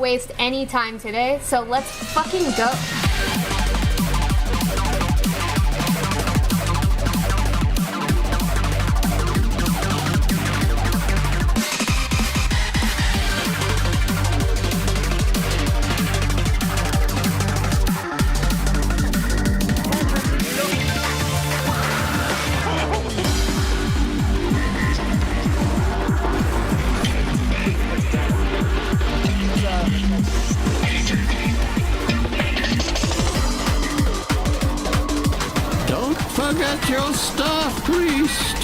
waste any time today, so let's fucking go. Forget your staff priest.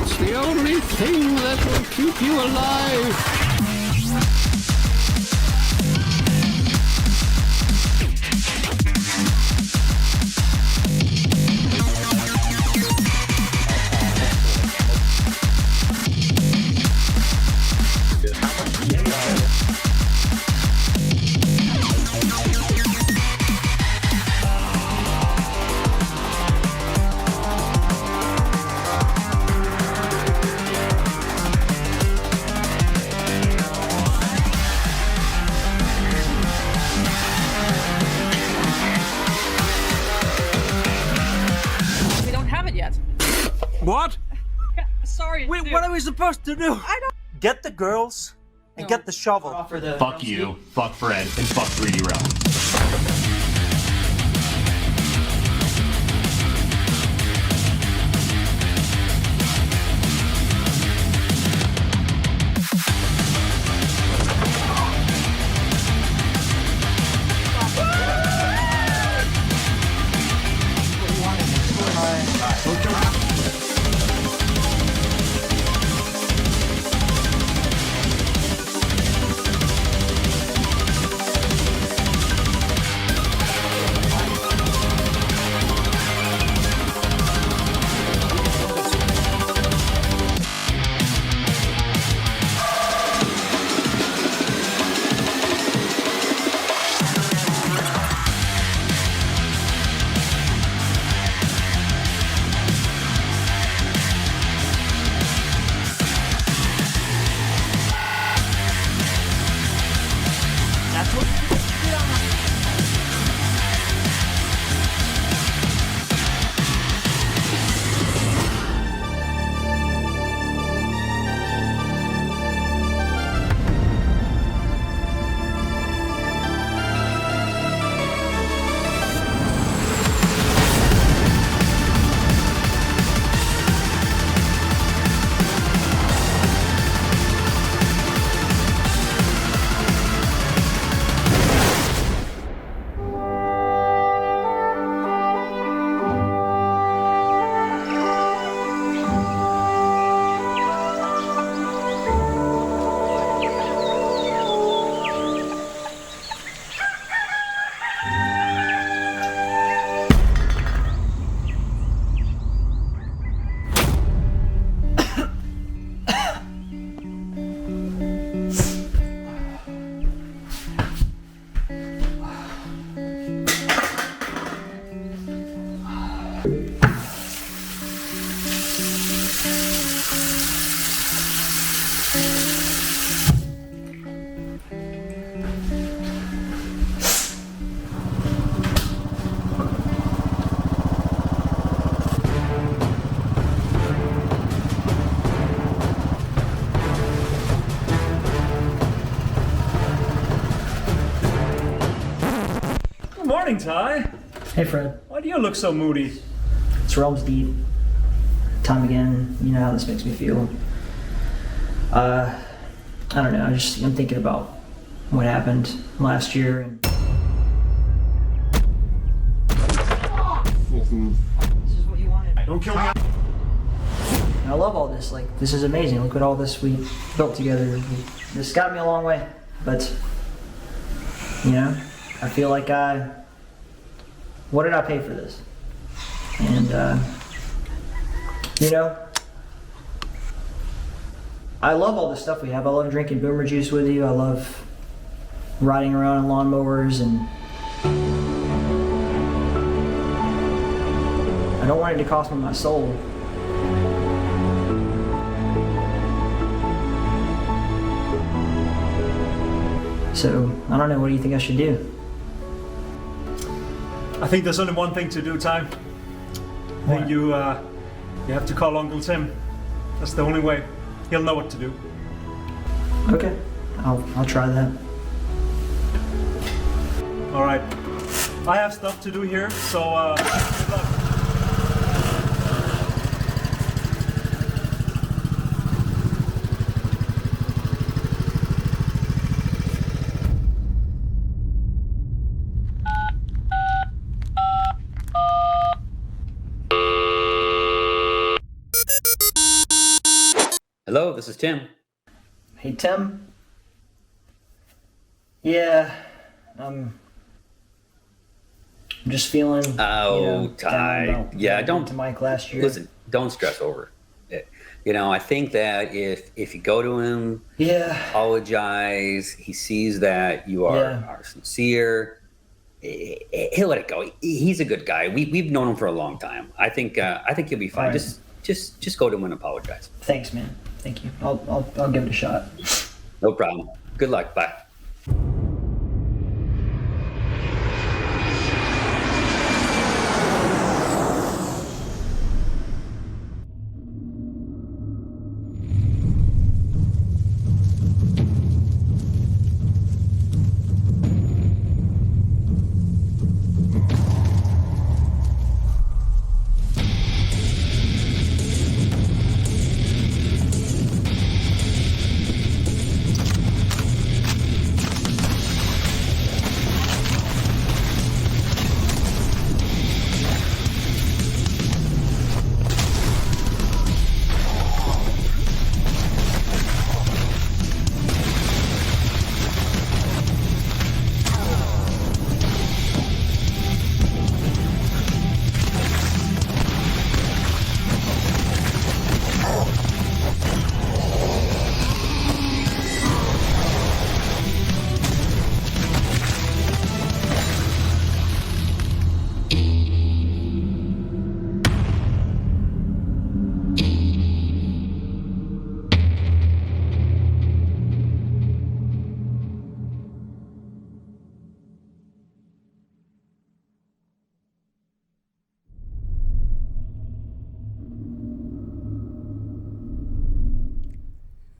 It's the only thing that will keep you alive. What? Sorry. Wait, what are we supposed to do? I don't. Get the girls and get the shovel. Fuck you, fuck Fred, and fuck 3D Realm. Good morning, Ty. Hey, Fred. Why do you look so moody? It's Realms Deep. Time again. You know how this makes me feel. I don't know. I'm thinking about what happened last year and. This is what you wanted. Don't kill me. And I love all this. Like, this is amazing. Look at all this we built together. This got me a long way. But, you know, I feel like what did I pay for this? And, you know, I love all the stuff we have. I love drinking boomer juice with you. I love riding around in lawnmowers, and I don't want it to cost me my soul. So, I don't know, what do you think I should do? I think there's only one thing to do, Ty. I think What? you have to call Uncle Tim. That's the only way. He'll know what to do. Okay, I'll try that. All right. I have stuff to do here, so good luck. Hello, this is Tim. Hey, Tim? Yeah, I'm just feeling, Oh, down Ty. about Yeah, what I don't- did to Mike last year. Listen, don't stress over it. I think that if you go to him, Yeah, apologize, he sees that you are sincere, he'll let it go. He's a good guy. We've known him for a long time. I think he'll be fine. All right. Just go to him and apologize. thanks, man. Thank you. I'll give it a shot. No problem. Good luck. Bye.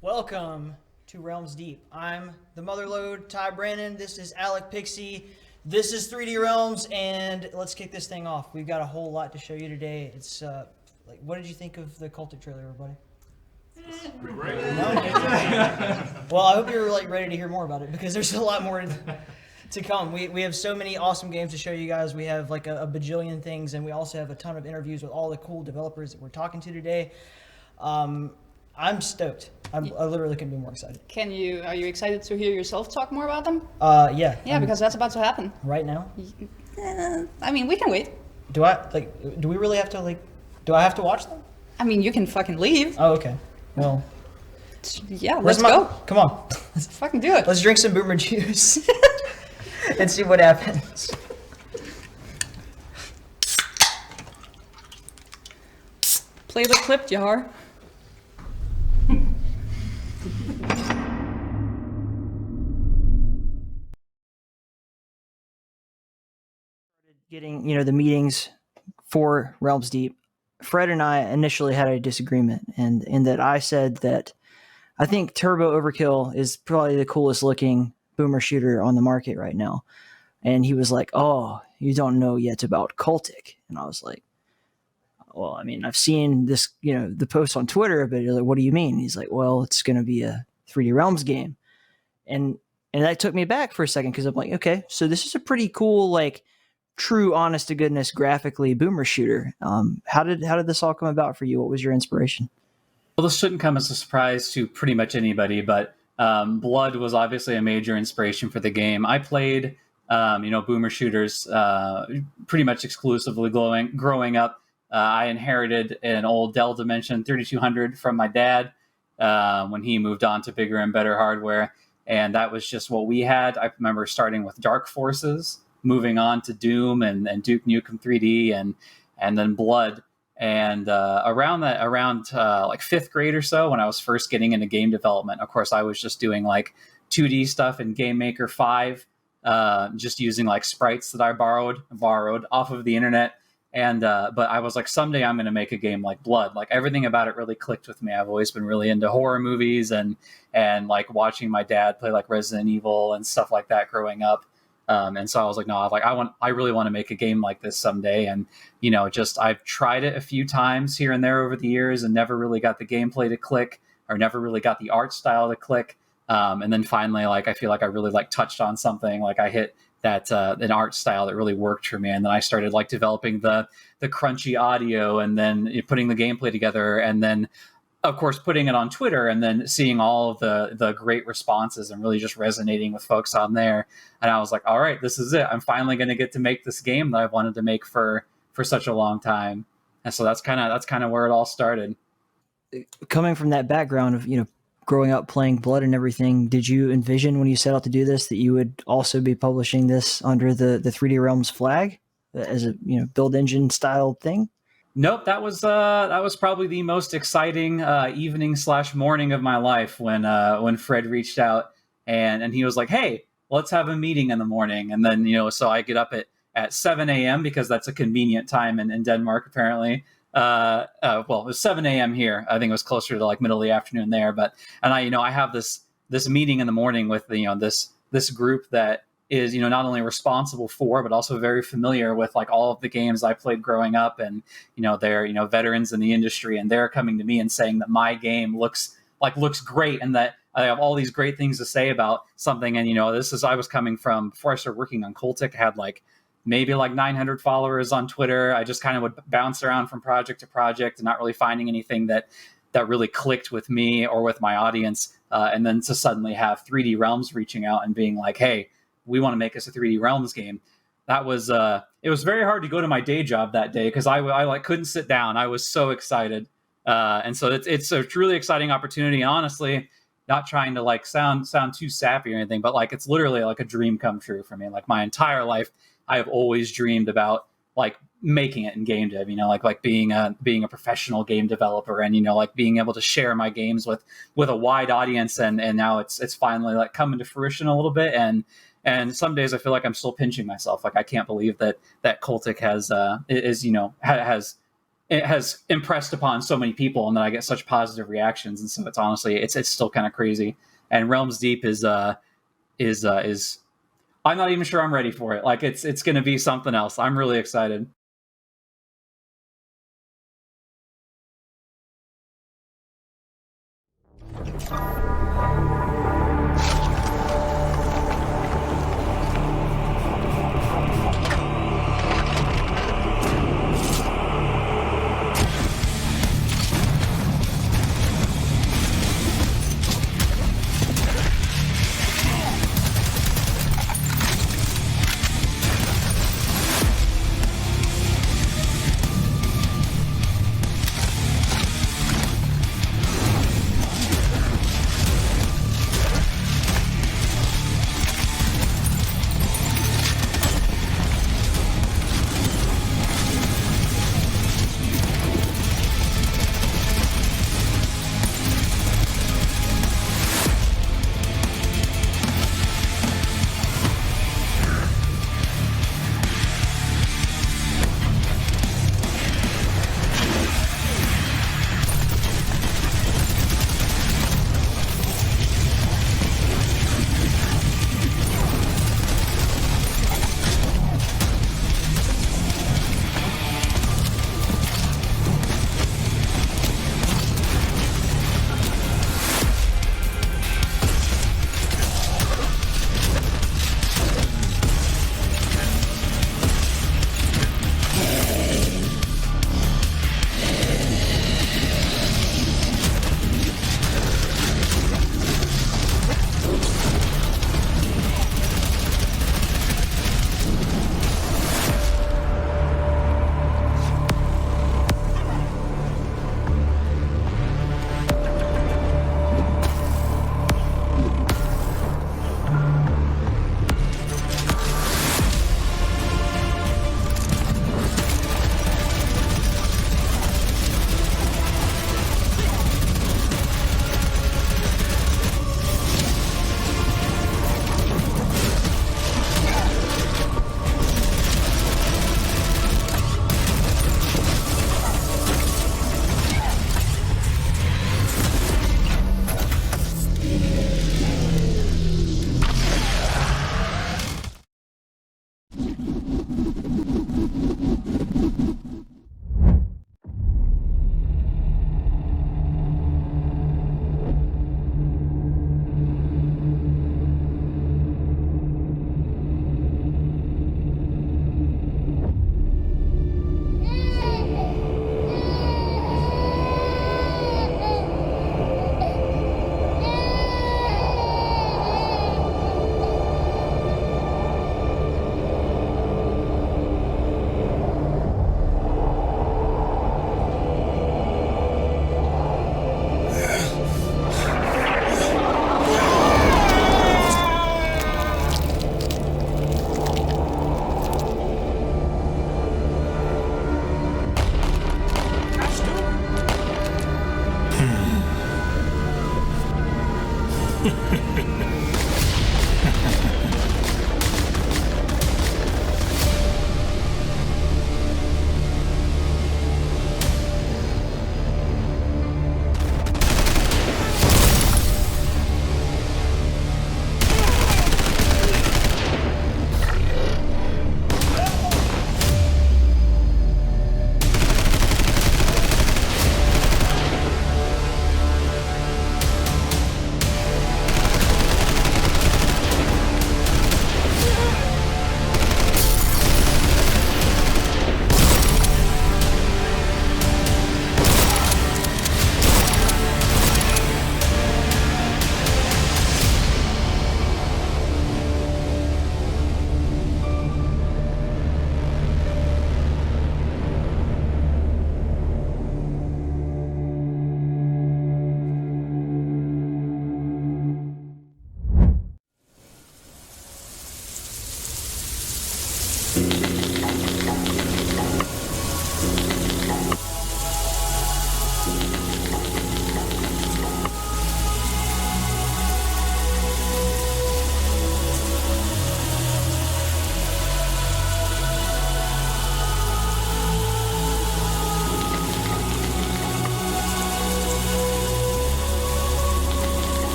Welcome to Realms Deep. I'm the Motherlode, Ty Brandon. This is Alec Pixie. This is 3D Realms, and let's kick this thing off. We've got a whole lot to show you today. It's what did you think of the Cultic trailer, everybody? Well, I hope you're ready to hear more about it because there's a lot more to come. We have so many awesome games to show you guys. We have a bajillion things, and we also have a ton of interviews with all the cool developers that we're talking to today. I'm stoked. I literally couldn't be more excited. Are you excited to hear yourself talk more about them? Yeah. Yeah, because that's about to happen. Right now. I mean, we can wait. Do we really have to do I have to watch them? I mean, you can fucking leave. Oh, okay. Well, Yeah, let's go. Come on. Let's fucking do it. Let's drink some boomer juice and see what happens. Play the clip, Jahar. Getting the meetings for Realms Deep, Fred and I initially had a disagreement, and in that I said that I think Turbo Overkill is probably the coolest looking boomer shooter on the market right now, and he was like, "Oh, you don't know yet about Cultic," and I was like, "Well, I mean, I've seen this, the post on Twitter, but like, what do you mean?" He's like, "Well, it's going to be a 3D Realms game," and that took me back for a second because I'm like, okay, so this is a pretty cool true, honest to goodness, graphically boomer shooter. How did this all come about for you? What was your inspiration? Well, this shouldn't come as a surprise to pretty much anybody, but Blood was obviously a major inspiration for the game. I played, boomer shooters pretty much exclusively growing up. I inherited an old Dell Dimension 3200 from my dad when he moved on to bigger and better hardware, and that was just what we had. I remember starting with Dark Forces, moving on to Doom and Duke Nukem 3D and then Blood. And around fifth grade or so, when I was first getting into game development, of course, I was just doing 2D stuff in Game Maker 5, just using like sprites that I borrowed off of the internet. And but I was like, someday I'm going to make a game like Blood. Like everything about it really clicked with me. I've always been really into horror movies and like watching my dad play like Resident Evil and stuff like that growing up. And so I was like, no, I really want to make a game like this someday. And, you know, just I've tried it a few times here and there over the years and never really got the gameplay to click or never really got the art style to click. And then finally, like, I feel like I really like touched on something. Like I hit that an art style that really worked for me. And then I started like developing the crunchy audio and then putting the gameplay together. And then, of course, putting it on Twitter and then seeing all of the great responses and really just resonating with folks on there. And I was like, all right, this is it. I'm finally going to get to make this game that I've wanted to make for such a long time. And so that's kind of where it all started. Coming from that background of, you know, growing up playing Blood and everything, did you envision when you set out to do this that you would also be publishing this under the 3D Realms flag as a, you know, build engine style thing? Nope, that was probably the most exciting evening/morning of my life when Fred reached out and he was like, "Hey, let's have a meeting in the morning." And then, you know, so I get up at 7 a.m. because that's a convenient time in Denmark apparently. Well, it was 7 a.m. here. I think it was closer to like middle of the afternoon there. And I have this meeting in the morning with this group that is, you know, not only responsible for, but also very familiar with like all of the games I played growing up. And, you know, they're, you know, veterans in the industry and they're coming to me and saying that my game looks great and that I have all these great things to say about something. And, you know, I was coming from, before I started working on Cultic, I had like maybe like 900 followers on Twitter. I just kind of would bounce around from project to project and not really finding anything that really clicked with me or with my audience. And then to suddenly have 3D Realms reaching out and being like, hey, we want to make us a 3D Realms game. That was, it was very hard to go to my day job that day because I like couldn't sit down. I was so excited. And so it's a truly exciting opportunity. And honestly, not trying to like sound too sappy or anything, but like, it's literally like a dream come true for me. Like my entire life, I have always dreamed about like making it in game dev, you know, like being a professional game developer and, you know, like being able to share my games with a wide audience. And now it's finally like coming to fruition a little bit. And some days I feel like I'm still pinching myself. Like I can't believe that Cultic has impressed upon so many people and that I get such positive reactions. And so it's honestly, it's still kind of crazy. And Realms Deep is I'm not even sure I'm ready for it. Like it's going to be something else. I'm really excited.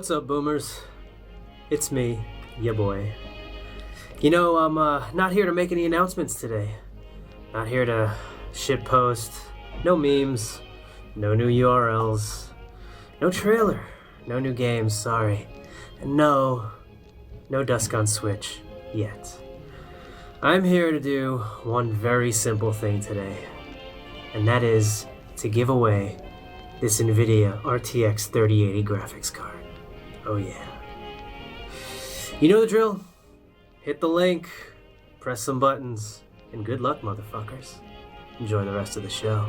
What's up, boomers? It's me, ya boy. You know, I'm not here to make any announcements today. Not here to shitpost. No memes. No new URLs. No trailer. No new games, sorry. And no Dusk on Switch yet. I'm here to do one very simple thing today. And that is to give away this NVIDIA RTX 3080 graphics card. Oh yeah. You know the drill. Hit the link, press some buttons, and good luck, motherfuckers. Enjoy the rest of the show.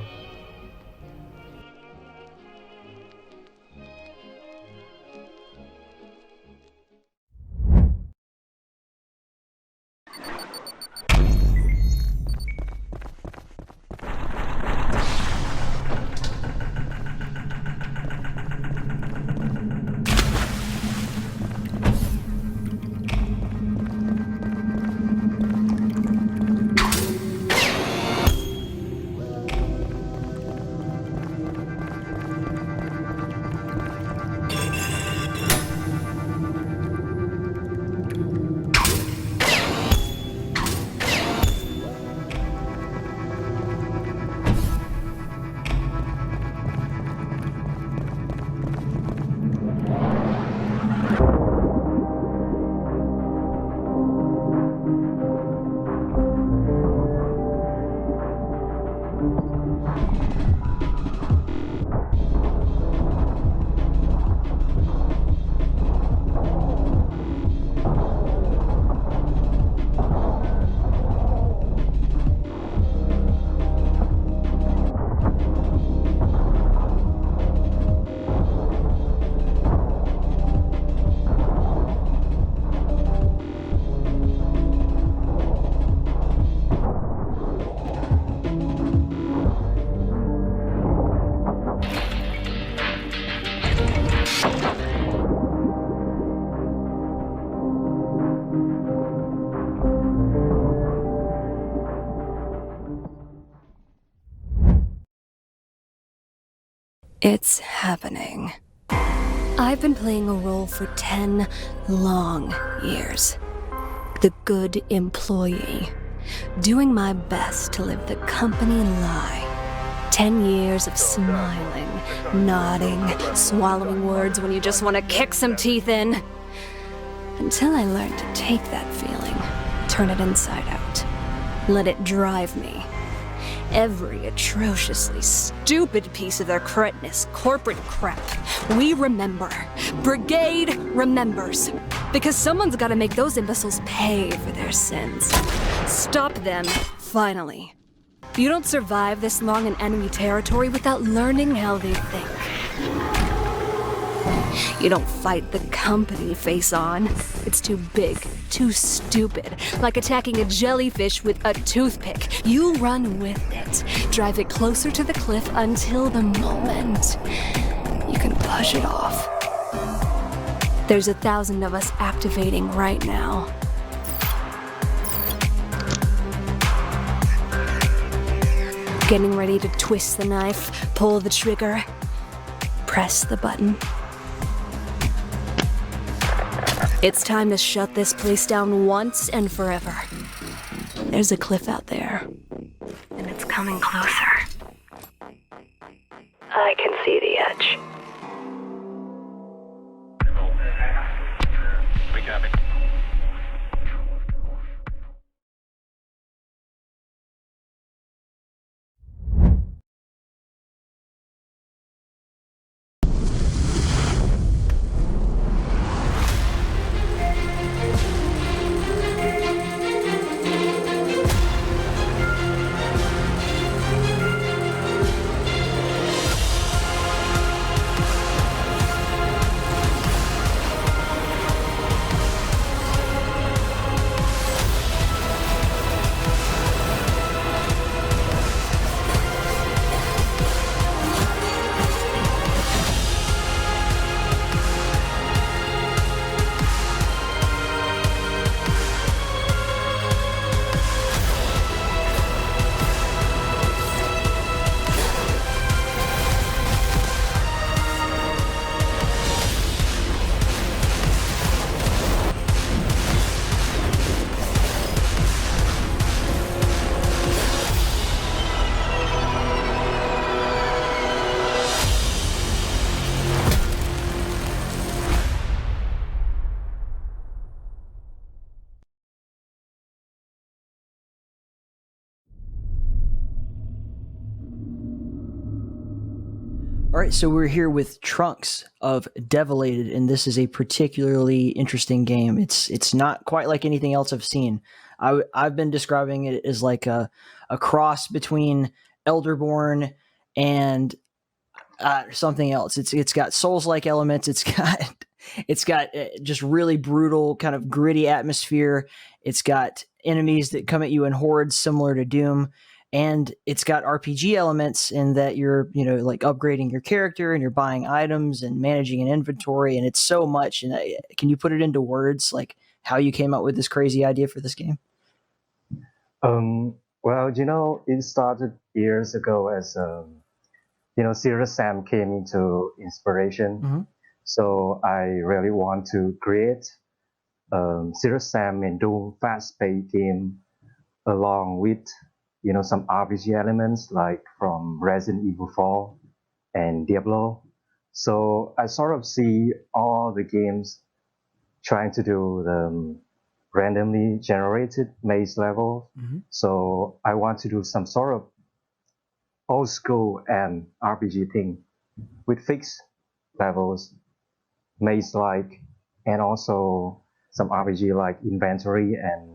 It's happening. I've been playing a role for 10 long years. The good employee. Doing my best to live the company lie. 10 years of smiling, nodding, swallowing words when you just want to kick some teeth in. Until I learned to take that feeling, turn it inside out. Let it drive me. Every atrociously stupid piece of their cretinous corporate crap. We remember. Brigade remembers. Because someone's gotta make those imbeciles pay for their sins. Stop them, finally. You don't survive this long in enemy territory without learning how they think. You don't fight the company face on. It's too big, too stupid. Like attacking a jellyfish with a toothpick. You run with it. Drive it closer to the cliff until the moment you can push it off. There's 1,000 of us activating right now. Getting ready to twist the knife, pull the trigger, press the button. It's time to shut this place down once and forever. There's a cliff out there, and it's coming closer. I can see the edge. We copy. All right, so we're here with Trunks of Devilated, and this is a particularly interesting game. It's not quite like anything else I've seen. I've been describing it as like a cross between Elderborn and something else. It's got Souls-like elements. It's got just really brutal, kind of gritty atmosphere. It's got enemies that come at you in hordes, similar to Doom. And it's got RPG elements in that you're, like upgrading your character and you're buying items and managing an inventory. And it's so much. And can you put it into words, like how you came up with this crazy idea for this game? Well, it started years ago as, Serious Sam came into inspiration. Mm-hmm. So I really want to create Serious Sam and Doom fast-paced game along with some RPG elements like from Resident Evil 4 and Diablo. So I sort of see all the games trying to do the randomly generated maze level. Mm-hmm. So I want to do some sort of old school and RPG thing with fixed levels, maze-like, and also some RPG like inventory and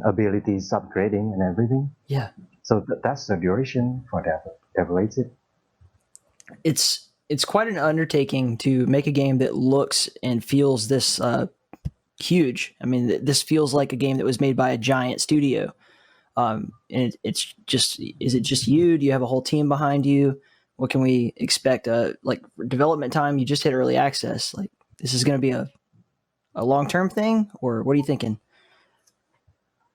abilities upgrading and everything. Yeah. So that's the duration for Devilated. It's quite an undertaking to make a game that looks and feels this huge. I mean, this feels like a game that was made by a giant studio. And it's just, is it just you? Do you have a whole team behind you? What can we expect? Like development time, you just hit early access. Like this is going to be a long-term thing, or what are you thinking?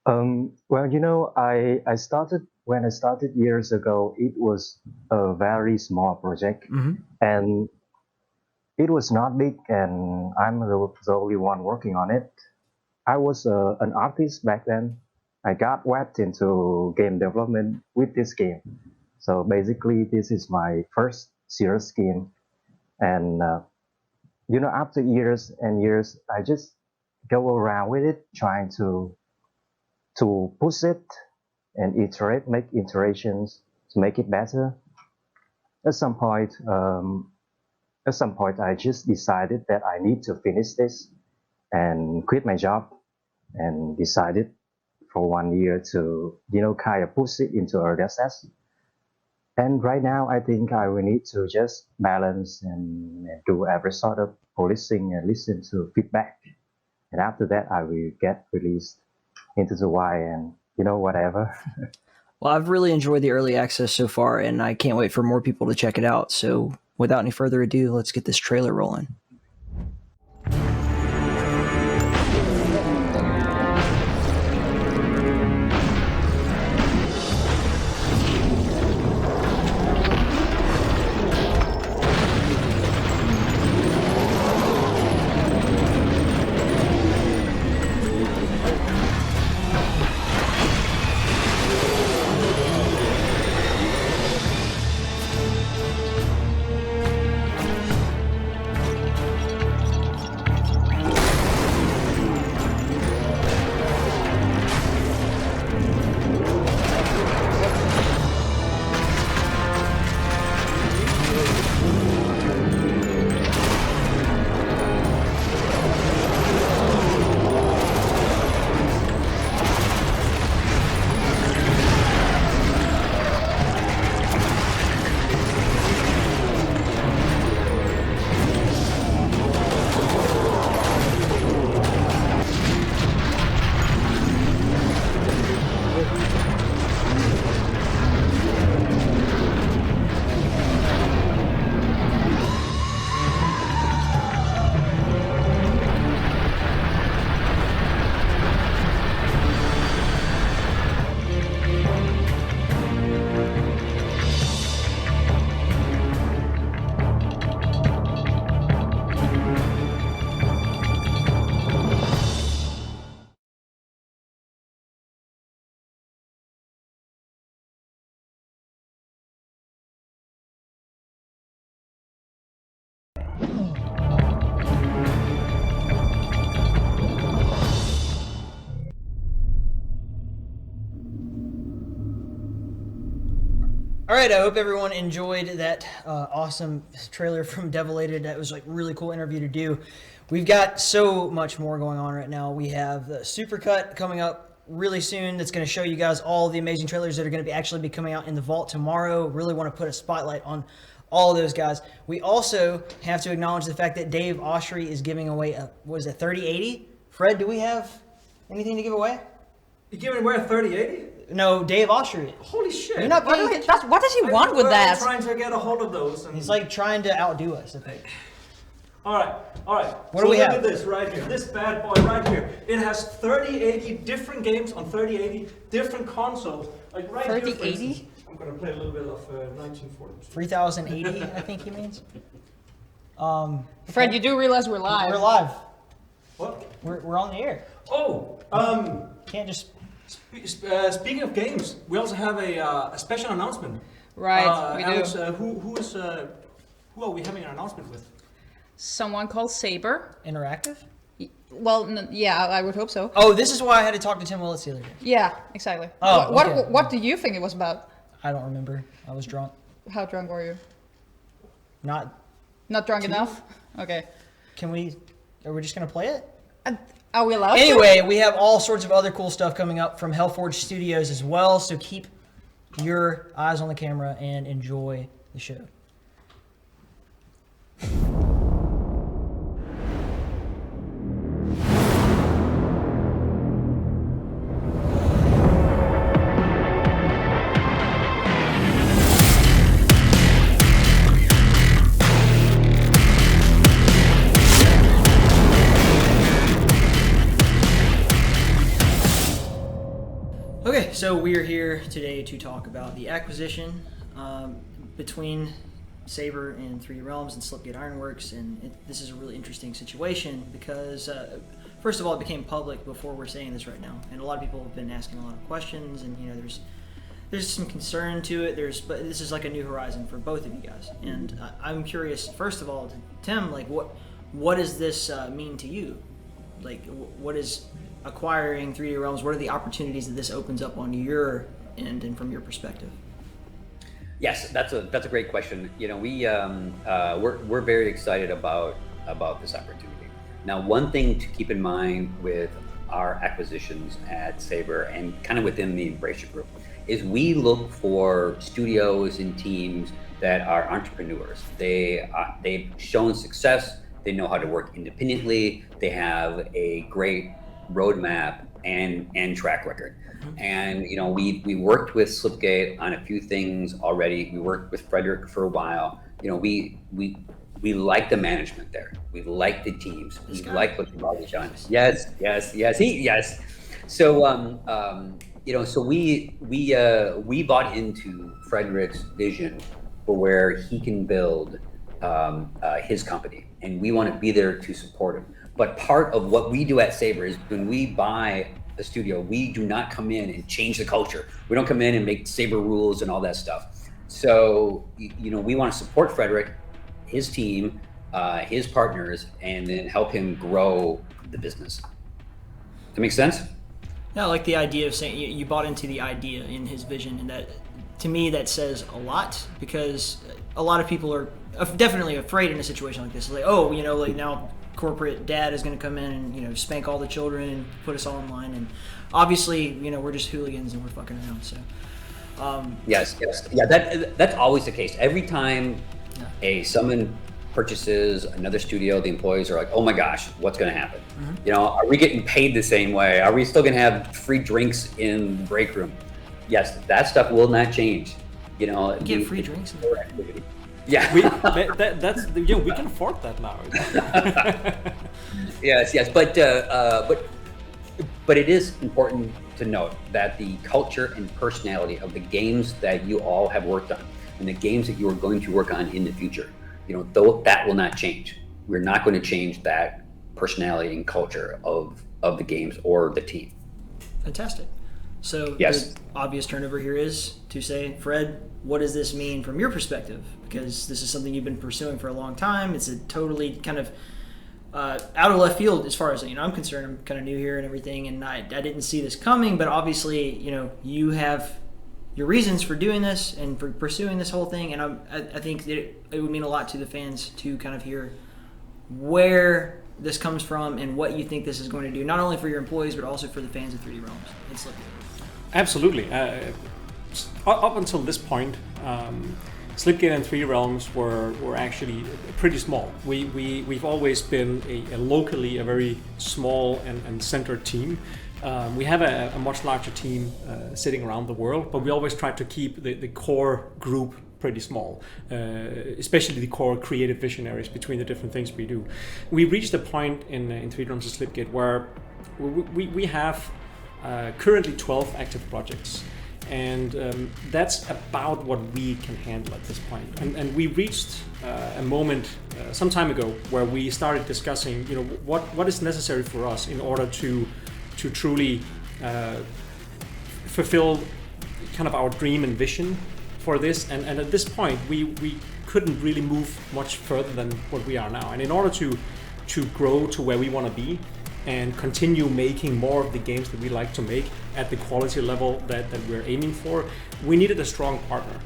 Well, I started when I started years ago. It was a very small project, Mm-hmm. and it was not big, and I'm the only one working on it. I was an artist back then. I got wrapped into game development with this game. So basically, this is my first serious game, and after years and years, I just go around with it, trying to push it and iterate, make iterations to make it better. At some point, I just decided that I need to finish this and quit my job, and decided for 1 year to, kind of push it into early access. And right now, I think I will need to just balance and do every sort of policing and listen to feedback. And after that, I will get released into the wild and, whatever. Well, I've really enjoyed the early access so far, and I can't wait for more people to check it out. So without any further ado, let's get this trailer rolling. All right, I hope everyone enjoyed that awesome trailer from Devilated. That was like really cool interview to do. We've got so much more going on right now. We have the Supercut coming up really soon that's going to show you guys all the amazing trailers that are going to actually be coming out in the vault tomorrow. Really want to put a spotlight on all of those guys. We also have to acknowledge the fact that Dave Oshry is giving away a, what is it, 3080? Fred, do we have anything to give away? You giving away a 3080? No, Dave Oshry. Holy shit. You're not paying. What does he want with that? I'm trying to get a hold of those. He's like trying to outdo us, I think. All right. What do we have? Look at this right here. This bad boy right here. It has 3080 different games on 3080 different consoles. Like right here, for 3080? instance, I'm gonna play a little bit of 1940. 3080, I think he means. Fred, you do realize we're live. We're live. What? We're on the air. Oh, Can't just. Speaking of games, we also have a special announcement. Right, we Alex, do. Who are we having an announcement with? Someone called Saber. Interactive? Well, yeah, I would hope so. Oh, this is why I had to talk to Tim Willits the other day. Yeah, exactly. Oh, okay. What do you think it was about? I don't remember. I was drunk. How drunk were you? Not drunk enough? Okay. Are we just going to play it? Are we allowed Anyway, we have all sorts of other cool stuff coming up from Hellforge Studios as well, so keep your eyes on the camera and enjoy the show. Okay, so we are here today to talk about the acquisition between Saber and 3D Realms and Slipgate Ironworks, and this is a really interesting situation because, first of all, it became public before we're saying this right now, and a lot of people have been asking a lot of questions, and there's some concern to it. But this is like a new horizon for both of you guys, and I'm curious. First of all, Tim, like what does this mean to you? Like, what is acquiring 3D Realms? What are the opportunities that this opens up on your end and from your perspective? Yes, that's a great question. You know, we're very excited about this opportunity. Now, one thing to keep in mind with our acquisitions at Saber and kind of within the Embracer Group is we look for studios and teams that are entrepreneurs. They've shown success. They know how to work independently. They have a great roadmap and track record. And you know, we worked with Slipgate on a few things already. We worked with Frederick for a while. You know, we like the management there. We like the teams. We like what they've already done. Yes. So you know, so we bought into Frederick's vision for where he can build his company, and we want to be there to support him. But part of what we do at Saber is when we buy a studio, we do not come in and change the culture. We don't come in and make Saber rules and all that stuff. So, you know, we want to support Frederick, his team, his partners, and then help him grow the business. Does that make sense? Yeah, I like the idea of saying you bought into the idea in his vision, and that, to me, that says a lot, because a lot of people are definitely afraid in a situation like this. Like, oh, you know, like now corporate dad is going to come in and, you know, spank all the children and put us all in line, and obviously, you know, we're just hooligans and we're fucking around. So yes, yeah, that's always the case. Every time someone purchases another studio, the employees are like, oh my gosh, what's going to happen? You know, are we getting paid the same way? Are we still going to have free drinks in the break room? Yes, that stuff will not change. You know, you get free drinks in the activity. Yeah, that's you know, we can afford that now. Yes, but it is important to note that the culture and personality of the games that you all have worked on and the games that you are going to work on in the future, you know, though that will not change. We're not going to change that personality and culture of the games or the team. Fantastic. So yes, the obvious turnover here is to say, Fred, what does this mean from your perspective? Because this is something you've been pursuing for a long time. It's a totally kind of out of left field as far as, you know, I'm concerned. I'm kind of new here and everything, and I didn't see this coming. But obviously, you know, you have your reasons for doing this and for pursuing this whole thing. And I think that it would mean a lot to the fans to kind of hear where this comes from and what you think this is going to do, not only for your employees but also for the fans of 3D Realms. It's like, Absolutely. Up until this point, Slipgate and 3D Realms were actually pretty small. We've always been a locally a very small and centered team. We have a much larger team sitting around the world, but we always try to keep the core group pretty small, especially the core creative visionaries between the different things we do. We reached a point in 3D Realms and Slipgate where we have currently 12 active projects. And that's about what we can handle at this point. And we reached a moment some time ago where we started discussing, what is necessary for us in order to truly fulfill kind of our dream and vision for this. And at this point, we couldn't really move much further than what we are now. And in order to grow to where we want to be, and continue making more of the games that we like to make at the quality level that we're aiming for, we needed a strong partner.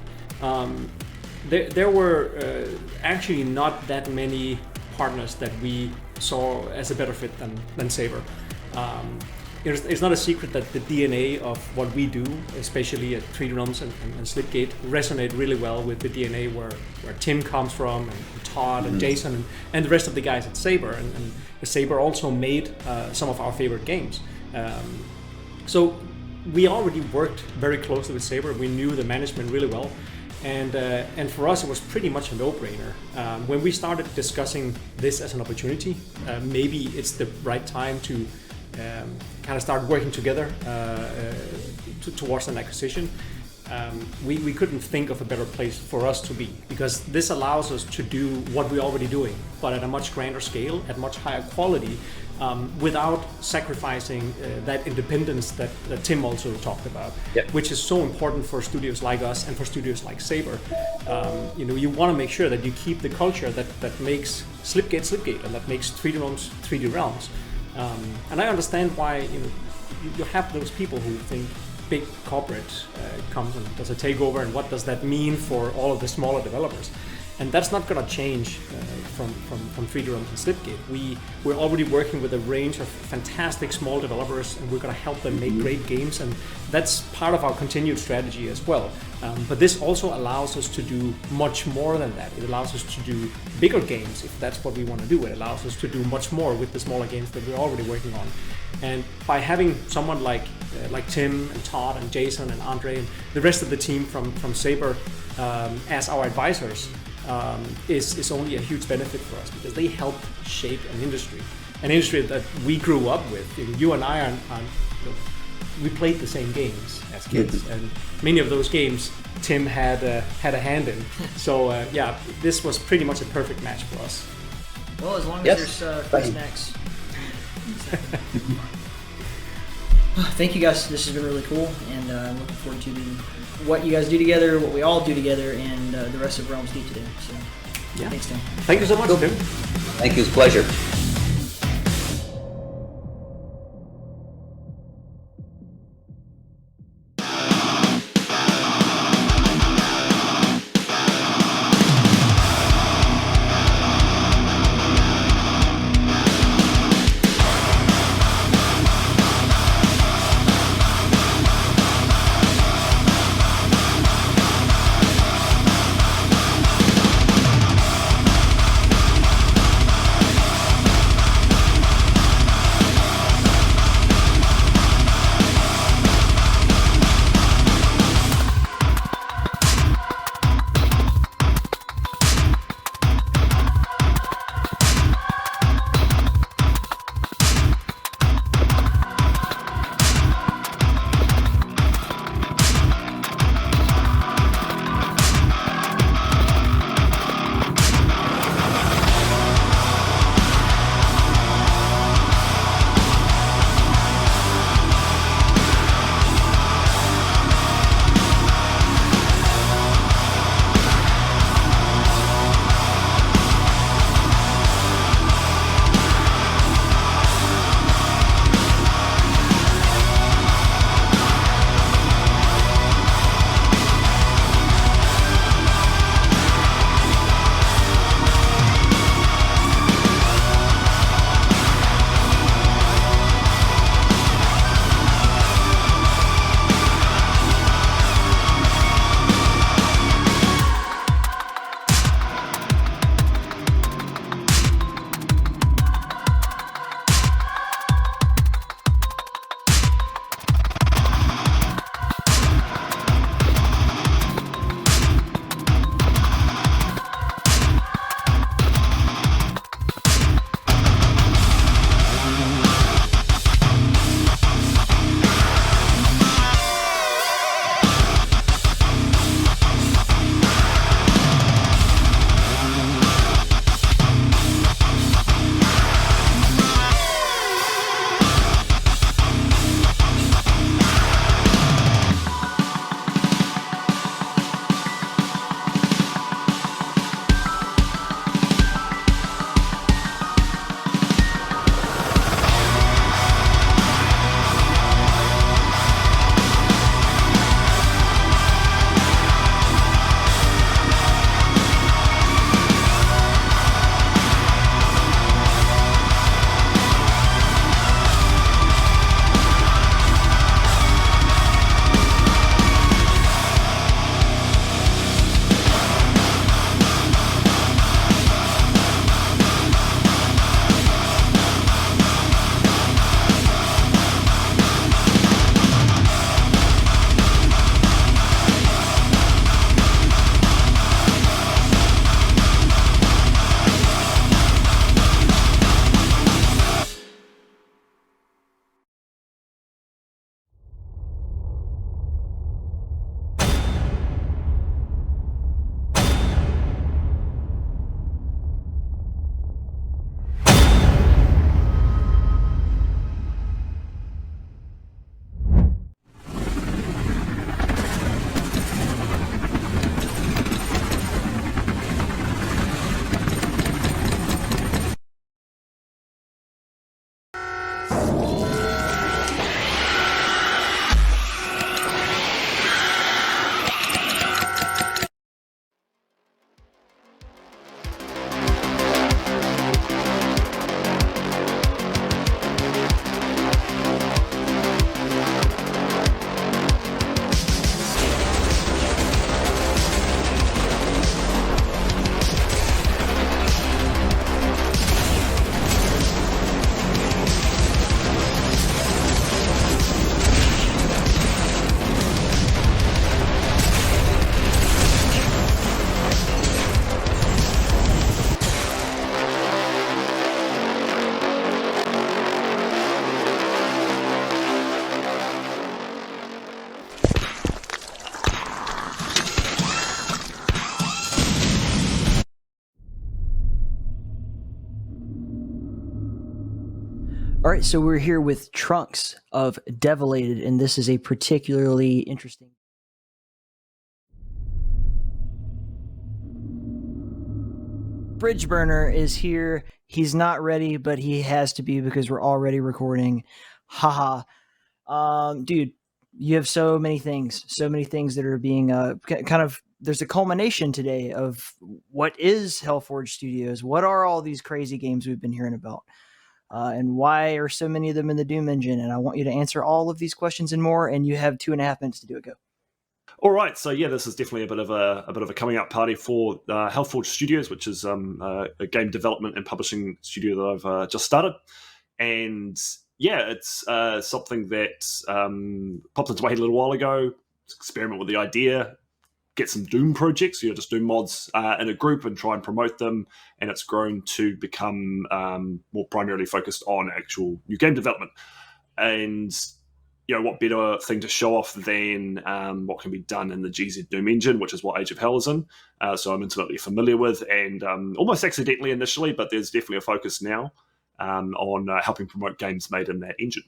There were actually not that many partners that we saw as a better fit than Saber. It's not a secret that the DNA of what we do, especially at 3D Realms and Slipgate, resonate really well with the DNA where Tim comes from, and Todd and Jason and the rest of the guys at Saber. And Saber also made some of our favorite games. So we already worked very closely with Saber. We knew the management really well. And for us, it was pretty much a no-brainer. When we started discussing this as an opportunity, maybe it's the right time to kind of start working together towards an acquisition. We couldn't think of a better place for us to be, because this allows us to do what we're already doing, but at a much grander scale, at much higher quality, without sacrificing that independence that Tim also talked about, which is so important for studios like us and for studios like Saber. You want to make sure that you keep the culture that makes Slipgate, and that makes 3D Realms 3D Realms. And I understand why you have those people who think big corporate comes and does a takeover, and what does that mean for all of the smaller developers. And that's not going to change from 3D Realms and Slipgate. We're already working with a range of fantastic small developers, and we're going to help them make great games, and that's part of our continued strategy as well. But this also allows us to do much more than that. It allows us to do bigger games if that's what we want to do. It allows us to do much more with the smaller games that we're already working on. And by having someone like Tim and Todd and Jason and Andre and the rest of the team from Saber as our advisors, is only a huge benefit for us, because they help shape an industry that we grew up with. You and I we played the same games as kids, and many of those games Tim had a hand in. So this was pretty much a perfect match for us. Well, as long as there's free snacks. Thank you guys. This has been really cool, and I'm looking forward to what you guys do together, what we all do together, and the rest of Realms Deep today. So, thanks, Tim. Thank you so much, Tim. Thank you. It's a pleasure. right, so we're here with Trunks of Develated, and this is a particularly interesting. Bridgeburner is here. He's not ready, but he has to be because we're already recording. Haha. Dude, you have so many things that are being kind of, there's a culmination today of what is Hellforge Studios. What are all these crazy games we've been hearing about? And why are so many of them in the Doom engine? And I want you to answer all of these questions and more, and you have 2.5 minutes to do it. Go. All right, so yeah, this is definitely a bit of a coming out party for Hellforge Studios, which is a game development and publishing studio that I've just started, and yeah, it's something that popped into my head a little while ago. Experiment with the idea, get some Doom projects, just do mods in a group and try and promote them, and it's grown to become more primarily focused on actual new game development. And what better thing to show off than what can be done in the GZ Doom engine, which is what Age of Hell is in. So I'm intimately familiar with, and almost accidentally initially, but there's definitely a focus now on helping promote games made in that engine.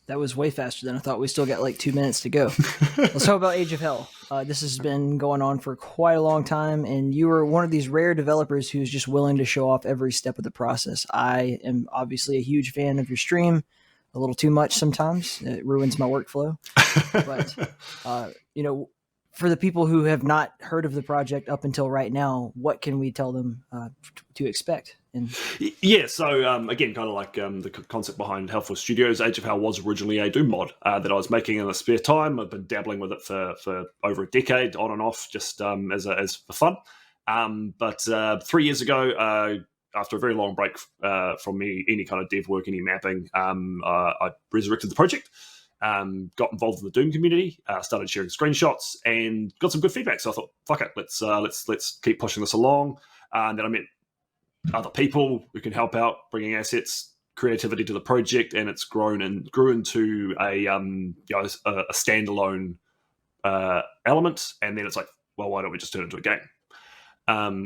That was way faster than I thought. We still got like 2 minutes to go. Let's talk about Age of Hell. This has been going on for quite a long time, and you are one of these rare developers who's just willing to show off every step of the process. I am obviously a huge fan of your stream. A little too much sometimes. It ruins my workflow. But, for the people who have not heard of the project up until right now, what can we tell them to expect? Yeah, so again, kind of like the concept behind Hellforge Studios, Age of Hell was originally a Doom mod that I was making in the spare time. I've been dabbling with it for over a decade, on and off, just as for fun. But 3 years ago, after a very long break from me, any kind of dev work, any mapping, I resurrected the project, got involved in the Doom community, started sharing screenshots, and got some good feedback. So I thought, fuck it, let's keep pushing this along. And then I met other people who can help out, bringing assets, creativity to the project, and it's grew into a standalone element. And then it's like, well, why don't we just turn it into a game?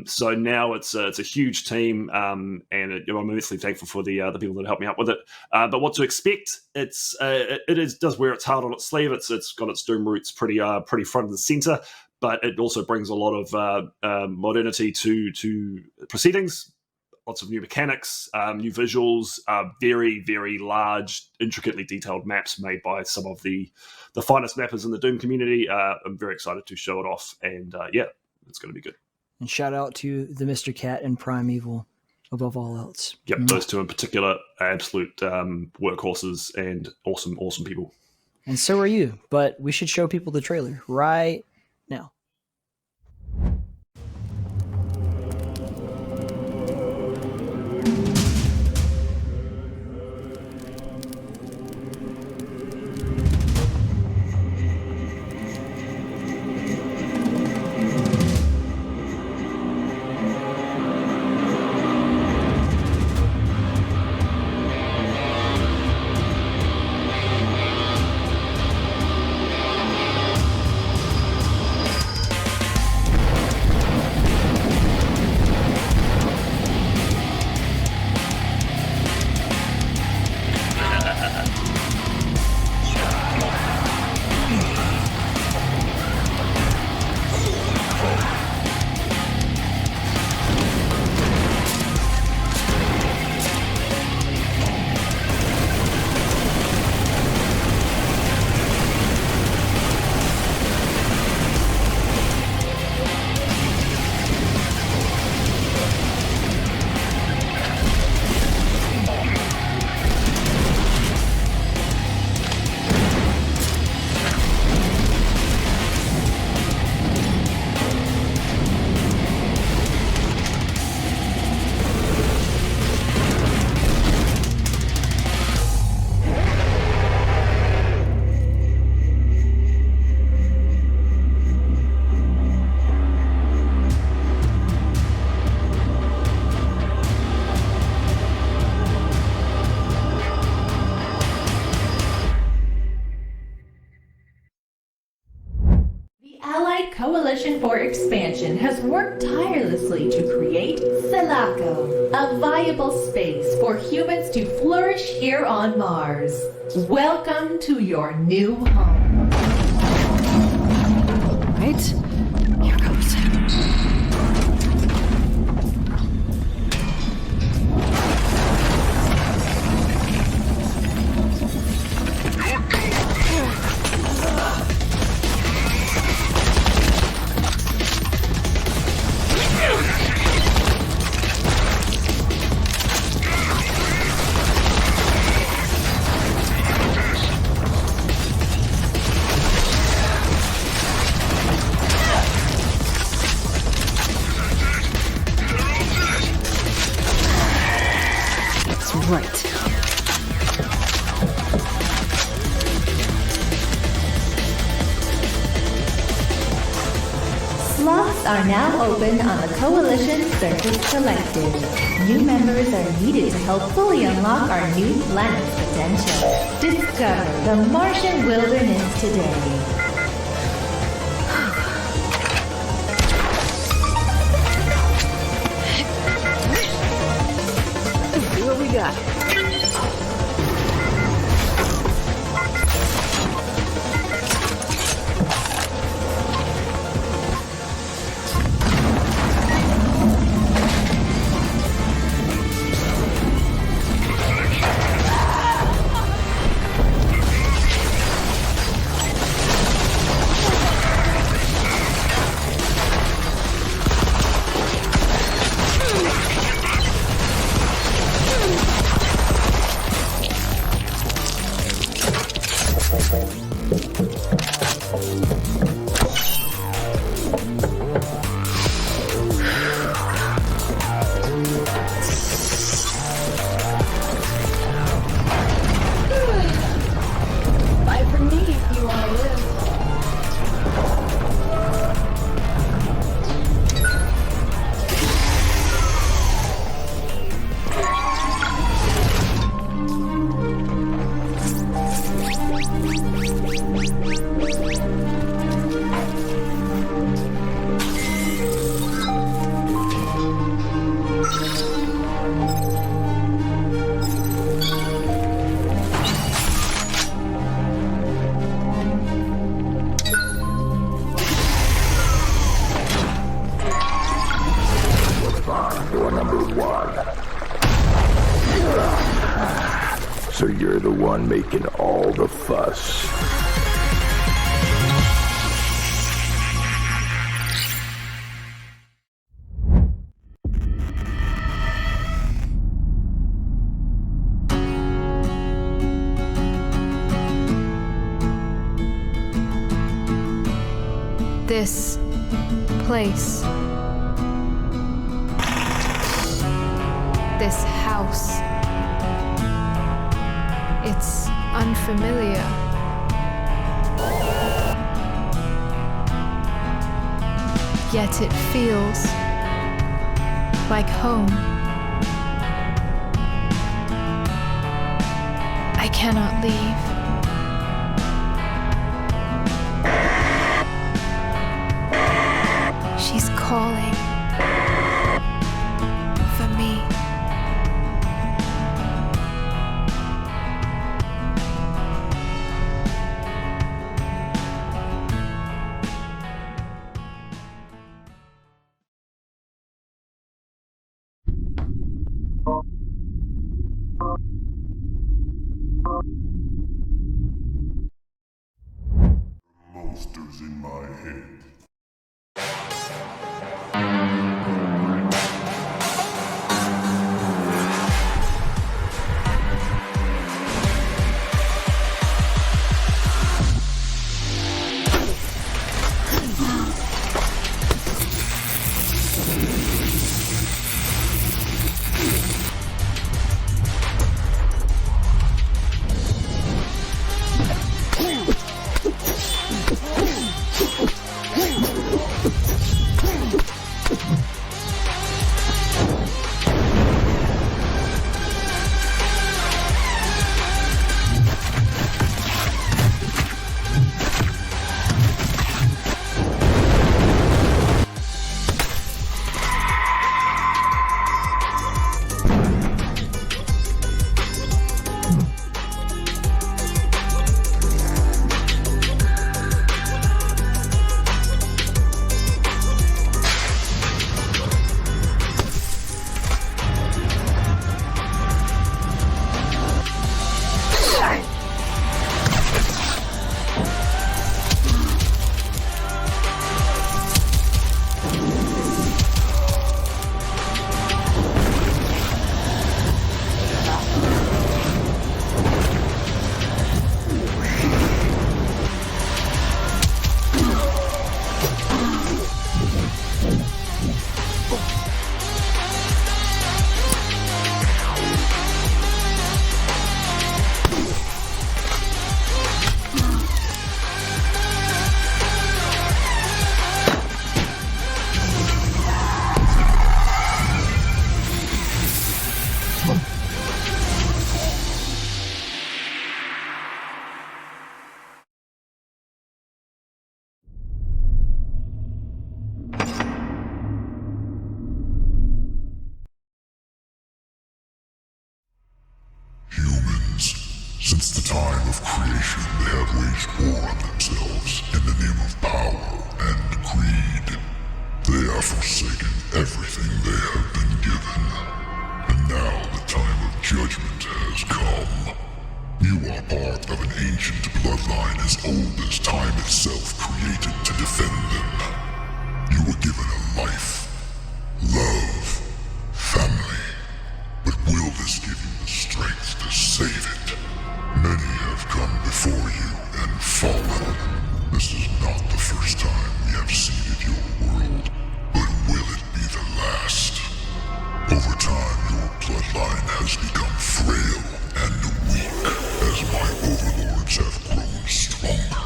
So now it's a huge team, and I'm immensely thankful for the people that helped me out with it. But what to expect? It does wear its heart on its sleeve. It's got its Doom roots pretty front and center, but it also brings a lot of modernity to proceedings. Lots of new mechanics, new visuals, very, very large, intricately detailed maps made by some of the finest mappers in the Doom community. I'm very excited to show it off, and it's going to be good. And shout out to the Mr. Cat and Primeval above all else. Yep, those two in particular, absolute workhorses and awesome people. And so are you, but we should show people the trailer right now. Coalition for Expansion has worked tirelessly to create Selaco, a viable space for humans to flourish here on Mars. Welcome to your new home. Right? Here goes. Right. Slots are now open on the Coalition Circus Collective. New members are needed to help fully unlock our new planet's potential. Discover the Martian wilderness today. Let's see what we got. Bye for me if you want to live. Door number 1. So you're the one making all the fuss. This place. This house. It's unfamiliar. Yet it feels like home. I cannot leave. She's calling for me. Monsters in my head. Since the time of creation, they have waged war on themselves in the name of power and greed. They have forsaken everything they have been given. And now the time of judgment has come. You are part of an ancient bloodline as old as time itself created to defend them. You were given a life, love, family. But will this give you the strength to save it? Many have come before you and fallen. This is not the first time we have seeded your world, but will it be the last? Over time, your bloodline has become frail and weak as my overlords have grown stronger.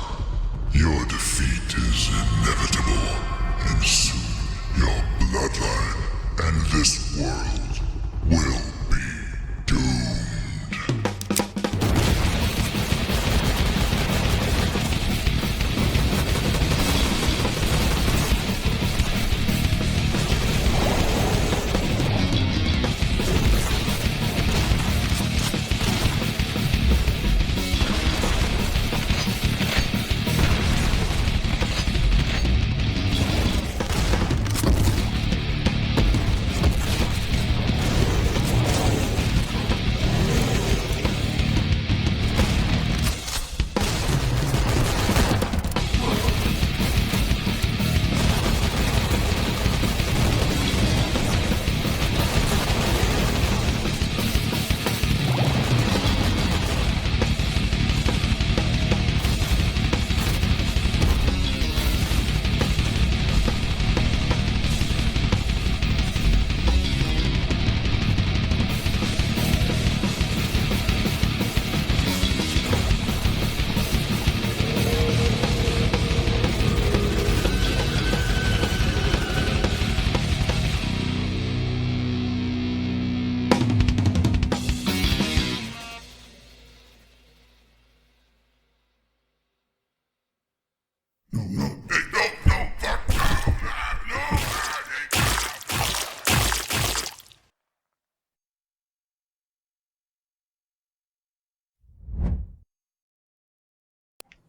Your defeat is inevitable, and soon your bloodline and this world will be doomed.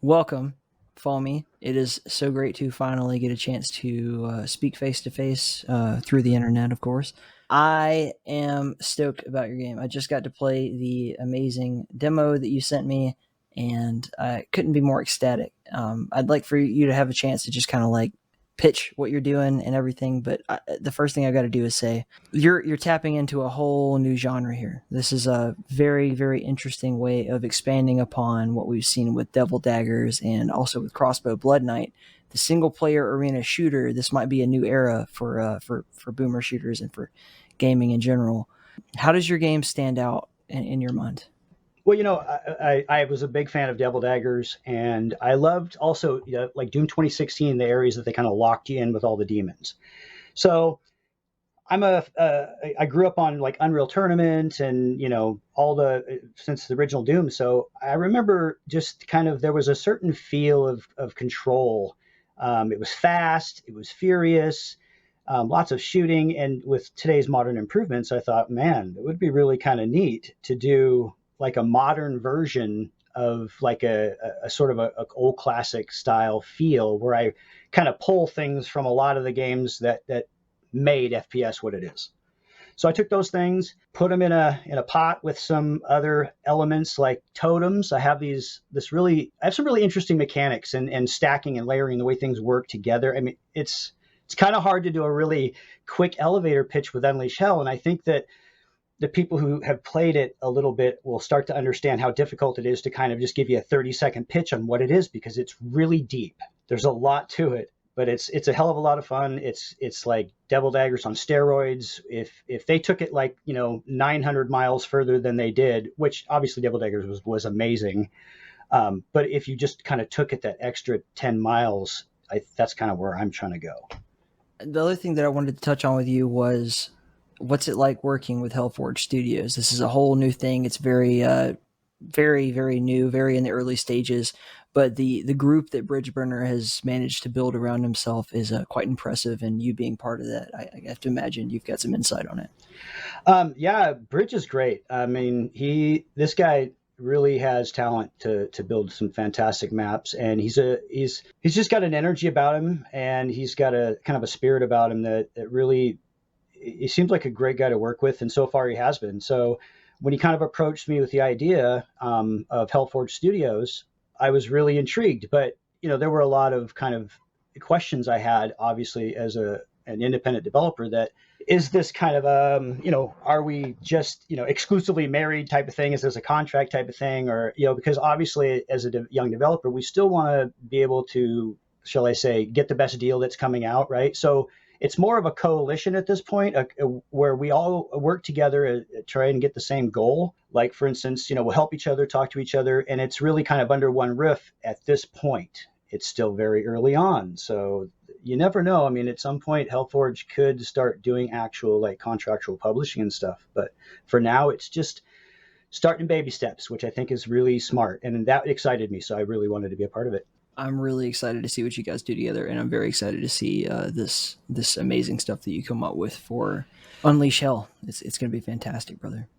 Welcome, Foamy. It is so great to finally get a chance to speak face to face through the internet, of course. I am stoked about your game. I just got to play the amazing demo that you sent me, and I couldn't be more ecstatic. I'd like for you to have a chance to just kind of like pitch what you're doing and everything, but the first thing I got to do is say you're tapping into a whole new genre here. This is a very, very interesting way of expanding upon what we've seen with Devil Daggers and also with Crossbow Blood Knight, the single player arena shooter. This might be a new era for boomer shooters and for gaming in general. How does your game stand out in your mind? Well, you know, I was a big fan of Devil Daggers, and I loved also, you know, like Doom 2016, the areas that they kind of locked you in with all the demons. So I grew up on like Unreal Tournament and, you know, since the original Doom. So I remember just kind of, there was a certain feel of control. It was fast, it was furious, lots of shooting. And with today's modern improvements, I thought, man, it would be really kind of neat to do like a modern version of like a sort of a old classic style feel where I kind of pull things from a lot of the games that made FPS what it is. So I took those things, put them in a pot with some other elements like totems. I have some really interesting mechanics and stacking and layering, the way things work together. I mean, it's kind of hard to do a really quick elevator pitch with Unleash Hell, and I think that the people who have played it a little bit will start to understand how difficult it is to kind of just give you a 30-second pitch on what it is, because it's really deep. There's a lot to it, but it's a hell of a lot of fun. It's like Devil Daggers on steroids. If they took it like, you know, 900 miles further than they did, which obviously Devil Daggers was amazing, but if you just kind of took it that extra 10 miles, that's kind of where I'm trying to go. The other thing that I wanted to touch on with you was, what's it like working with Hellforge Studios? This is a whole new thing. It's very, very, very new, very in the early stages. But the group that Bridgeburner has managed to build around himself is quite impressive. And you being part of that, I have to imagine you've got some insight on it. Yeah, Bridge is great. I mean, this guy really has talent to build some fantastic maps, and he's just got an energy about him, and he's got a kind of a spirit about him that really, he seems like a great guy to work with, and so far he has been. So when he kind of approached me with the idea of Hellforge Studios, I was really intrigued. But there were a lot of kind of questions I had, obviously, as an independent developer. That is this kind of are we just exclusively married type of thing? Is this a contract type of thing? Or because obviously as a young developer, we still want to be able to, shall I say, get the best deal that's coming out, right? So it's more of a coalition at this point, where we all work together to try and get the same goal. Like, for instance, we'll help each other, talk to each other, and it's really kind of under one roof at this point. It's still very early on, so you never know. I mean, at some point, Hellforge could start doing actual contractual publishing and stuff. But for now, it's just starting baby steps, which I think is really smart, and that excited me. So I really wanted to be a part of it. I'm really excited to see what you guys do together, and I'm very excited to see this amazing stuff that you come up with for Unleash Hell. It's going to be fantastic, brother.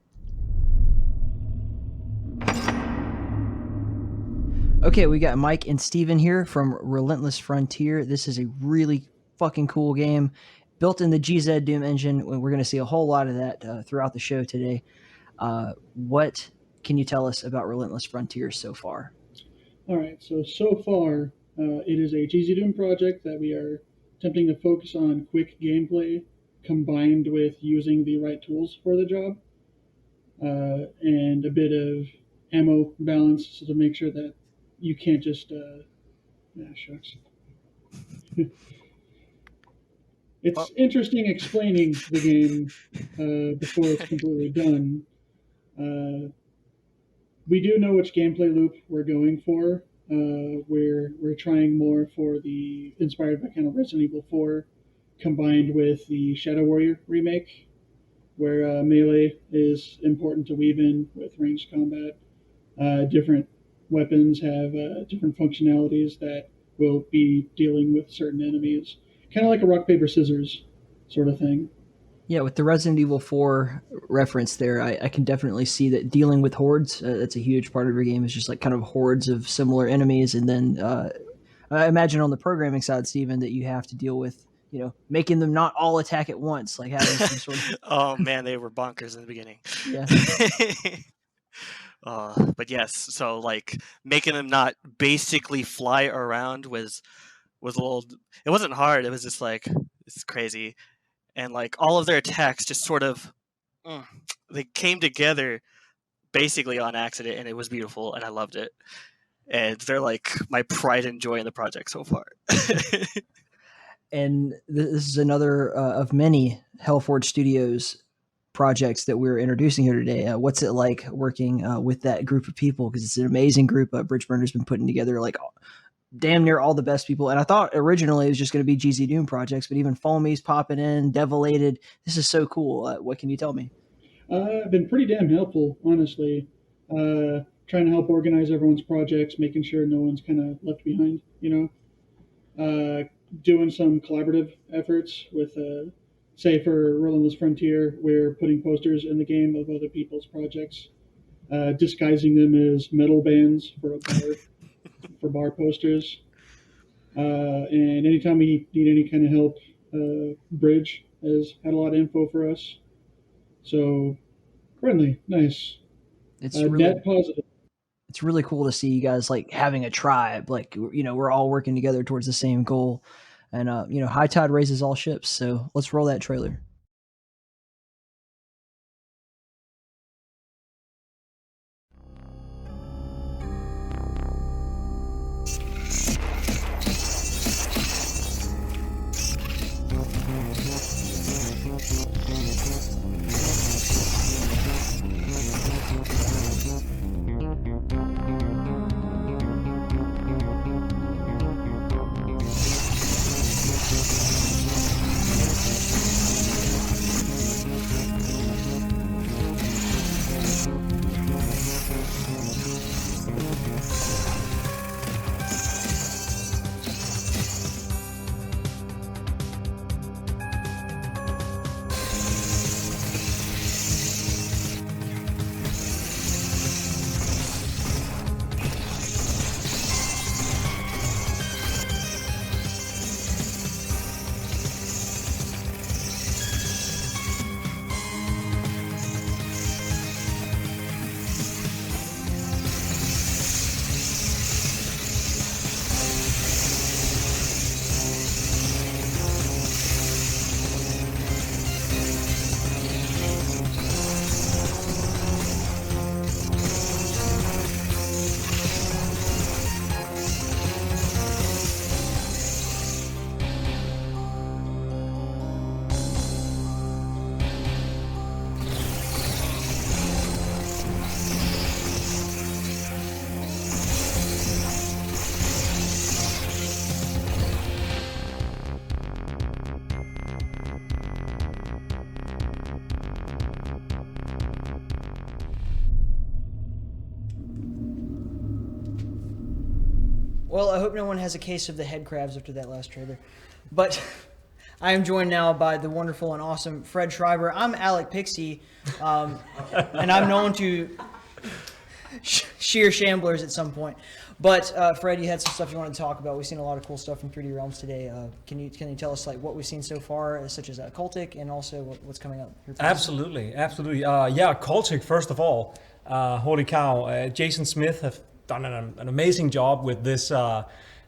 Okay, we got Mike and Steven here from Relentless Frontier. This is a really fucking cool game built in the GZ Doom engine. We're going to see a whole lot of that throughout the show today. What can you tell us about Relentless Frontier so far? All right, so far, it is a GZ Doom project that we are attempting to focus on quick gameplay combined with using the right tools for the job, and a bit of ammo balance, so to make sure that you can't just, shucks. It's interesting explaining the game before it's completely done. We do know which gameplay loop we're going for. We're trying more for the inspired by kind of Resident Evil 4, combined with the Shadow Warrior remake, where melee is important to weave in with ranged combat. Different weapons have different functionalities that will be dealing with certain enemies, kind of like a rock paper scissors sort of thing. Yeah, with the Resident Evil 4 reference there, I can definitely see that dealing with hordes, that's a huge part of your game, is just like kind of hordes of similar enemies. And then I imagine on the programming side, Steven, that you have to deal with, making them not all attack at once, like having some sort of... Oh man, they were bonkers in the beginning. Yeah. But yes, so like making them not basically fly around was a little... It wasn't hard, it was just like, it's crazy. And like all of their attacks just sort of, they came together basically on accident, and it was beautiful, and I loved it. And they're like my pride and joy in the project so far. And this is another of many Hellforge Studios projects that we're introducing here today. What's it like working with that group of people? Because it's an amazing group. Bridgeburner's been putting together like damn near all the best people. And I thought originally it was just going to be GZ Doom projects, but even Foamy's popping in, Develated. This is so cool. What can you tell me? I've been pretty damn helpful, honestly. Trying to help organize everyone's projects, making sure no one's kind of left behind, doing some collaborative efforts with, say for Relentless Frontier, we're putting posters in the game of other people's projects, disguising them as metal bands for a bar. For bar posters, and anytime we need any kind of help, Bridge has had a lot of info for us. So friendly, nice. It's net positive. It's really cool to see you guys like having a tribe. Like we're all working together towards the same goal, and high tide raises all ships. So let's roll that trailer. Well, I hope no one has a case of the head crabs after that last trailer. But I am joined now by the wonderful and awesome Fred Schreiber. I'm Alec Pixie, and I'm known to shear shamblers at some point. But Fred, you had some stuff you wanted to talk about. We've seen a lot of cool stuff from 3D Realms today. Can you tell us like what we've seen so far, such as Cultic, and also what's coming up? Absolutely. Yeah, Cultic. First of all, holy cow! Jason Smith have done an amazing job with this.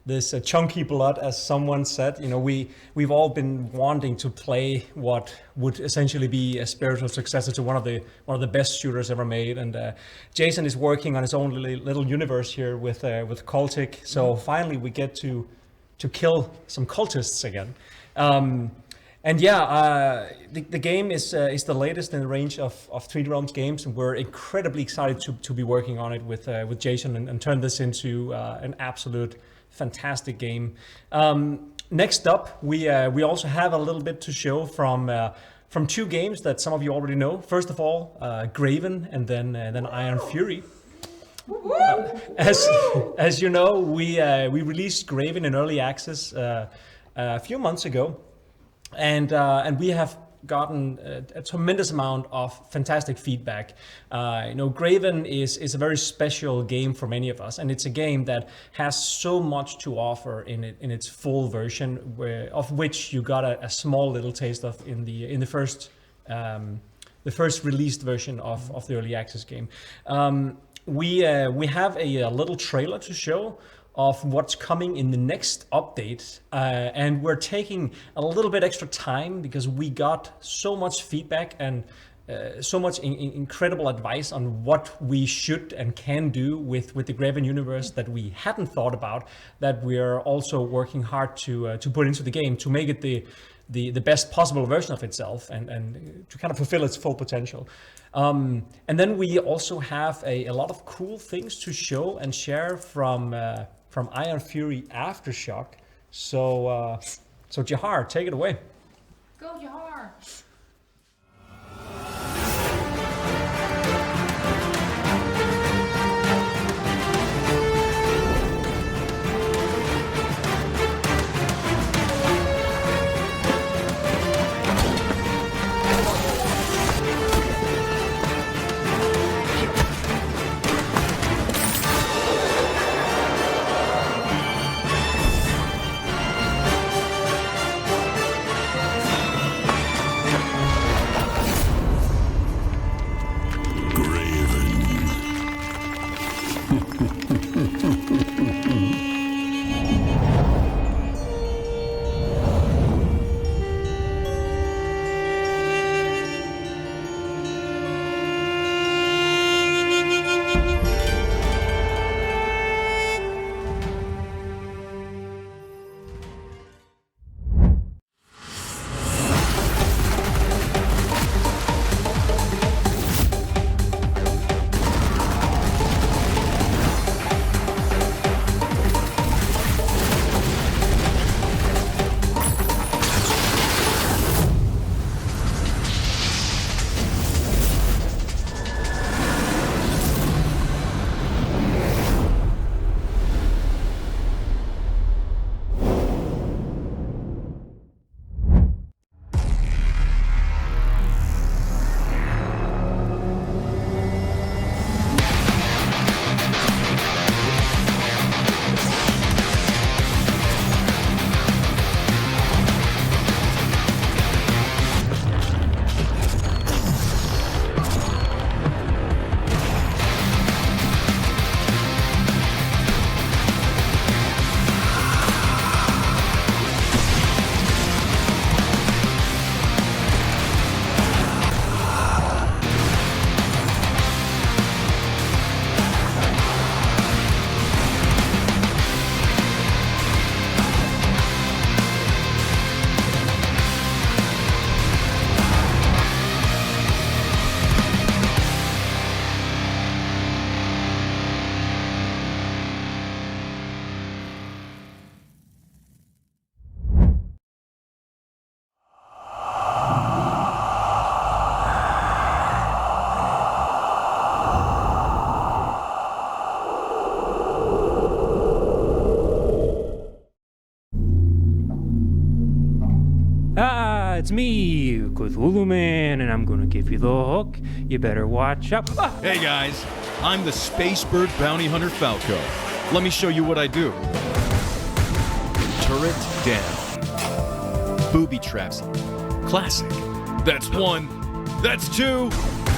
This chunky blood, as someone said. You know, we've all been wanting to play what would essentially be a spiritual successor to one of the best shooters ever made, and Jason is working on his own little universe here with Cultic. So finally, we get to kill some cultists again. And yeah, the game is the latest in the range of 3D Realms games, and we're incredibly excited to be working on it with Jason and turn this into an absolute fantastic game. Next up, we also have a little bit to show from two games that some of you already know. First of all, Graven, and then Iron Fury. As you know, we released Graven in early access a few months ago, and we have gotten a tremendous amount of fantastic feedback. Graven is a very special game for many of us, and it's a game that has so much to offer in its full version, of which you got a small little taste of in the first released version of the early access game. We have a little trailer to show of what's coming in the next update, and we're taking a little bit extra time because we got so much feedback and so much incredible advice on what we should and can do with the Graven universe that we hadn't thought about, that we're also working hard to put into the game to make it the best possible version of itself and to kind of fulfill its full potential. And then we also have a lot of cool things to show and share from Iron Fury Aftershock. So Jahar, take it away. Go Jahar! it's me, Cthulhu Man, and I'm gonna give you the hook. You better watch out. Ah! Hey guys, I'm the Space Bird Bounty Hunter Falco. Let me show you what I do. Turret down. Booby traps. Classic. That's one. That's two.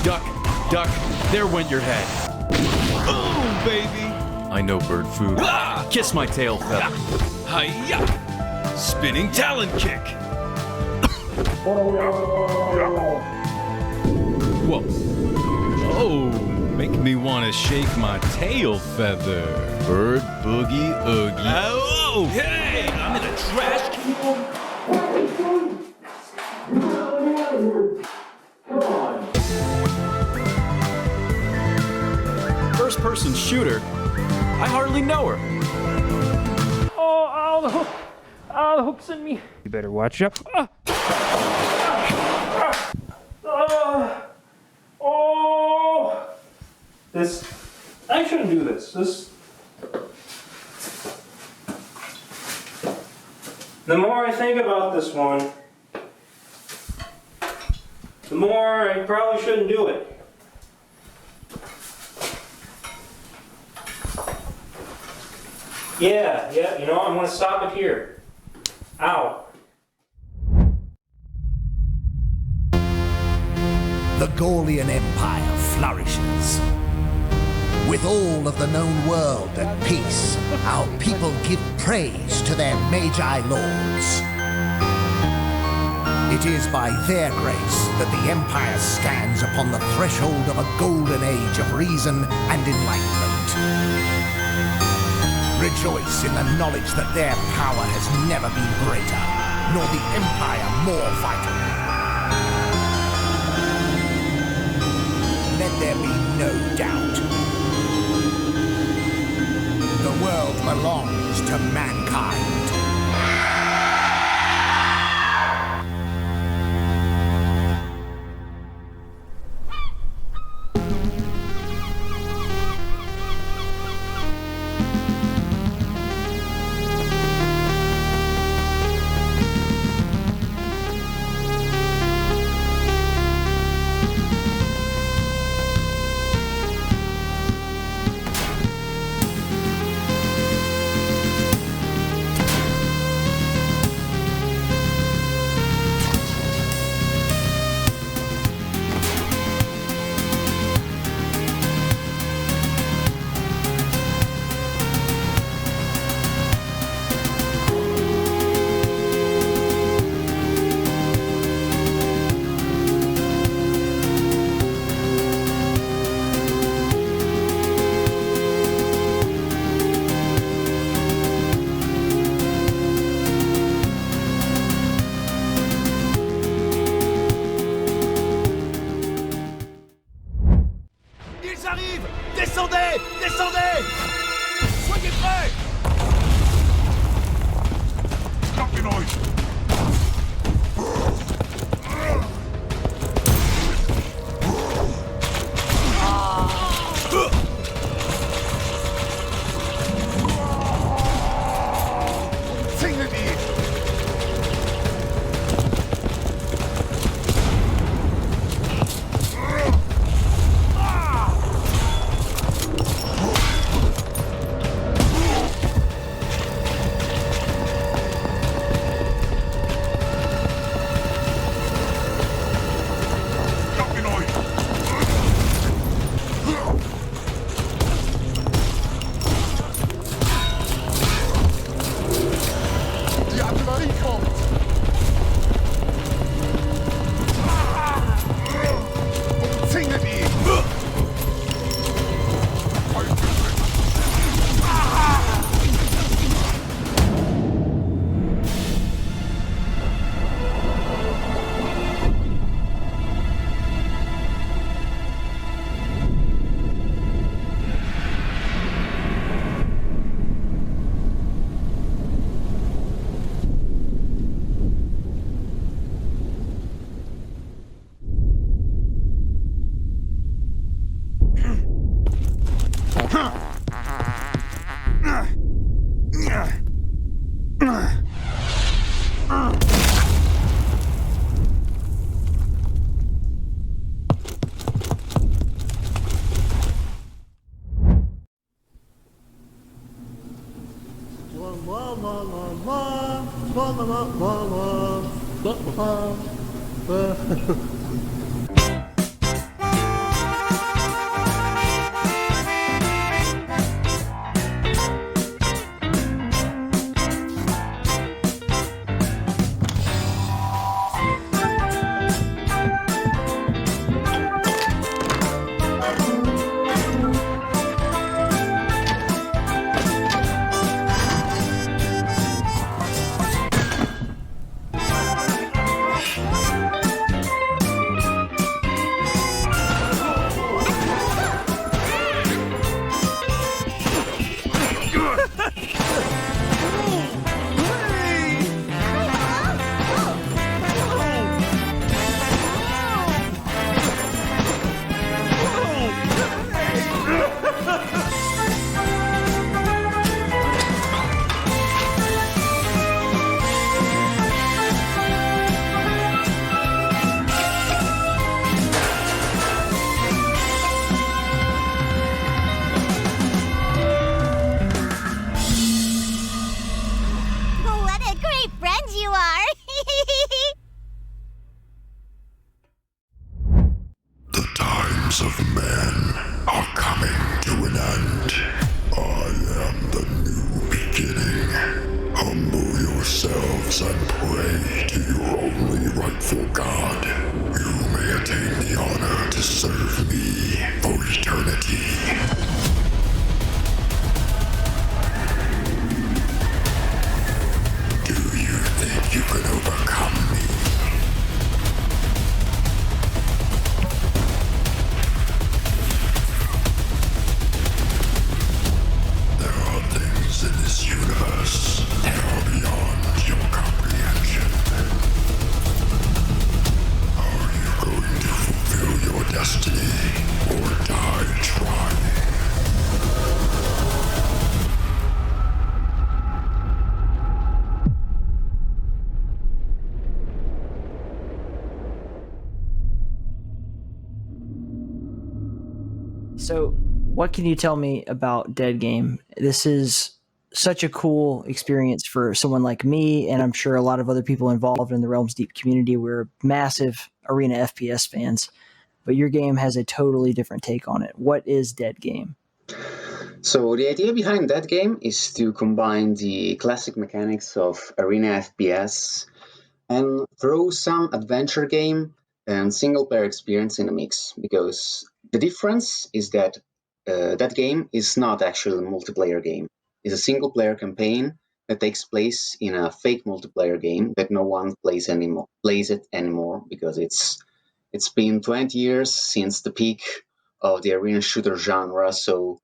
Duck, duck. There went your head. Boom, baby. I know bird food. Ah! Kiss my tail feather. Hi-ya! Spinning talon kick. Whoa. Oh, make me want to shake my tail feather. Bird boogie oogie. Oh, hey, I'm in a trash can. First person shooter? I hardly know her. Oh, the hook. Oh, the hook's in me. You better watch out. Ah. Oh. This. I shouldn't do this. The more I think about this one, the more I probably shouldn't do it. Yeah, you know, I'm gonna stop it here. Ow. The Gaulian Empire flourishes. With all of the known world at peace, our people give praise to their Magi lords. It is by their grace that the Empire stands upon the threshold of a golden age of reason and enlightenment. Rejoice in the knowledge that their power has never been greater, nor the Empire more vital. Let there be no doubt. The world belongs to mankind. What a great friend you are! The times of men are coming to an end. I am the new beginning. Humble yourselves and pray to your only rightful God. You may attain the honor to serve me for eternity. Do you think you can overcome me? There are things in this universe that are beyond your comprehension. Are you going to fulfill your destiny or die trying? So, what can you tell me about Dead Game? This is such a cool experience for someone like me, and I'm sure a lot of other people involved in the Realms Deep community. We're massive Arena FPS fans, but your game has a totally different take on it. What is Dead Game? So the idea behind that game is to combine the classic mechanics of Arena FPS and throw some adventure game and single player experience in the mix, because the difference is that that game is not actually a multiplayer game. It's a single player campaign that takes place in a fake multiplayer game that no one plays it anymore, because it's been 20 years since the peak of the arena shooter genre. So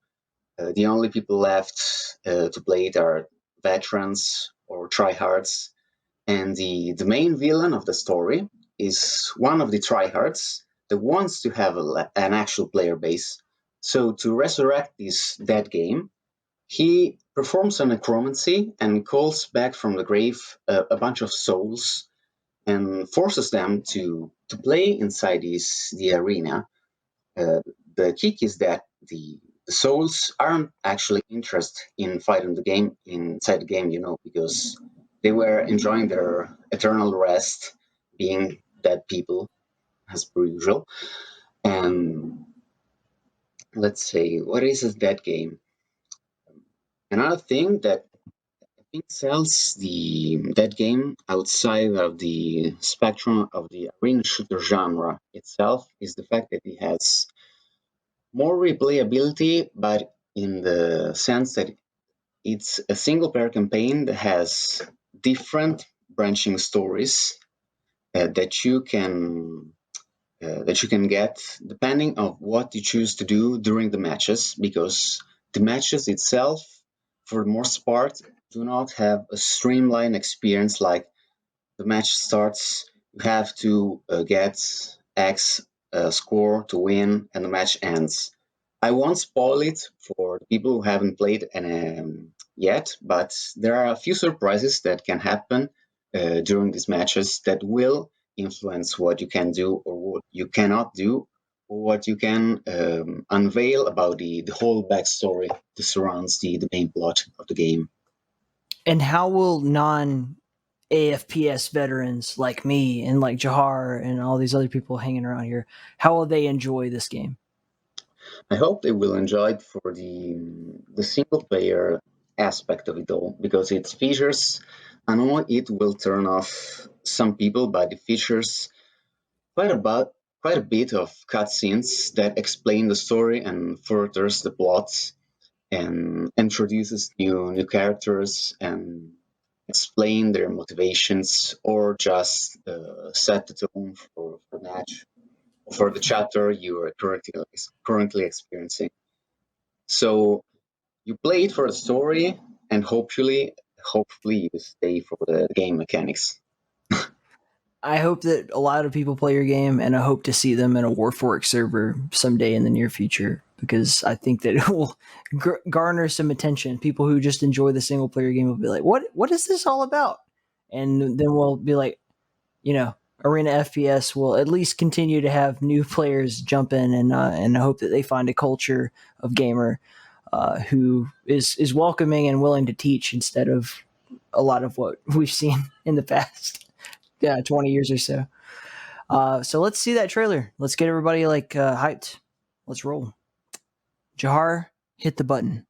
the only people left to play it are veterans or tryhards. And the main villain of the story is one of the tryhards that wants to have an actual player base. So to resurrect this dead game, he performs a necromancy and calls back from the grave a bunch of souls and forces them to play inside the arena. The kick is that the souls aren't actually interested in fighting the game inside the game, because they were enjoying their eternal rest, being dead people, as per usual. And let's say, what is a dead game? Another thing that I think sells the dead game outside of the spectrum of the arena shooter genre itself is the fact that it has more replayability, but in the sense that it's a single player campaign that has different branching stories that you can get depending on what you choose to do during the matches, because the matches itself, for the most part, do not have a streamlined experience. Like the match starts, you have to get X score to win, and the match ends. I won't spoil it for the people who haven't played yet, but there are a few surprises that can happen during these matches that will influence what you can do or what you cannot do, or what you can unveil about the whole backstory that surrounds the main plot of the game. And how will non AFPS veterans like me and like Jahar and all these other people hanging around here, how will they enjoy this game? I hope they will enjoy it for the single player aspect of it all, because it features, I know it will turn off some people, but it features quite a bit of cutscenes that explain the story and furthers the plots and introduces new characters and explain their motivations, or just set the tone for the match, for the chapter you are currently experiencing. So you play it for the story, and hopefully you stay for the game mechanics. I hope that a lot of people play your game, and I hope to see them in a Warforged server someday in the near future, because I think that it will garner some attention. People who just enjoy the single player game will be like, what is this all about? And then we'll be like, Arena FPS will at least continue to have new players jump in, and I hope that they find a culture of gamer who is welcoming and willing to teach, instead of a lot of what we've seen in the past 20 years or so. So let's see that trailer. Let's get everybody hyped. Let's roll. Jahar, hit the button.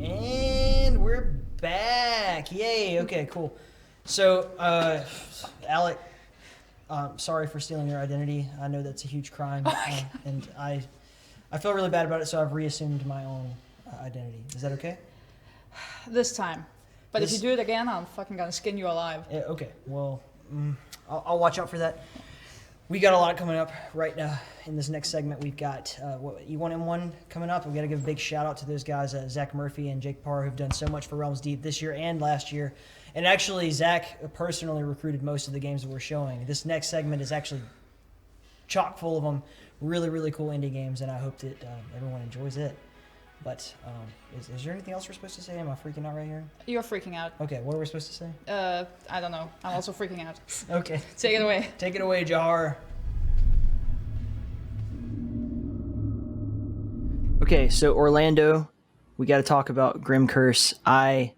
And we're back. Yay. Okay, cool. So, Alec, sorry for stealing your identity. I know that's a huge crime, and I feel really bad about it, so I've reassumed my own identity. Is that okay? This time. But if you do it again, I'm fucking gonna skin you alive. Yeah, okay, well, I'll watch out for that. We got a lot coming up right now. In this next segment, we've got E1M1 coming up. We've got to give a big shout out to those guys, Zach Murphy and Jake Parr, who've done so much for Realms Deep this year and last year. And actually, Zach personally recruited most of the games that we're showing. This next segment is actually chock full of them. Really, really cool indie games, and I hope that everyone enjoys it. But is there anything else we're supposed to say? Am I freaking out right here? You're freaking out. Okay, what are we supposed to say? I don't know. I'm also freaking out. Okay. Take it away. Take it away, Jahar. Okay, so Orlando, we got to talk about Grim Curse. I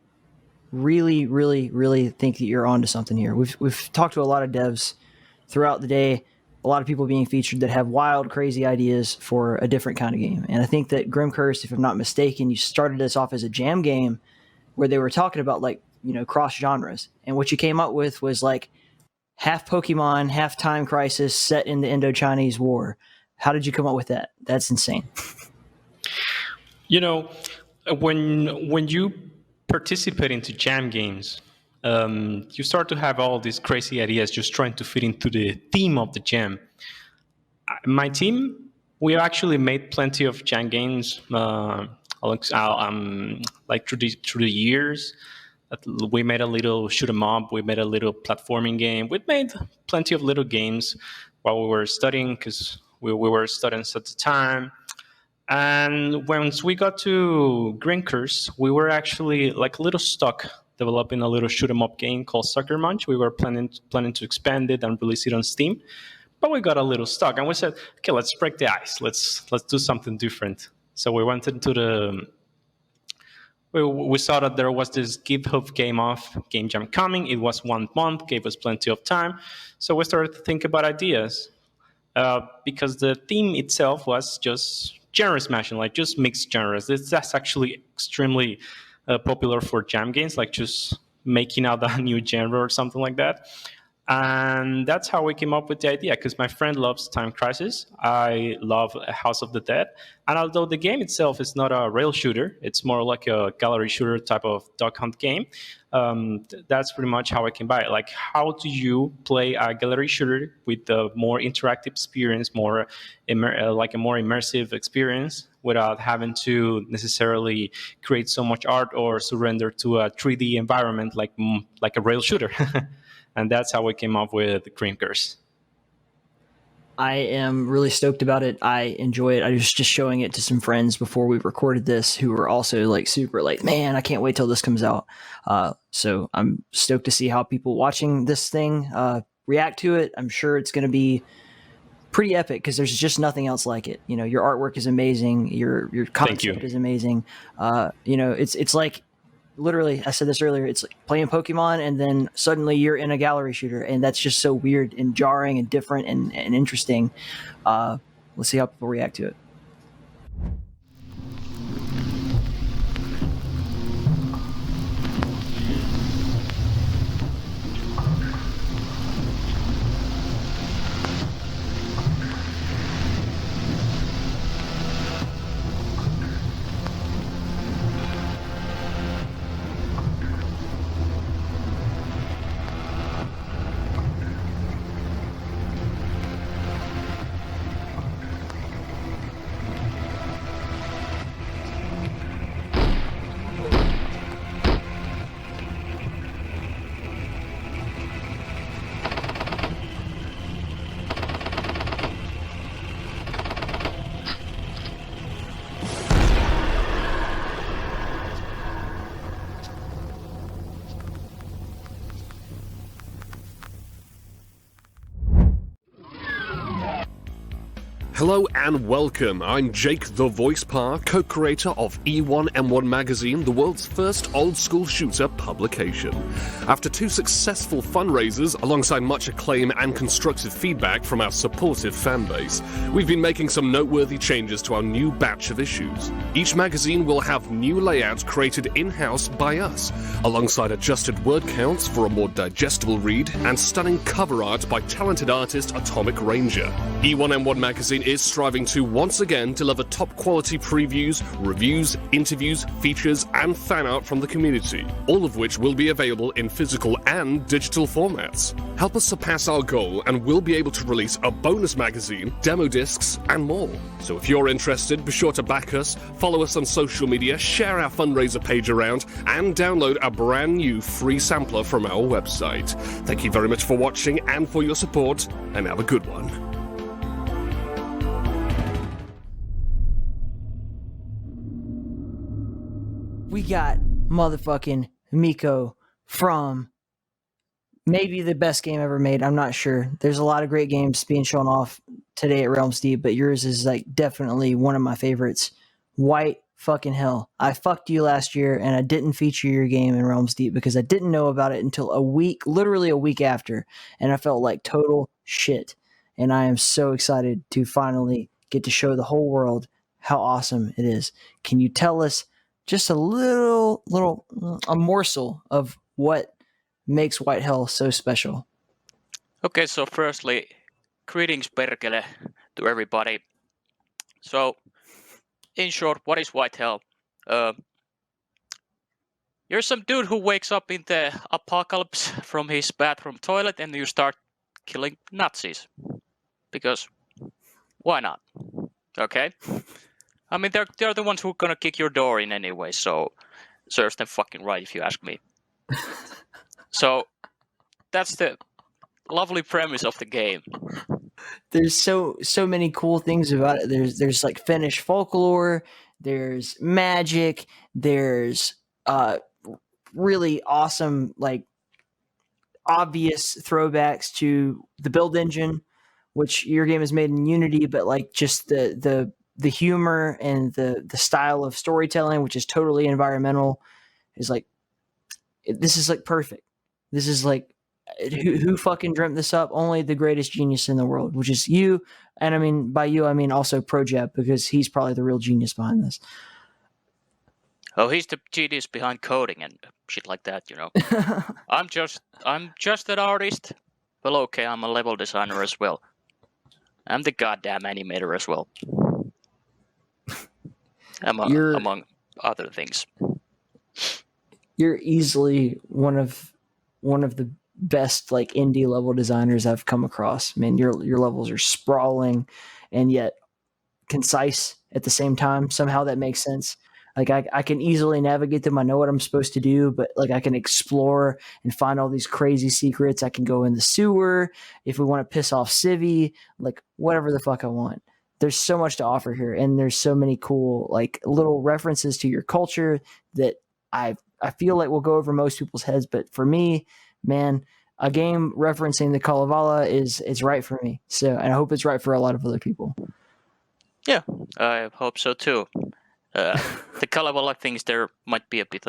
really, really, really think that you're onto something here. We've talked to a lot of devs throughout the day, a lot of people being featured that have wild, crazy ideas for a different kind of game. And I think that Grim Curse, if I'm not mistaken, you started this off as a jam game where they were talking about cross genres. And what you came up with was half Pokemon, half Time Crisis set in the Indo-Chinese War. How did you come up with that? That's insane. When you participate into jam games, you start to have all these crazy ideas just trying to fit into the theme of the jam. My team, we actually made plenty of jam games through the years. We made a little shoot 'em up. We made a little platforming game. We made plenty of little games while we were studying, because we were students at the time. And once we got to Grim Curse, we were actually a little stuck developing a little shoot 'em up game called Sucker Munch. We were planning to expand it and release it on Steam, but we got a little stuck, and we said, okay, let's break the ice. Let's do something different. So we went into the. We saw that there was this GitHub Game Jam coming. It was 1 month, gave us plenty of time. So we started to think about ideas because the theme itself was just genre smashing, like just mixed genres. That's actually extremely popular for jam games, like just making out a new genre or something like that. And that's how we came up with the idea, because my friend loves Time Crisis. I love House of the Dead. And although the game itself is not a rail shooter, it's more like a gallery shooter type of dog hunt game. That's pretty much how I came by it. Like, how do you play a gallery shooter with a more interactive experience, more like a more immersive experience, without having to necessarily create so much art or surrender to a 3D environment like a rail shooter? And that's how we came up with Cream Curse. I am really stoked about it. I enjoy it. I was just showing it to some friends before we recorded this who were also like super like, man, I can't wait till this comes out. So I'm stoked to see how people watching this thing react to it. I'm sure it's going to be pretty epic because there's just nothing else like it. You know, your artwork is amazing. Your concept is amazing. You know, it's like, literally, I said this earlier, it's like playing Pokemon and then suddenly you're in a gallery shooter, and that's just so weird and jarring and different and interesting. Let's see how people react to it. Hello and welcome. I'm Jake the Voice Par, co-creator of E1M1 Magazine, the world's first old-school shooter publication. After 2 successful fundraisers, alongside much acclaim and constructive feedback from our supportive fanbase, we've been making some noteworthy changes to our new batch of issues. Each magazine will have new layouts created in-house by us, alongside adjusted word counts for a more digestible read and stunning cover art by talented artist Atomic Ranger. E1M1 Magazine is striving to once again deliver top quality previews, reviews, interviews, features, and fan art from the community, all of which will be available in physical and digital formats. Help us surpass our goal and we'll be able to release a bonus magazine, demo discs, and more. So if you're interested, be sure to back us, follow us on social media, share our fundraiser page around, and download a brand new free sampler from our website. Thank you very much for watching and for your support, and have a good one. We got motherfucking Miko from maybe the best game ever made. I'm not sure. There's a lot of great games being shown off today at Realms Deep, but yours is like definitely one of my favorites. White fucking hell. I fucked you last year and I didn't feature your game in Realms Deep because I didn't know about it until literally a week after, and I felt like total shit. And I am so excited to finally get to show the whole world how awesome it is. Can you tell us just a a morsel of what makes White Hell so special? Okay, so firstly, greetings perkele to everybody. So, in short, what is White Hell? You're some dude who wakes up in the apocalypse from his bathroom toilet and you start killing Nazis. Because, why not? Okay? I mean, they're the ones who are gonna kick your door in anyway, so serves them fucking right if you ask me. So that's the lovely premise of the game. There's so many cool things about it. There's like Finnish folklore, there's magic, there's really awesome, like obvious throwbacks to the build engine, which your game is made in Unity, but like just the humor and the style of storytelling, which is totally environmental, is like, this is like perfect. This is like, who fucking dreamt this up? Only the greatest genius in the world, which is you. And I mean, by you, I mean also Projab, because he's probably the real genius behind this. Oh, he's the genius behind coding and shit like that, you know. I'm just an artist. Well, okay, I'm a level designer as well. I'm the goddamn animator as well. Among other things. You're easily one of the best like indie level designers I've come across. Man, your levels are sprawling and yet concise at the same time. Somehow that makes sense. Like I can easily navigate them. I know what I'm supposed to do, but like I can explore and find all these crazy secrets. I can go in the sewer if we want to piss off Civvy, like whatever the fuck I want. There's so much to offer here, and there's so many cool like little references to your culture that I feel like will go over most people's heads. But for me, man, a game referencing the Kalevala is right for me. So, and I hope it's right for a lot of other people. Yeah, I hope so too. The Kalevala things, there might be a bit,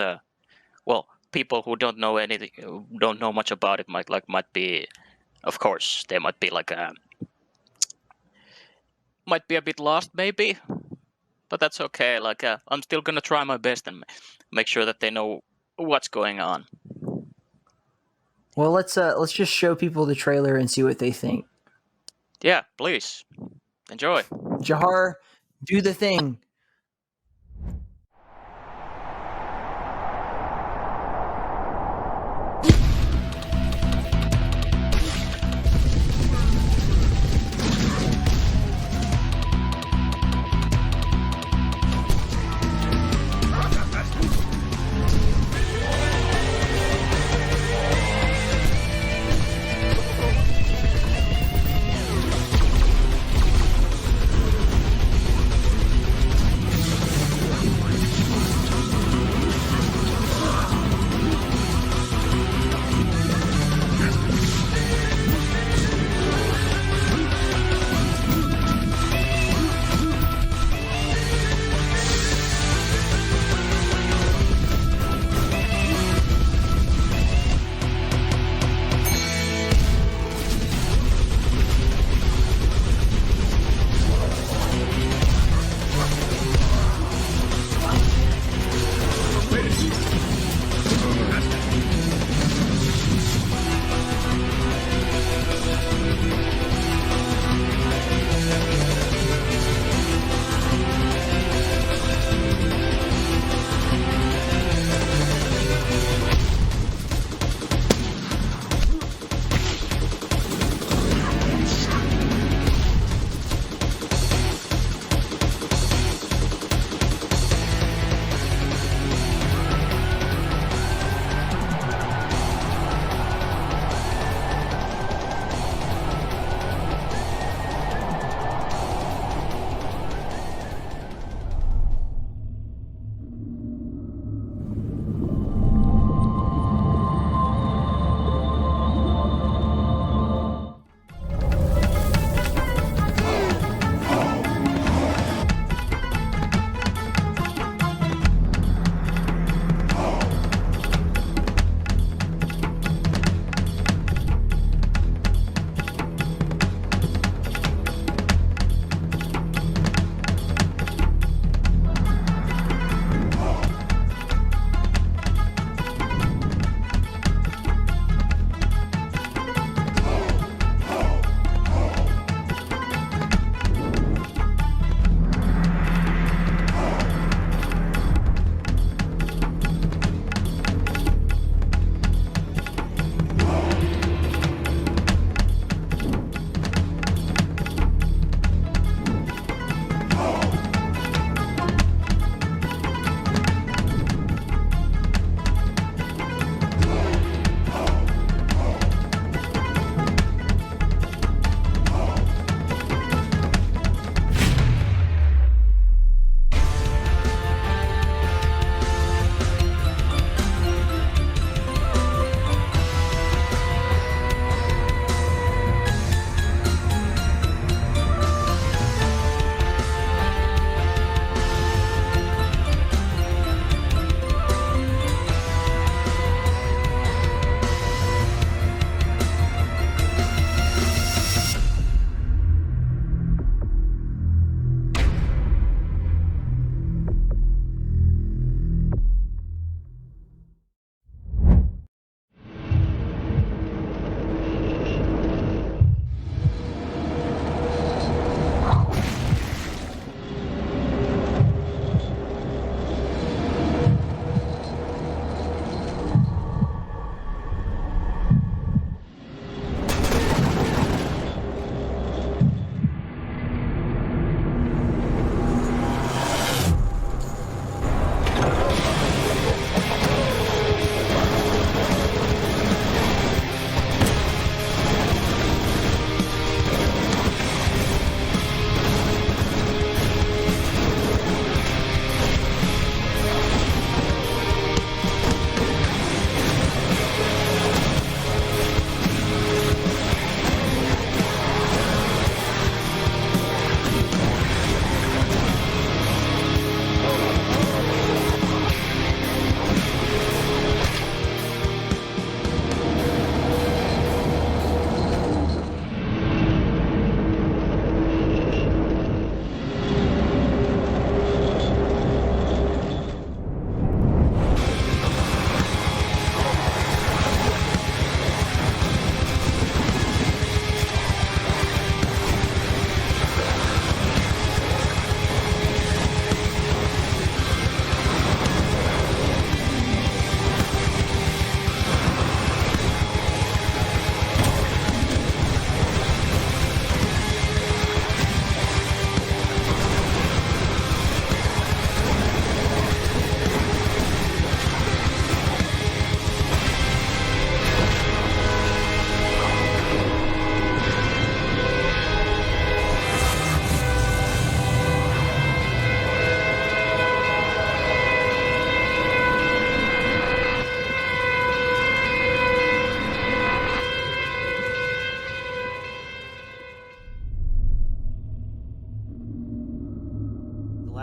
well, people who don't know anything, don't know much about it might be, of course, they might be like might be a bit lost maybe, but that's okay. Like I'm still gonna try my best and make sure that they know what's going on. Well, let's just show people the trailer and see what they think. Yeah, please enjoy. Jahar, do the thing.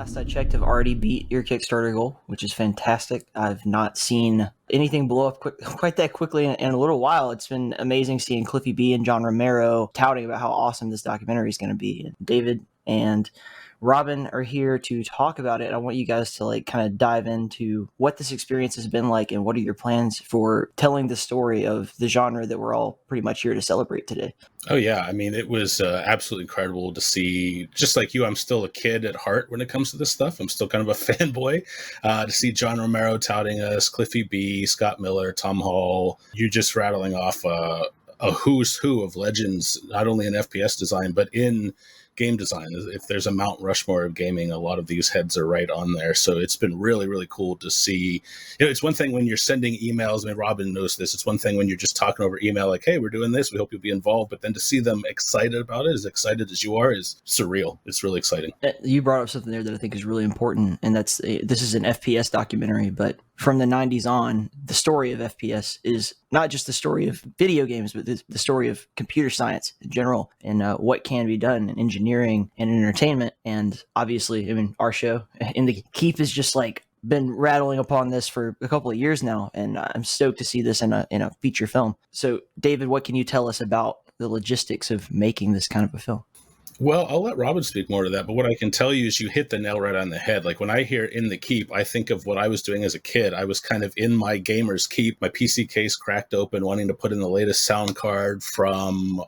last I checked, have already beat your Kickstarter goal, which is fantastic. I've not seen anything blow up quite that quickly in a little while. It's been amazing seeing Cliffy B and John Romero touting about how awesome this documentary is going to be. And David and Robin are here to talk about it. I want you guys to like kind of dive into what this experience has been like and what are your plans for telling the story of the genre that we're all pretty much here to celebrate today. Oh yeah, I mean, it was absolutely incredible to see. Just like you, I'm still a kid at heart when it comes to this stuff. I'm still kind of a fanboy. To see John Romero touting us, Cliffy B, Scott Miller, Tom Hall, you just rattling off a who's who of legends, not only in FPS design, but in game design. If there's a Mount Rushmore of gaming, a lot of these heads are right on there. So it's been really, really cool to see. You know, it's one thing when you're sending emails. I mean, Robin knows this. It's one thing when you're just talking over email, like, hey, we're doing this. We hope you'll be involved. But then to see them excited about it, as excited as you are, is surreal. It's really exciting. You brought up something there that I think is really important. And that's this is an FPS documentary, but from the 90s on, the story of FPS is not just the story of video games, but the story of computer science in general and what can be done in engineering and entertainment. And obviously, I mean, our show in the Keep has just like been rattling upon this for a couple of years now. And I'm stoked to see this in a feature film. So, David, what can you tell us about the logistics of making this kind of a film? Well, I'll let Robin speak more to that, but what I can tell you is you hit the nail right on the head. Like when I hear In the Keep, I think of what I was doing as a kid. I was kind of in my gamer's keep, my PC case cracked open, wanting to put in the latest sound card from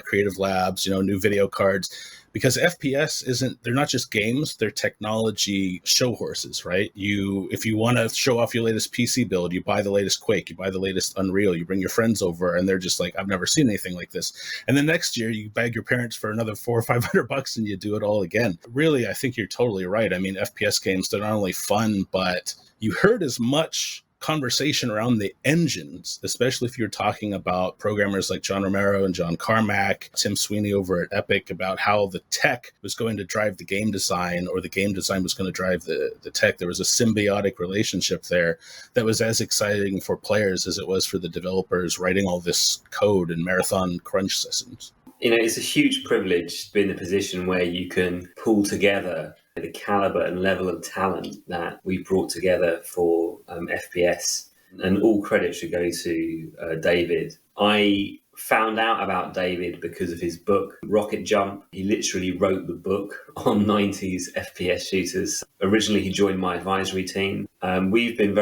Creative Labs, you know, new video cards. Because FPS they're not just games, they're technology show horses, right? If you want to show off your latest PC build, you buy the latest Quake, you buy the latest Unreal, you bring your friends over and they're just like, I've never seen anything like this. And then next year you beg your parents for another $400 or $500 and you do it all again. Really, I think you're totally right. I mean, FPS games, they're not only fun, but you heard as much conversation around the engines, especially if you're talking about programmers like John Romero and John Carmack, Tim Sweeney over at Epic, about how the tech was going to drive the game design or the game design was going to drive the tech. There was a symbiotic relationship there that was as exciting for players as it was for the developers writing all this code and marathon crunch systems. You know, it's a huge privilege to be in a position where you can pull together the caliber and level of talent that we brought together for FPS. And all credit should go to David. I found out about David because of his book, Rocket Jump. He literally wrote the book on 90s FPS shooters. Originally, he joined my advisory team. We've been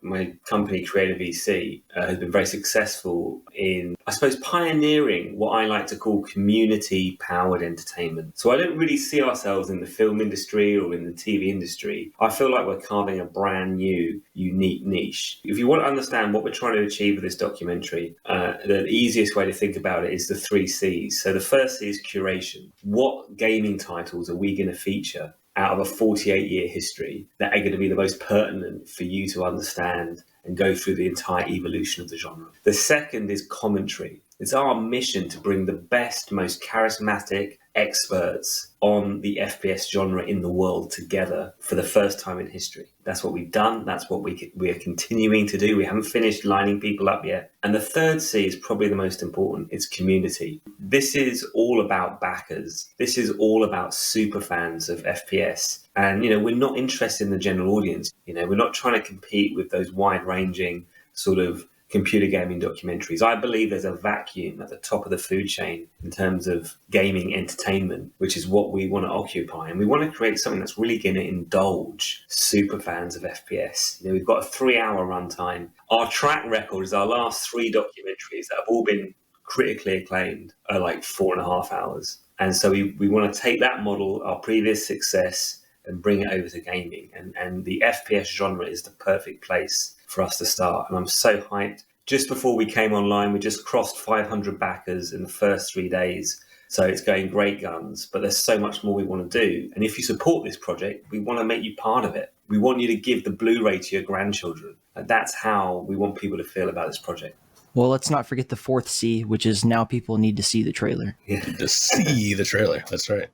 my company, Creative VC, has been very successful in, I suppose, pioneering what I like to call community-powered entertainment. So I don't really see ourselves in the film industry or in the TV industry. I feel like we're carving a brand new, unique niche. If you want to understand what we're trying to achieve with this documentary, the easiest way to think about it is the 3 C's. So the first C is curation. What gaming titles are we going to feature out of a 48-year history that are going to be the most pertinent for you to understand and go through the entire evolution of the genre? The second is commentary. It's our mission to bring the best, most charismatic experts on the FPS genre in the world together for the first time in history. That's what we've done. That's what we are continuing to do. We haven't finished lining people up yet. And the third C is probably the most important. It's community. This is all about backers. This is all about super fans of FPS. And, you know, we're not interested in the general audience. You know, we're not trying to compete with those wide-ranging sort of computer gaming documentaries. I believe there's a vacuum at the top of the food chain in terms of gaming entertainment, which is what we want to occupy. And we want to create something that's really going to indulge super fans of FPS. You know, we've got a 3-hour runtime. Our track record is our last 3 documentaries that have all been critically acclaimed are like 4.5 hours. And so we want to take that model, our previous success, and bring it over to gaming. And the FPS genre is the perfect place for us to start. And I'm so hyped. Just before we came online, we just crossed 500 backers in the first 3 days. So it's going great guns, but there's so much more we want to do. And if you support this project, we want to make you part of it. We want you to give the Blu-ray to your grandchildren. And that's how we want people to feel about this project. Well, let's not forget the 4th C, which is now people need to see the trailer. Yeah. To see the trailer. That's right.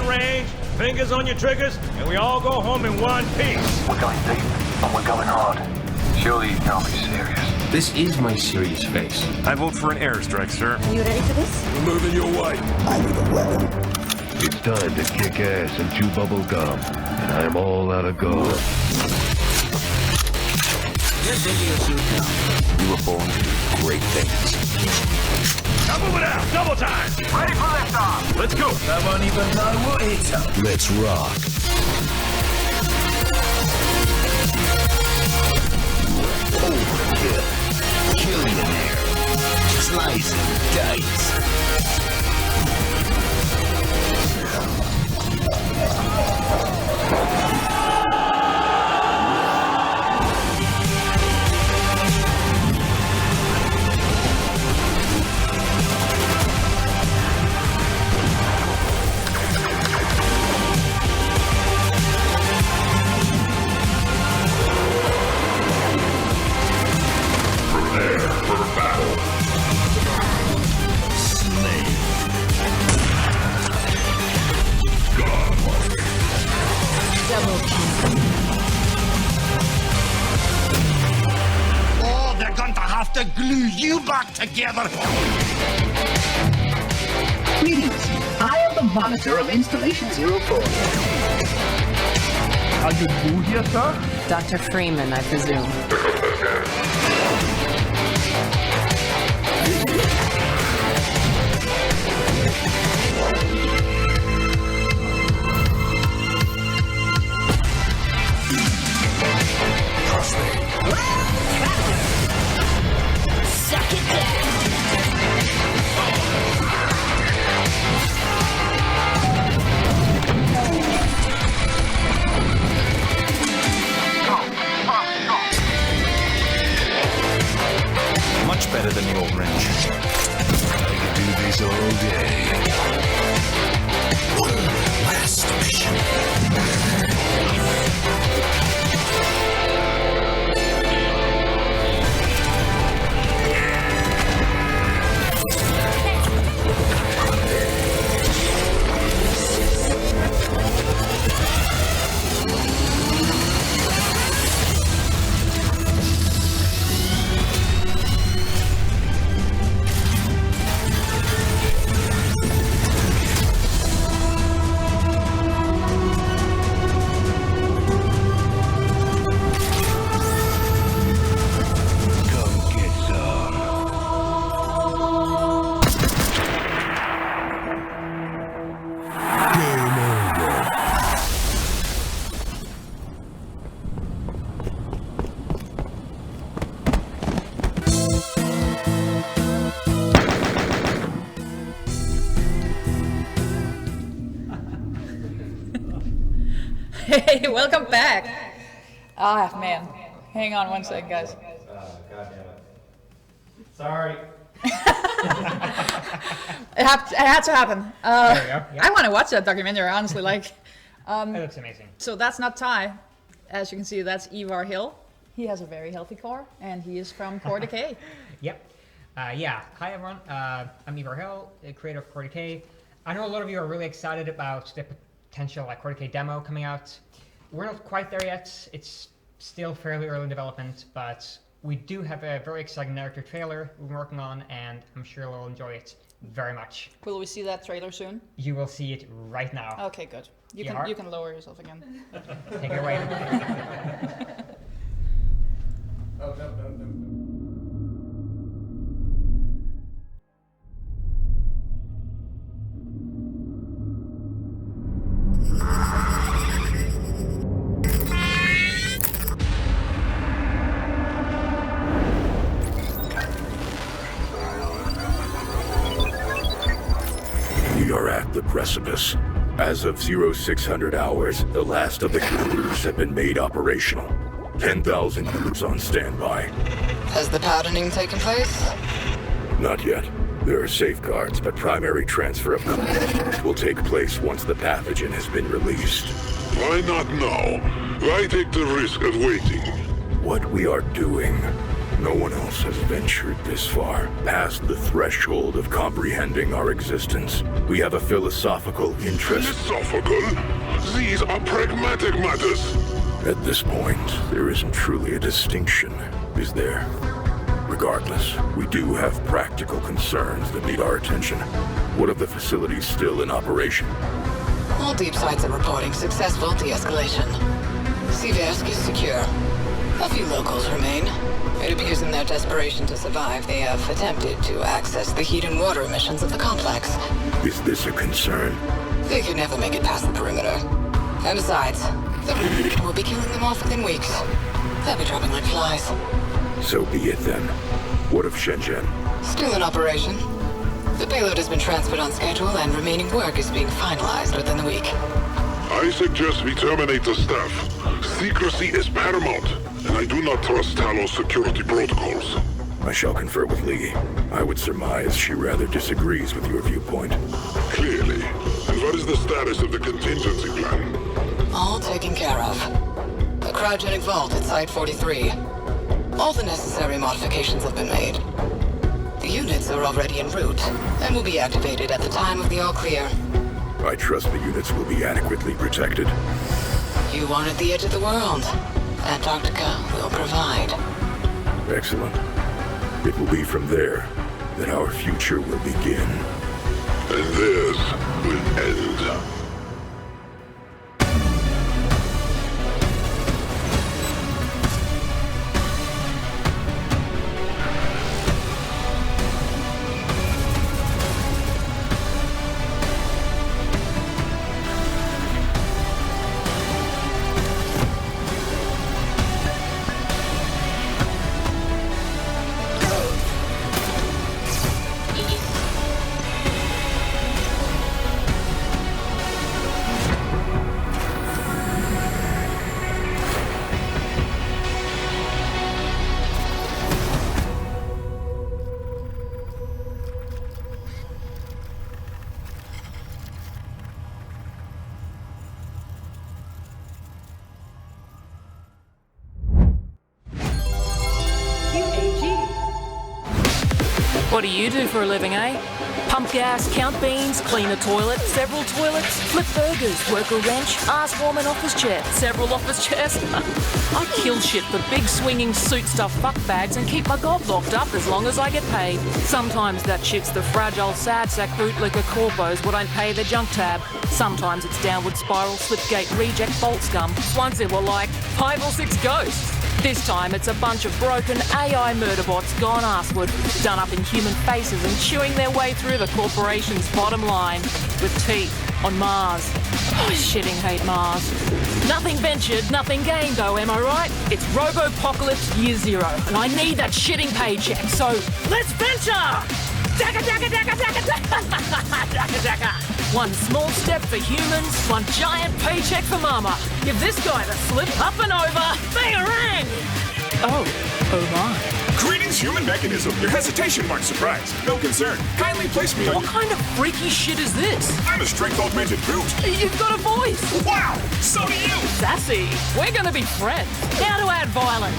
range, fingers on your triggers, and we all go home in one piece. We're going deep, and we're going hard. Surely you can't be serious. This is my serious face. I vote for an airstrike, sir. You ready for this? We're moving your way. I need a weapon. It's time to kick ass and chew bubble gum, and I'm all out of gum. This video suit now. You were born to do great things. Now move it out, double time. Ready for liftoff. Let's go. I won't even know what it's up. Let's rock. Overkill. Killionaire. Slice and dice. Prepare for battle. Slay. Godlike. Double kill. Oh, they're going to have to glue you back together. Greetings. I am the monitor of Installation 04. Are you new here, sir? Dr. Freeman, I presume. Trust me. Suck it down. Much better than the old wrench. I could do this all day. One last mission. Hey, welcome back. Ah, man. Hang on one second, guys. God damn it. Sorry. It had to happen. There we go. Yep. I want to watch that documentary, honestly. Like, It looks amazing. So that's not Ty. As you can see, that's Ivar Hill. He has a very healthy core, and he is from Core Decay. Yep. Yeah. Hi, everyone. I'm Ivar Hill, the creator of Core Decay. I know a lot of you are really excited about the potential Core Decay demo coming out. We're not quite there yet. It's still fairly early in development, but we do have a very exciting narrative trailer we're working on, and I'm sure you'll enjoy it very much. Will we see that trailer soon? You will see it right now. Okay, good. You can lower yourself again. Take it away. Oh, no. We are at the precipice. As of 0600 hours, the last of the computers have been made operational. 10,000 units on standby. Has the patterning taken place? Not yet. There are safeguards, but primary transfer of content will take place once the pathogen has been released. Why not now? Why take the risk of waiting? What we are doing No one else has ventured this far, past the threshold of comprehending our existence. We have a philosophical interest. Philosophical? These are pragmatic matters. At this point, there isn't truly a distinction, is there? Regardless, we do have practical concerns that need our attention. What of the facilities still in operation? All deep sites are reporting successful de-escalation. Siversk is secure. A few locals remain. It appears in their desperation to survive, they have attempted to access the heat and water emissions of the complex. Is this a concern? They could never make it past the perimeter. And besides, the perimeter will be killing them off within weeks. They'll be dropping like flies. So be it then. What of Shenzhen? Still in operation. The payload has been transferred on schedule and remaining work is being finalized within the week. I suggest we terminate the staff. Secrecy is paramount, and I do not trust Talos security protocols. I shall confer with Lee. I would surmise she rather disagrees with your viewpoint. Clearly. And what is the status of the contingency plan? All taken care of. A cryogenic vault at Site 43. All the necessary modifications have been made. The units are already en route, and will be activated at the time of the all-clear. I trust the units will be adequately protected. You wanted the edge of the world. Antarctica will provide. Excellent. It will be from there that our future will begin. And theirs will end. What do you do for a living, eh? Pump gas, count beans, clean a toilet, several toilets, flip burgers, work a wrench, ass warm an office chair, several office chairs. I kill shit for big swinging suit stuff fuck bags and keep my gob locked up as long as I get paid. Sometimes that shit's the fragile sad sack bootlicker corpos what ain't pay their junk tab. Sometimes it's downward spiral slipgate reject bolt scum. Once there were like 5 or 6 ghosts. This time it's a bunch of broken AI murderbots gone arseward, done up in human faces and chewing their way through the corporation's bottom line with teeth on Mars. I shitting hate Mars. Nothing ventured, nothing gained though, am I right? It's Robopocalypse Year Zero, and I need that shitting paycheck, so let's venture! Daka daka daka daka daka daka daka. One small step for humans, one giant paycheck for mama. Give this guy the slip up and over. Bangarang! Oh my. Greetings, human mechanism. Your hesitation marks surprise. No concern. Kindly place me on What kind of freaky shit is this? I'm a strength-augmented brute. You've got a voice. Wow! So do you! Sassy. We're gonna be friends. How to add violence?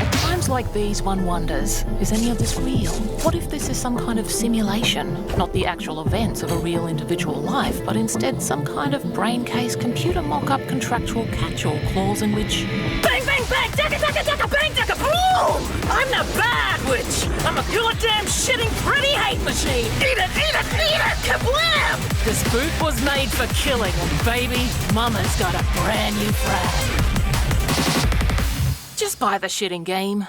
At times like these, one wonders, is any of this real? What if this is some kind of simulation? Not the actual events of a real individual life, but instead some kind of brain case computer mock-up contractual catch-all clause in which... Bang, bang, bang! Daka, daka, daka, bang, daka, boom! I'm the bad witch! I'm a goddamn shitting pretty hate machine! Eat it, eat it, eat it! Kablam! This boot was made for killing, and baby, Mama's got a brand new frag. Just buy the shitting game.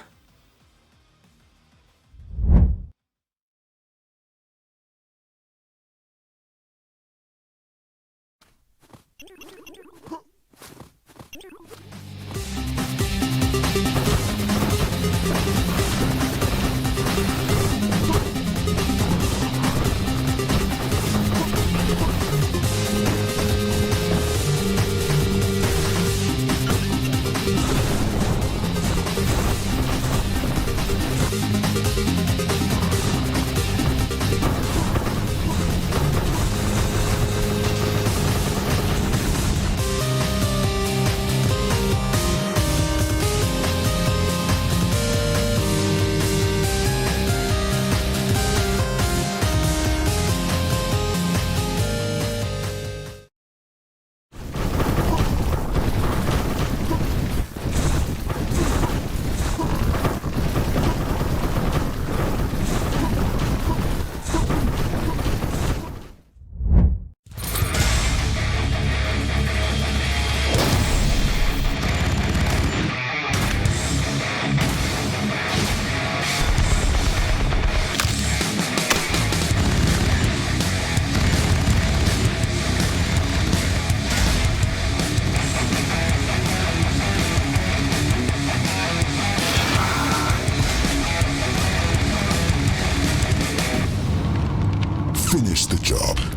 Good job.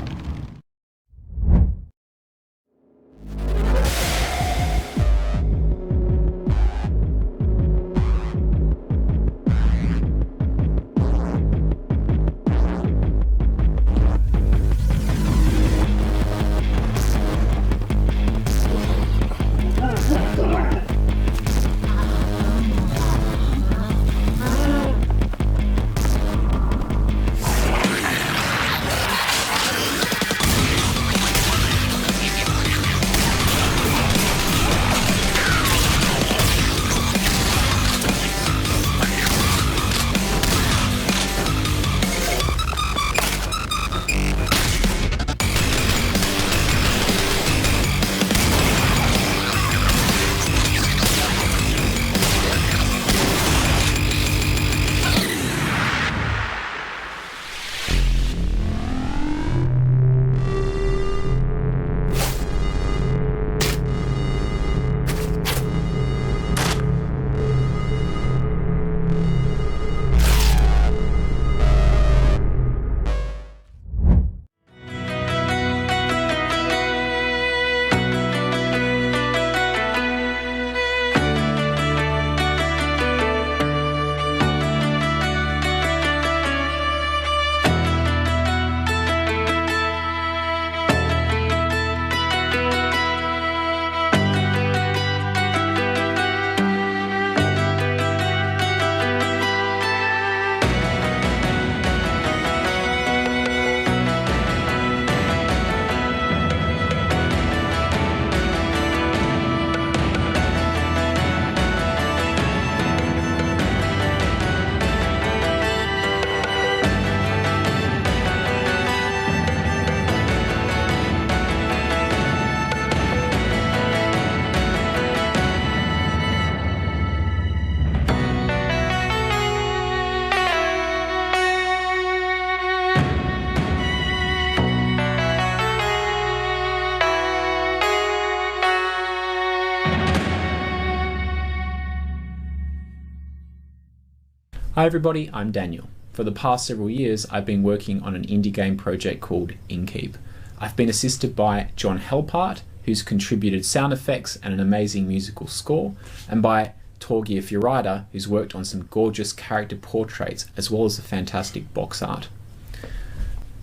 Hi everybody, I'm Daniel. For the past several years, I've been working on an indie game project called Inkeep. I've been assisted by John Helpart, who's contributed sound effects and an amazing musical score, and by Torgeir Fjorida, who's worked on some gorgeous character portraits as well as the fantastic box art.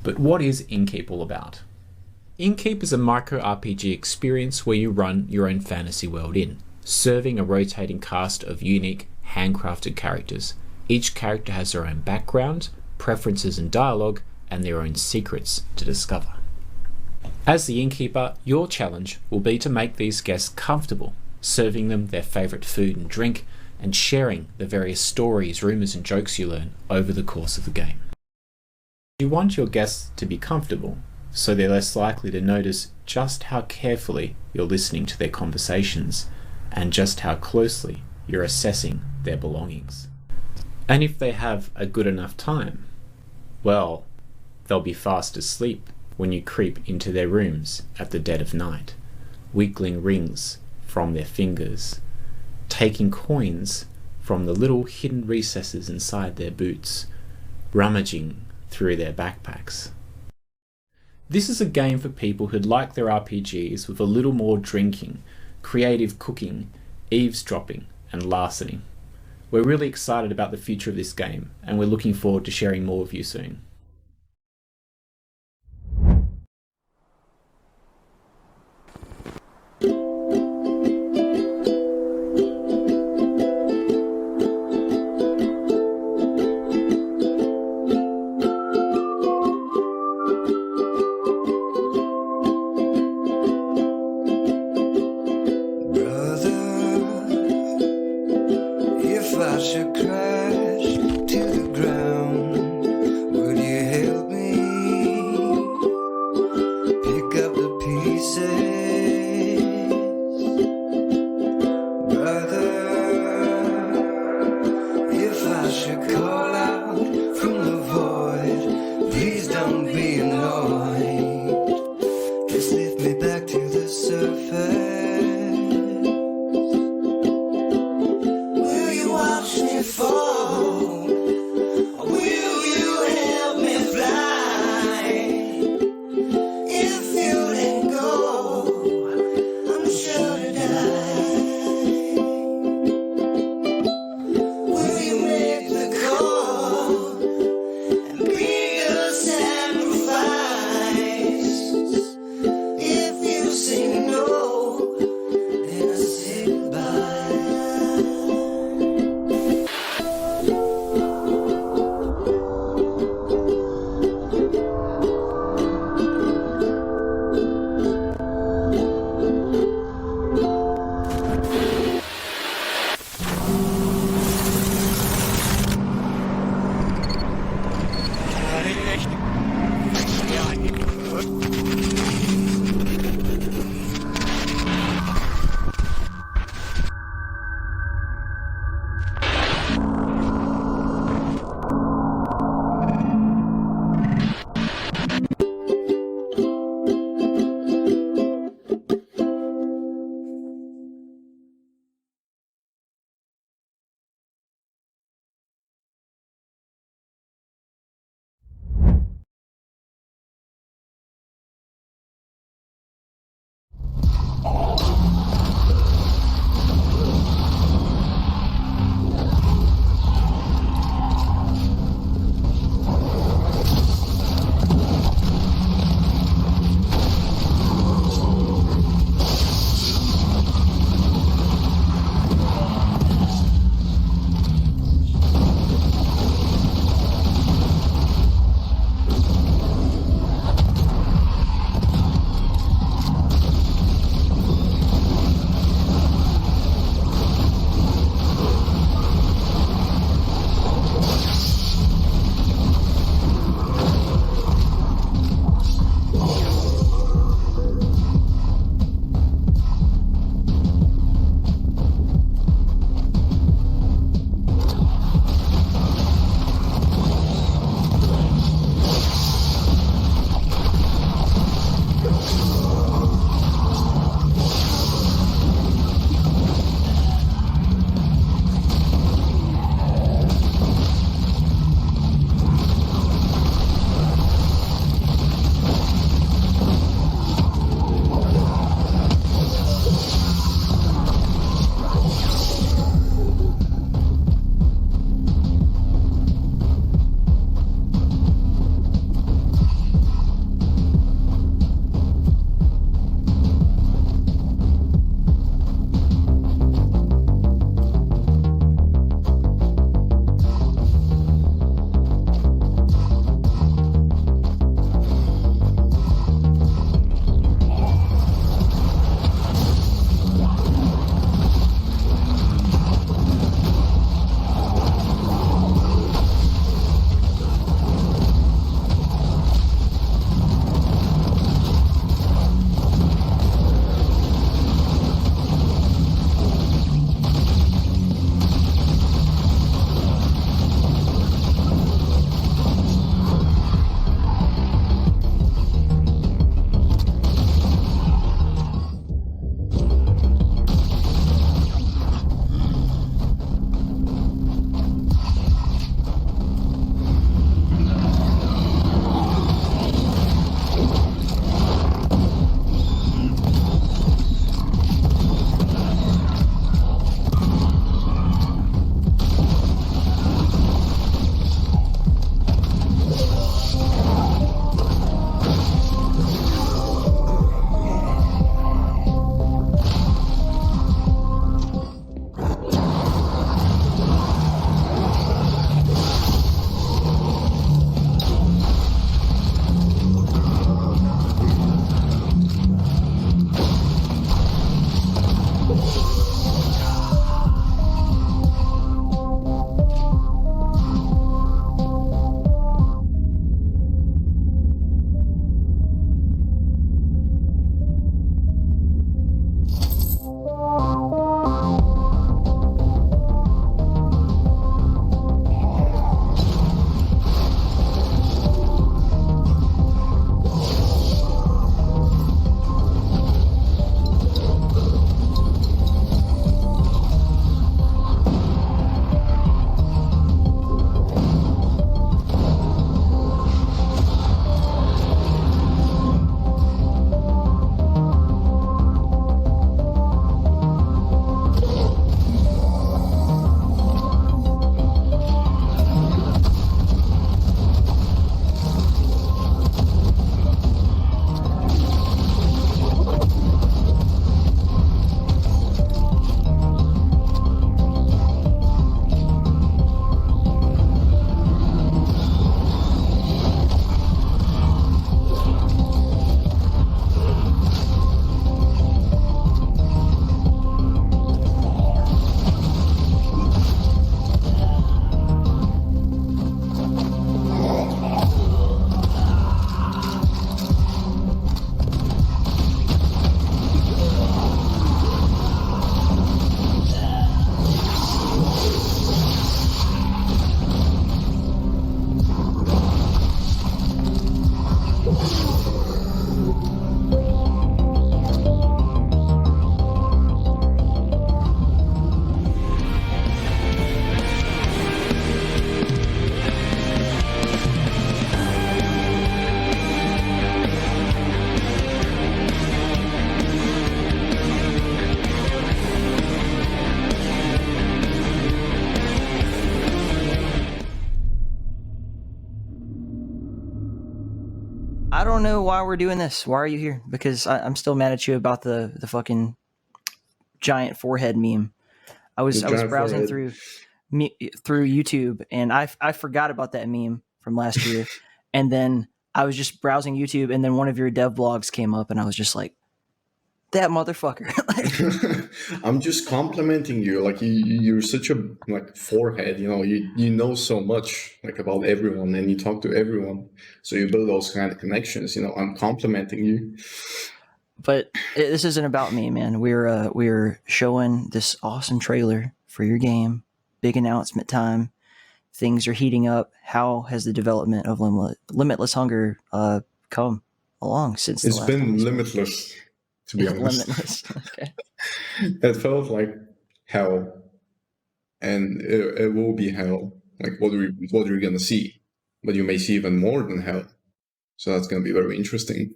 But what is Inkeep all about? Inkeep is a micro RPG experience where you run your own fantasy world in, serving a rotating cast of unique, handcrafted characters. Each character has their own background, preferences and dialogue, and their own secrets to discover. As the innkeeper, your challenge will be to make these guests comfortable, serving them their favourite food and drink, and sharing the various stories, rumours and jokes you learn over the course of the game. You want your guests to be comfortable, so they're less likely to notice just how carefully you're listening to their conversations, and just how closely you're assessing their belongings. And if they have a good enough time, well, they'll be fast asleep when you creep into their rooms at the dead of night, wiggling rings from their fingers, taking coins from the little hidden recesses inside their boots, rummaging through their backpacks. This is a game for people who'd like their RPGs with a little more drinking, creative cooking, eavesdropping, and larceny. We're really excited about the future of this game, and we're looking forward to sharing more with you soon. If I should crash to the ground, would you don't know why we're doing this. Why are you here? Because I'm still mad at you about the fucking giant forehead meme. I was browsing through YouTube, and I forgot about that meme from last year, and then I was just browsing YouTube, and then one of your dev blogs came up, and I was just like, that motherfucker. I'm just complimenting you. Like you're such a forehead. You know so much about everyone, and you talk to everyone, so you build those kind of connections. I'm complimenting you. But this isn't about me, man. We're showing this awesome trailer for your game. Big announcement time. Things are heating up. How has the development of Limitless Hunger come along since? It's been limitless, to be honest. Limitless. Okay. It felt like hell, and it will be hell. Like what you're gonna see, but you may see even more than hell. So that's gonna be very interesting.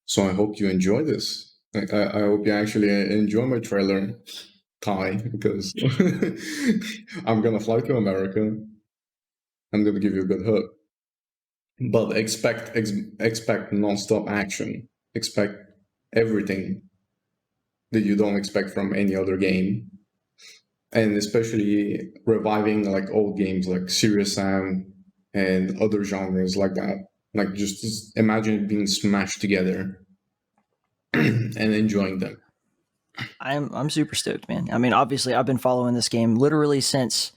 So I hope you enjoy this. I hope you actually enjoy my trailer, Ty, because I'm gonna fly to America. I'm gonna give you a good hug. But expect non-stop action. Expect everything that you don't expect from any other game. And especially reviving old games like Serious Sam and other genres like that. Just imagine it being smashed together and enjoying them. I'm super stoked, man. I mean, obviously, I've been following this game literally since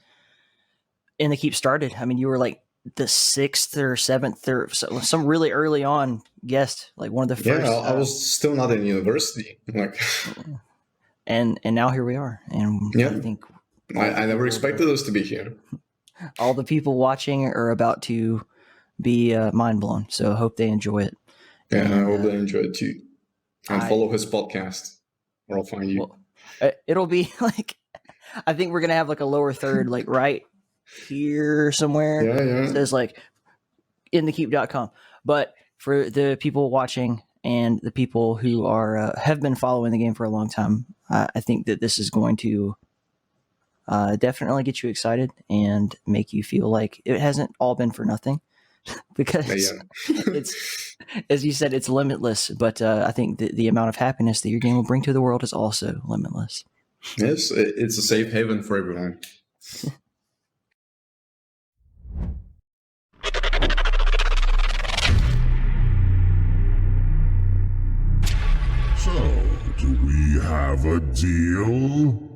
In the Keep started. I mean, you were like the 6th or 7th or some really early on guest, like one of the first. Yeah, I was still not in university. And now here we are. And yeah, I think I never expected us to be here. All the people watching are about to be mind blown. So I hope they enjoy it. Yeah, and I hope they enjoy it too. And follow his podcast, or I'll find you. Well, it'll be I think we're gonna have a lower third, right here somewhere. Yeah. It says inthekeep.com. But for the people watching and the people who are have been following the game for a long time, I think that this is going to definitely get you excited and make you feel like it hasn't all been for nothing. Because it's, as you said, it's limitless. But I think the amount of happiness that your game will bring to the world is also limitless. Yes, it's a safe haven for everyone. So, do we have a deal?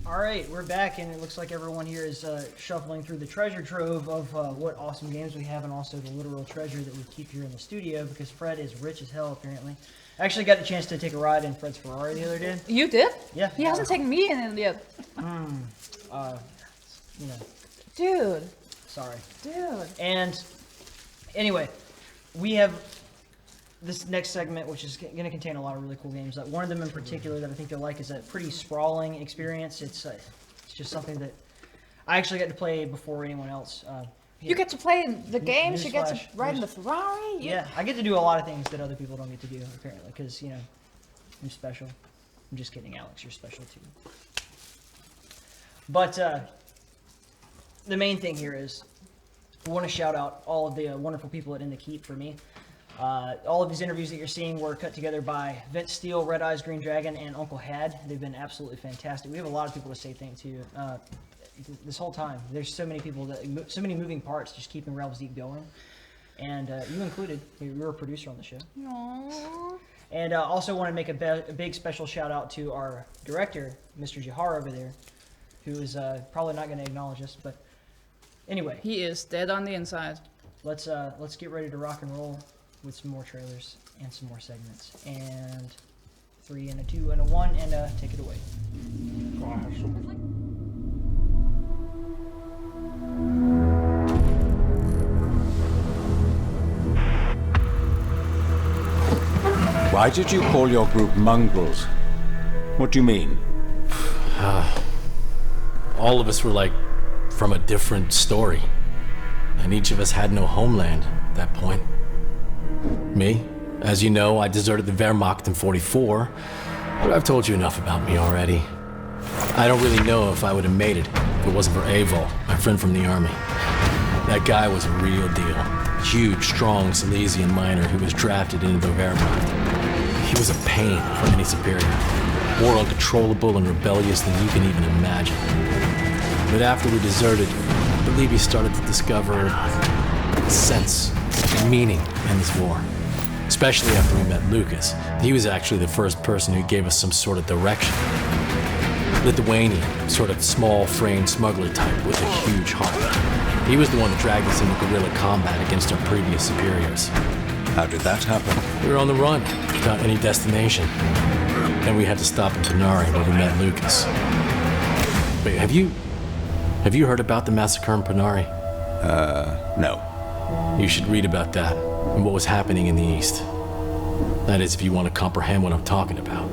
Alright, we're back, and it looks like everyone here is shuffling through the treasure trove of what awesome games we have, and also the literal treasure that we keep here in the studio, because Fred is rich as hell, apparently. I actually got a chance to take a ride in Fred's Ferrari the other day. You did? Yeah. He hasn't taken me in it yet. Dude. Sorry. Dude. And anyway, we have this next segment, which is going to contain a lot of really cool games. One of them in particular that I think you'll like is a pretty sprawling experience. It's just something that I actually got to play before anyone else. You get to play in the games, you get to Newsflash. ride in the Ferrari. Yeah, I get to do a lot of things that other people don't get to do, apparently, because, I'm special. I'm just kidding, Alex, you're special too. But the main thing here is I want to shout out all of the wonderful people at In the Keep for me. All of these interviews that you're seeing were cut together by Vince Steele, Red Eyes Green Dragon, and Uncle Had. They've been absolutely fantastic. We have a lot of people to say thank to this whole time. There's so many people, so many moving parts just keeping Realms Deep going. And you included. You're a producer on the show. Aww. And also want to make a big special shout out to our director, Mr. Jahar over there, who is probably not going to acknowledge us, but anyway. He is dead on the inside. Let's get ready to rock and roll with some more trailers and some more segments. And 3 and a 2 and a 1, and take it away. Why did you call your group mongrels? What do you mean? All of us were like from a different story, and each of us had no homeland at that point. Me, as you know, I deserted the Wehrmacht in '44, but I've told you enough about me already. I don't really know if I would have made it if it wasn't for Avol, my friend from the army. That guy was a real deal. Huge, strong Silesian miner who was drafted into the Wehrmacht. He was a pain for any superior, more uncontrollable and rebellious than you can even imagine. But after we deserted, I believe he started to discover sense and meaning in this war. Especially after we met Lucas. He was actually the first person who gave us some sort of direction. Lithuanian, sort of small-framed smuggler type with a huge heart. He was the one that dragged us into guerrilla combat against our previous superiors. How did that happen? We were on the run, without any destination. Then we had to stop in Panari where we met Lucas. Wait, have you heard about the massacre in Panari? No. You should read about that and what was happening in the East. That is, if you want to comprehend what I'm talking about.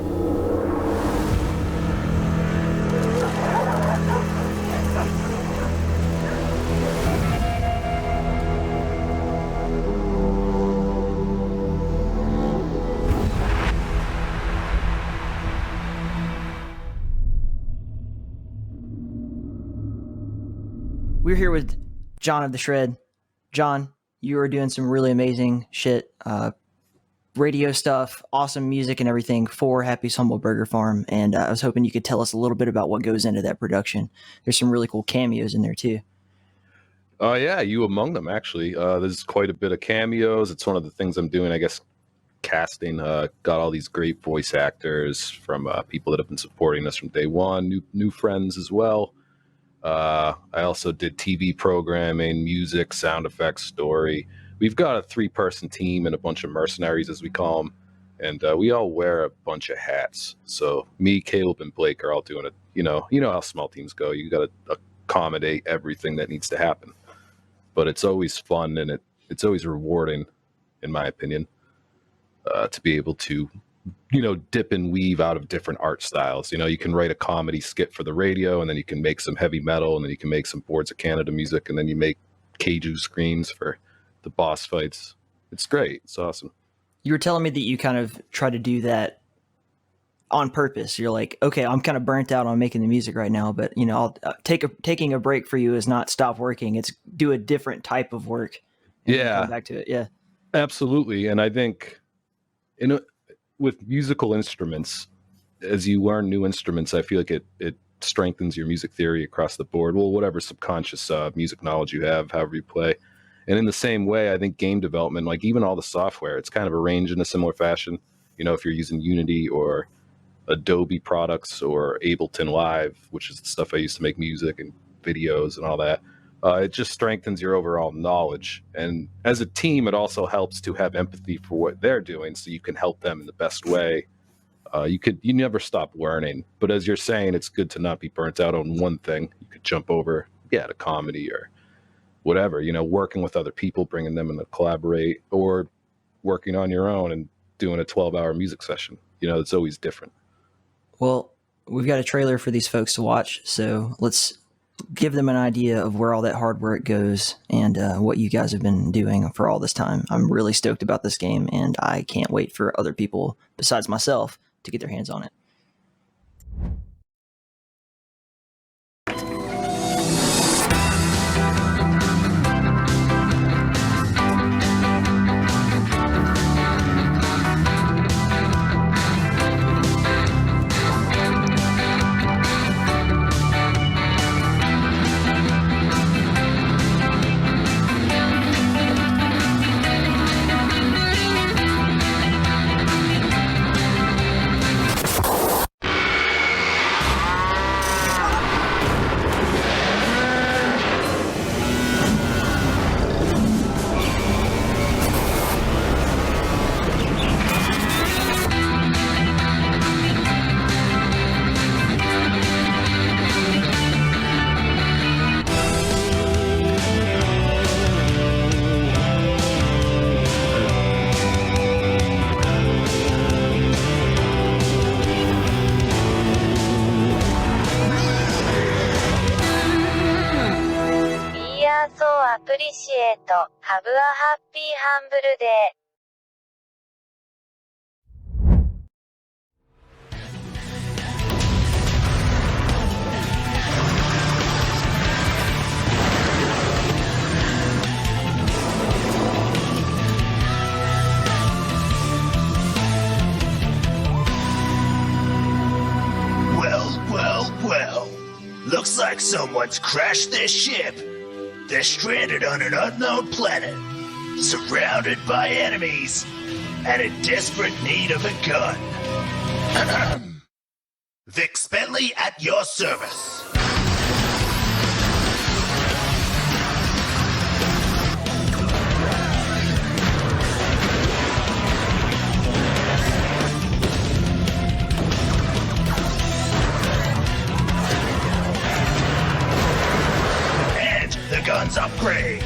We're here with John of the Shred. John, you are doing some really amazing shit, radio stuff, awesome music and everything for Happy's Humble Burger Farm. And I was hoping you could tell us a little bit about what goes into that production. There's some really cool cameos in there too. Yeah, you among them, actually. There's quite a bit of cameos. It's one of the things I'm doing, I guess, casting. Got all these great voice actors from people that have been supporting us from day one, new friends as well. I also did TV programming, music, sound effects, story. We've got a 3-person team and a bunch of mercenaries, as we call them, and we all wear a bunch of hats. So me, Caleb, and Blake are all doing it. You know how small teams go. You got to accommodate everything that needs to happen. But it's always fun, and it's always rewarding, in my opinion, to be able to dip and weave out of different art styles. You can write a comedy skit for the radio, and then you can make some heavy metal, and then you can make some Boards of Canada music, and then you make kaiju screams for the boss fights. It's great. It's awesome. You were telling me that you kind of try to do that on purpose. You're like, okay, I'm kind of burnt out on making the music right now, but I'll taking a break for you is not stop working. It's do a different type of work. Yeah. Come back to it. Yeah, absolutely. And I think with musical instruments, as you learn new instruments, I feel like it strengthens your music theory across the board. Well, whatever subconscious music knowledge you have, however you play. And in the same way, I think game development, like even all the software, it's kind of arranged in a similar fashion. If you're using Unity or Adobe products or Ableton Live, which is the stuff I use to make music and videos and all that, it just strengthens your overall knowledge. And as a team, it also helps to have empathy for what they're doing, so you can help them in the best way. You never stop learning, but as you're saying, it's good to not be burnt out on one thing. You could jump over, to comedy or whatever, working with other people, bringing them in to collaborate, or working on your own and doing a 12-hour music session. It's always different. Well, we've got a trailer for these folks to watch, so let's give them an idea of where all that hard work goes and what you guys have been doing for all this time. I'm really stoked about this game, and I can't wait for other people besides myself to get their hands on it. ト、Have a happy humble day. Well. Looks like someone's crashed their ship. They're stranded on an unknown planet, surrounded by enemies, and in desperate need of a gun. Vix Bentley at your service. The guns upgrade.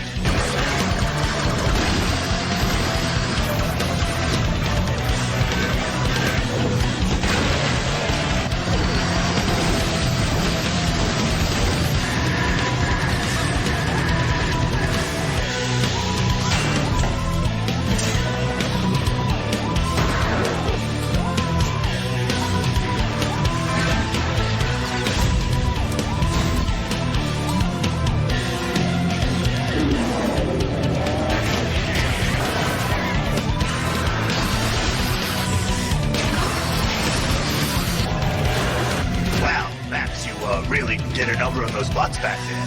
Really did a number on those bots back there.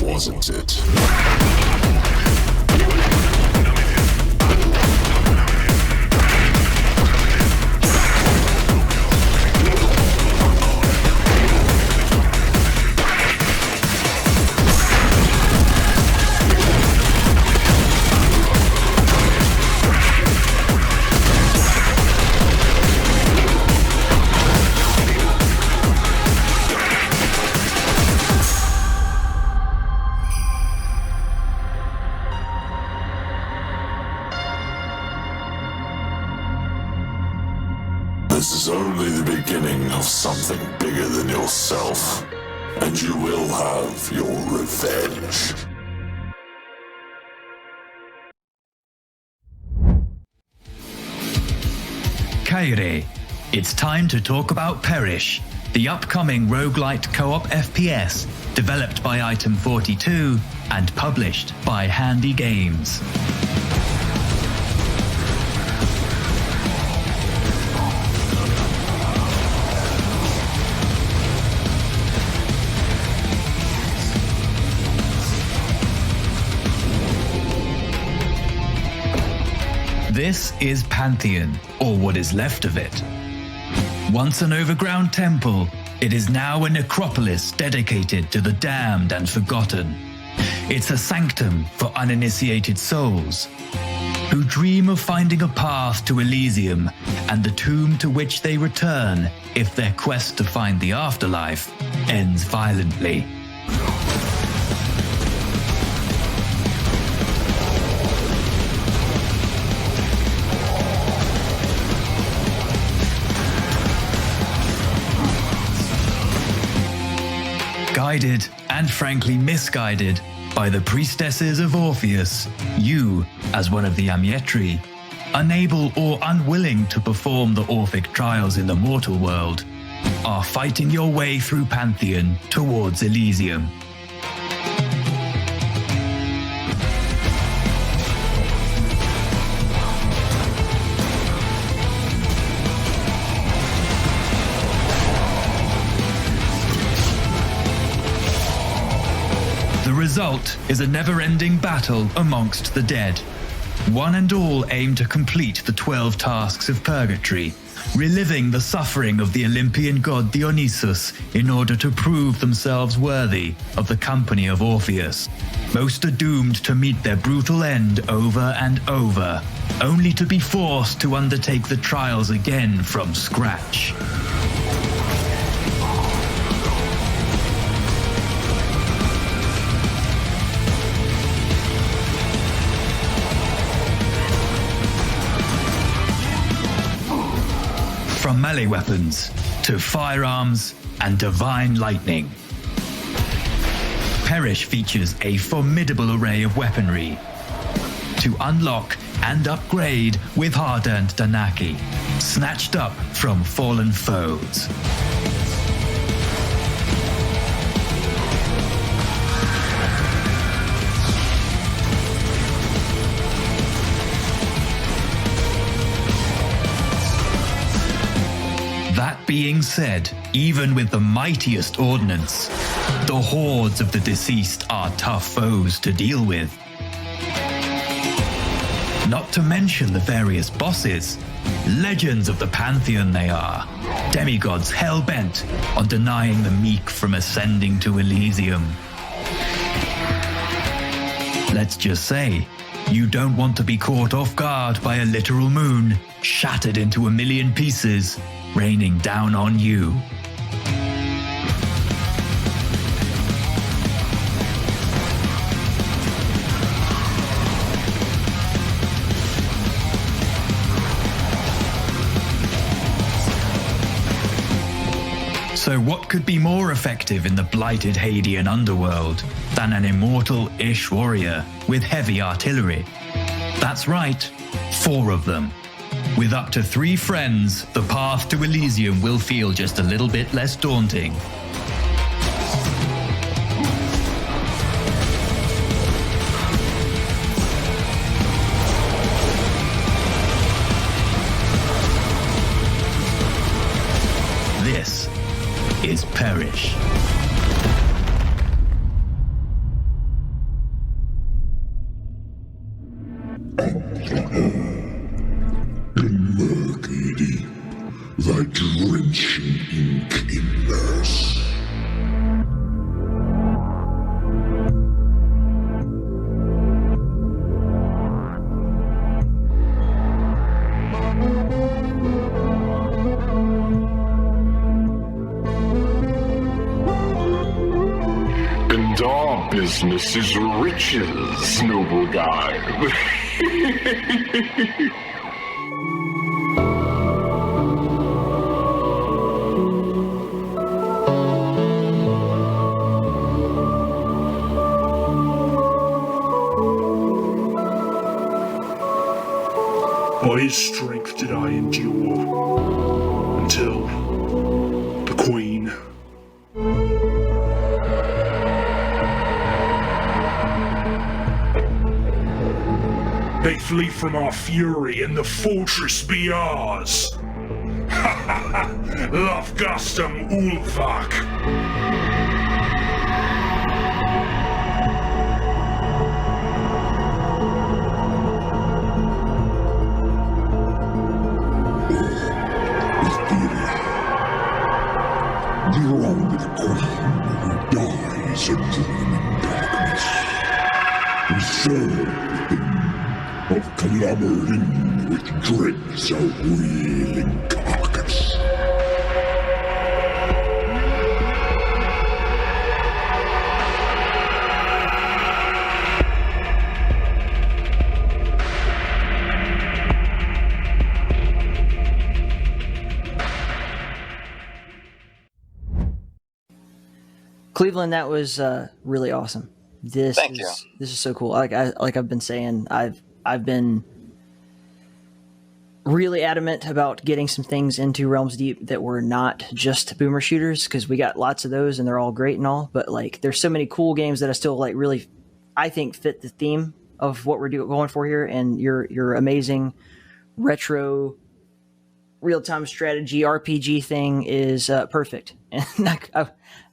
Wasn't it? This is only the beginning of something bigger than yourself, and you will have your revenge. Kairi, it's time to talk about Perish, the upcoming roguelite co-op FPS, developed by Item 42 and published by Handy Games. This is Pantheon, or what is left of it. Once an overground temple, it is now a necropolis dedicated to the damned and forgotten. It's a sanctum for uninitiated souls who dream of finding a path to Elysium and the tomb to which they return if their quest to find the afterlife ends violently. Guided and frankly misguided by the priestesses of Orpheus, you, as one of the Amietri, unable or unwilling to perform the Orphic trials in the mortal world, are fighting your way through Pantheon towards Elysium. The result is a never-ending battle amongst the dead. One and all aim to complete the 12 tasks of Purgatory, reliving the suffering of the Olympian god Dionysus in order to prove themselves worthy of the company of Orpheus. Most are doomed to meet their brutal end over and over, only to be forced to undertake the trials again from scratch. From melee weapons to firearms and divine lightning, Perish features a formidable array of weaponry to unlock and upgrade with hard-earned Danaki, snatched up from fallen foes. That being said, even with the mightiest ordnance, the hordes of the deceased are tough foes to deal with. Not to mention the various bosses, legends of the Pantheon they are, demigods hell-bent on denying the meek from ascending to Elysium. Let's just say, you don't want to be caught off guard by a literal moon, shattered into a million pieces, raining down on you. So what could be more effective in the blighted Hadean underworld than an immortal Ish warrior with heavy artillery? That's right, 4 of them. With up to 3 friends, the path to Elysium will feel just a little bit less daunting. This is Perish. Thy drenching ink immerse. And our business is riches, noble guide. By his strength did I endure until the Queen. They flee from our fury, and the fortress be ours. Ha ha ha! Lofgastum Ulvak! Wrong with the Queen who dies a dreaming darkness. We serve him of clamoring which dreads a wailing carcass. Cleveland, that was really awesome. This is so cool. Like I've been saying, I've been really adamant about getting some things into Realms Deep that were not just boomer shooters, because we got lots of those and they're all great and all, but like there's so many cool games that I still like really, I think, fit the theme of what we're going for here. And your amazing retro real-time strategy RPG thing is perfect. And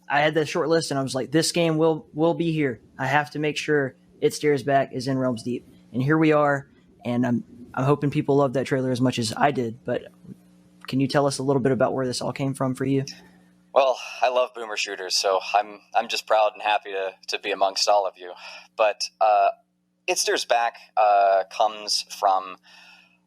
I had that short list and I was like, this game will be here. I have to make sure It Stares Back is in Realms Deep. And here we are. And I'm hoping people love that trailer as much as I did. But can you tell us a little bit about where this all came from for you? Well, I love boomer shooters, so I'm just proud and happy to be amongst all of you. But It Stares Back comes from,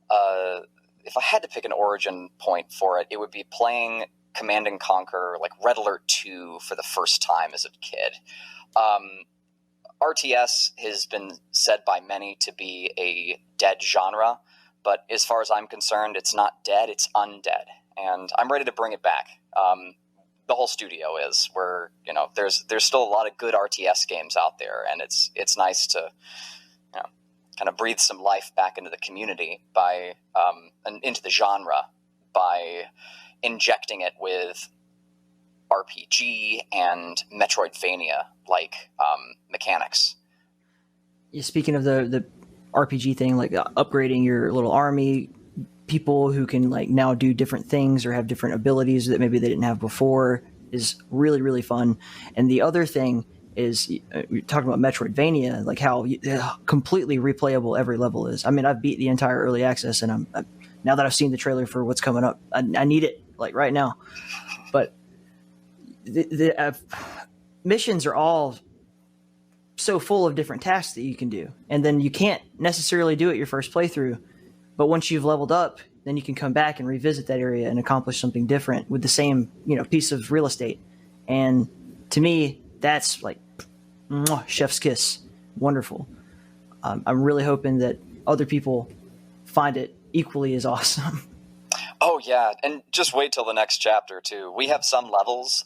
if I had to pick an origin point for it, it would be playing Command & Conquer, like Red Alert 2 for the first time as a kid. RTS has been said by many to be a dead genre, but as far as I'm concerned, it's not dead, it's undead. And I'm ready to bring it back. The whole studio is, where, you know, there's still a lot of good RTS games out there, and it's nice to, you know, kind of breathe some life back into the community by and into the genre by injecting it with RPG and Metroidvania like mechanics. Yeah, speaking of the RPG thing, like upgrading your little army, people who can like now do different things or have different abilities that maybe they didn't have before, is really, really fun. And the other thing is, you're talking about Metroidvania, like how completely replayable every level is. I mean, I've beat the entire early access, and I'm now that I've seen the trailer for what's coming up, I need it like right now. But the missions are all so full of different tasks that you can do, and then you can't necessarily do it your first playthrough. But once you've leveled up, then you can come back and revisit that area and accomplish something different with the same, you know, piece of real estate. And to me, that's like chef's kiss, wonderful. I'm really hoping that other people find it equally as awesome. Oh yeah, and just wait till the next chapter too. We have some levels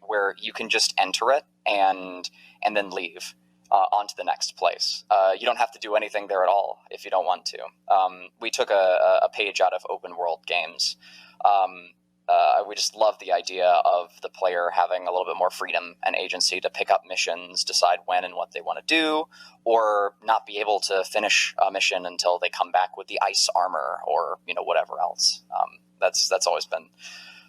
where you can just enter it and then leave on to the next place. You don't have to do anything there at all if you don't want to. We took a page out of open world games. We just love the idea of the player having a little bit more freedom and agency to pick up missions, decide when and what they want to do, or not be able to finish a mission until they come back with the ice armor or, you know, whatever else. That's always been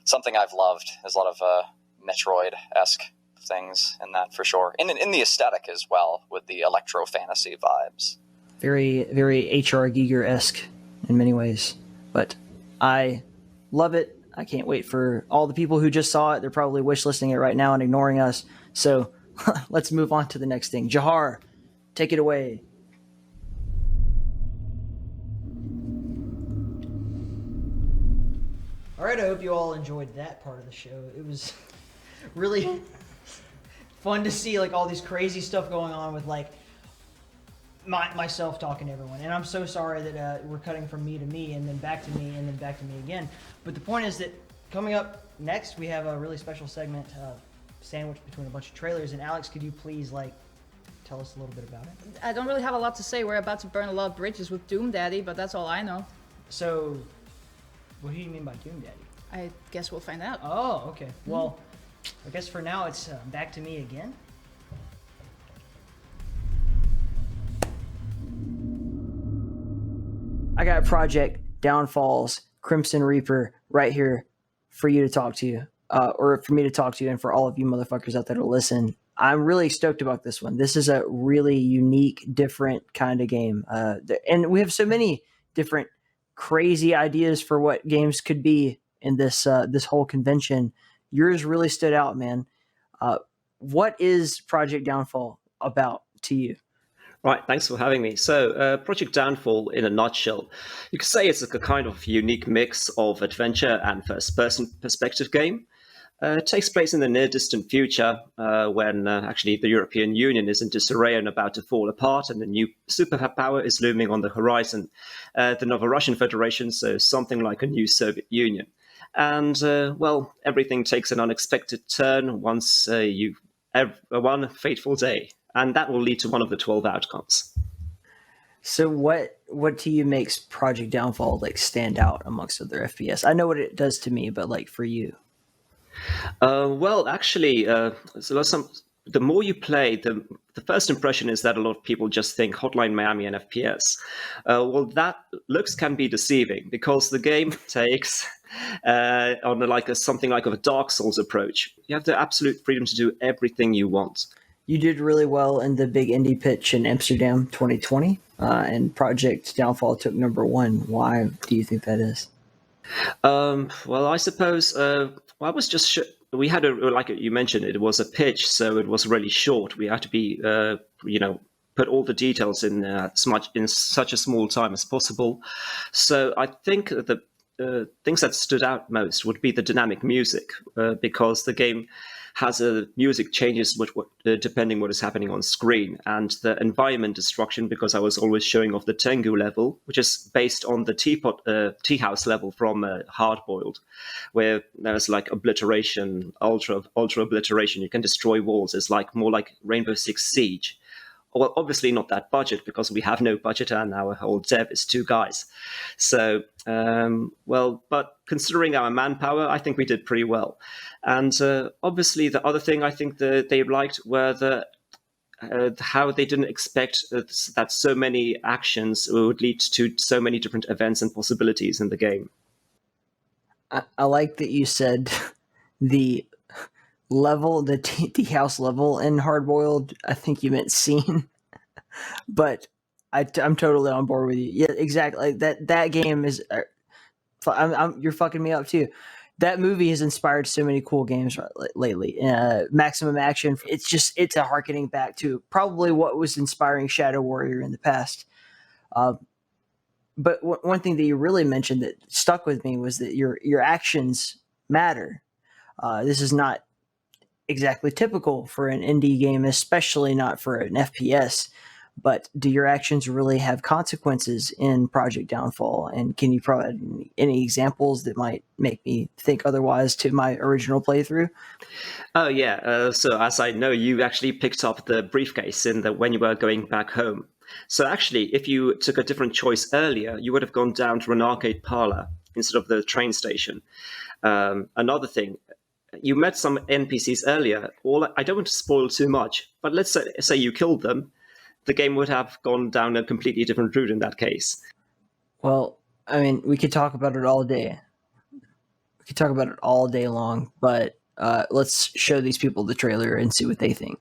something I've loved. There's a lot of Metroid-esque things in that for sure. In the aesthetic as well, with the electro fantasy vibes. Very, very H.R. Giger-esque in many ways. But I love it. I can't wait for all the people who just saw it. They're probably wishlisting it right now and ignoring us. So let's move on to the next thing. Jahar, take it away. All right, I hope you all enjoyed that part of the show. It was really fun to see like all these crazy stuff going on with like myself talking to everyone. And I'm so sorry that we're cutting from me to me and then back to me and then back to me again. But the point is that coming up next, we have a really special segment sandwiched between a bunch of trailers. And Alex, could you please like tell us a little bit about it? I don't really have a lot to say. We're about to burn a lot of bridges with Doom Daddy, but that's all I know. So what do you mean by Doom Daddy? I guess we'll find out. Oh, okay. Well, I guess for now it's back to me again. I got Project Downfall's Crimson Reaper right here for you to talk to, or for me to talk to, and for all of you motherfuckers out there to listen. I'm really stoked about this one. This is a really unique, different kind of game. And we have so many different crazy ideas for what games could be in this this whole convention. Yours really stood out, man. What is Project Downfall about to you? Right, thanks for having me. So, Project Downfall, in a nutshell, you could say it's a kind of unique mix of adventure and first-person perspective game. It takes place in the near-distant future when actually the European Union is in disarray and about to fall apart, and a new superpower is looming on the horizon. The Novorussia Federation, so something like a new Soviet Union. And, well, everything takes an unexpected turn once you one fateful day, and that will lead to one of the 12 outcomes. So what to you makes Project Downfall like stand out amongst other FPS? I know what it does to me, but like for you. Well, actually, the more you play, the first impression is that a lot of people just think Hotline Miami and FPS. Well, that looks can be deceiving because the game takes on something like a Dark Souls approach. You have the absolute freedom to do everything you want. You did really well in the big indie pitch in Amsterdam 2020, and Project Downfall took #1. Why do you think that is? Well, I suppose I was just we had like you mentioned, it was a pitch, so it was really short. We had to be put all the details in such a small time as possible. So I think the things that stood out most would be the dynamic music, because the game has music changes depending what is happening on screen, and the environment destruction, because I was always showing off the Tengu level, which is based on the tea house level from Hard Boiled, where there's like obliteration, ultra obliteration. You can destroy walls. It's like more like Rainbow Six Siege. Well, obviously not that budget, because we have no budget and our whole dev is 2 guys. So, but considering our manpower, I think we did pretty well. And obviously the other thing I think that they liked were how they didn't expect that so many actions would lead to so many different events and possibilities in the game. I like that you said the level, the tea house level in Hard Boiled. I think you meant scene, but I'm totally on board with you. Yeah, exactly. That game is. You're fucking me up too. That movie has inspired so many cool games lately. Maximum Action. It's a harkening back to probably what was inspiring Shadow Warrior in the past. But one thing that you really mentioned that stuck with me was that your actions matter. This is not exactly typical for an indie game, especially not for an FPS. But do your actions really have consequences in Project Downfall? And can you provide any examples that might make me think otherwise to my original playthrough? Oh, yeah. So as I know, you actually picked up the briefcase when you were going back home. So actually, if you took a different choice earlier, you would have gone down to an arcade parlor instead of the train station. Another thing, you met some NPCs earlier. I don't want to spoil too much, but let's say you killed them. The game would have gone down a completely different route in that case. Well, I mean, we could talk about it all day. We could talk about it all day long, but let's show these people the trailer and see what they think.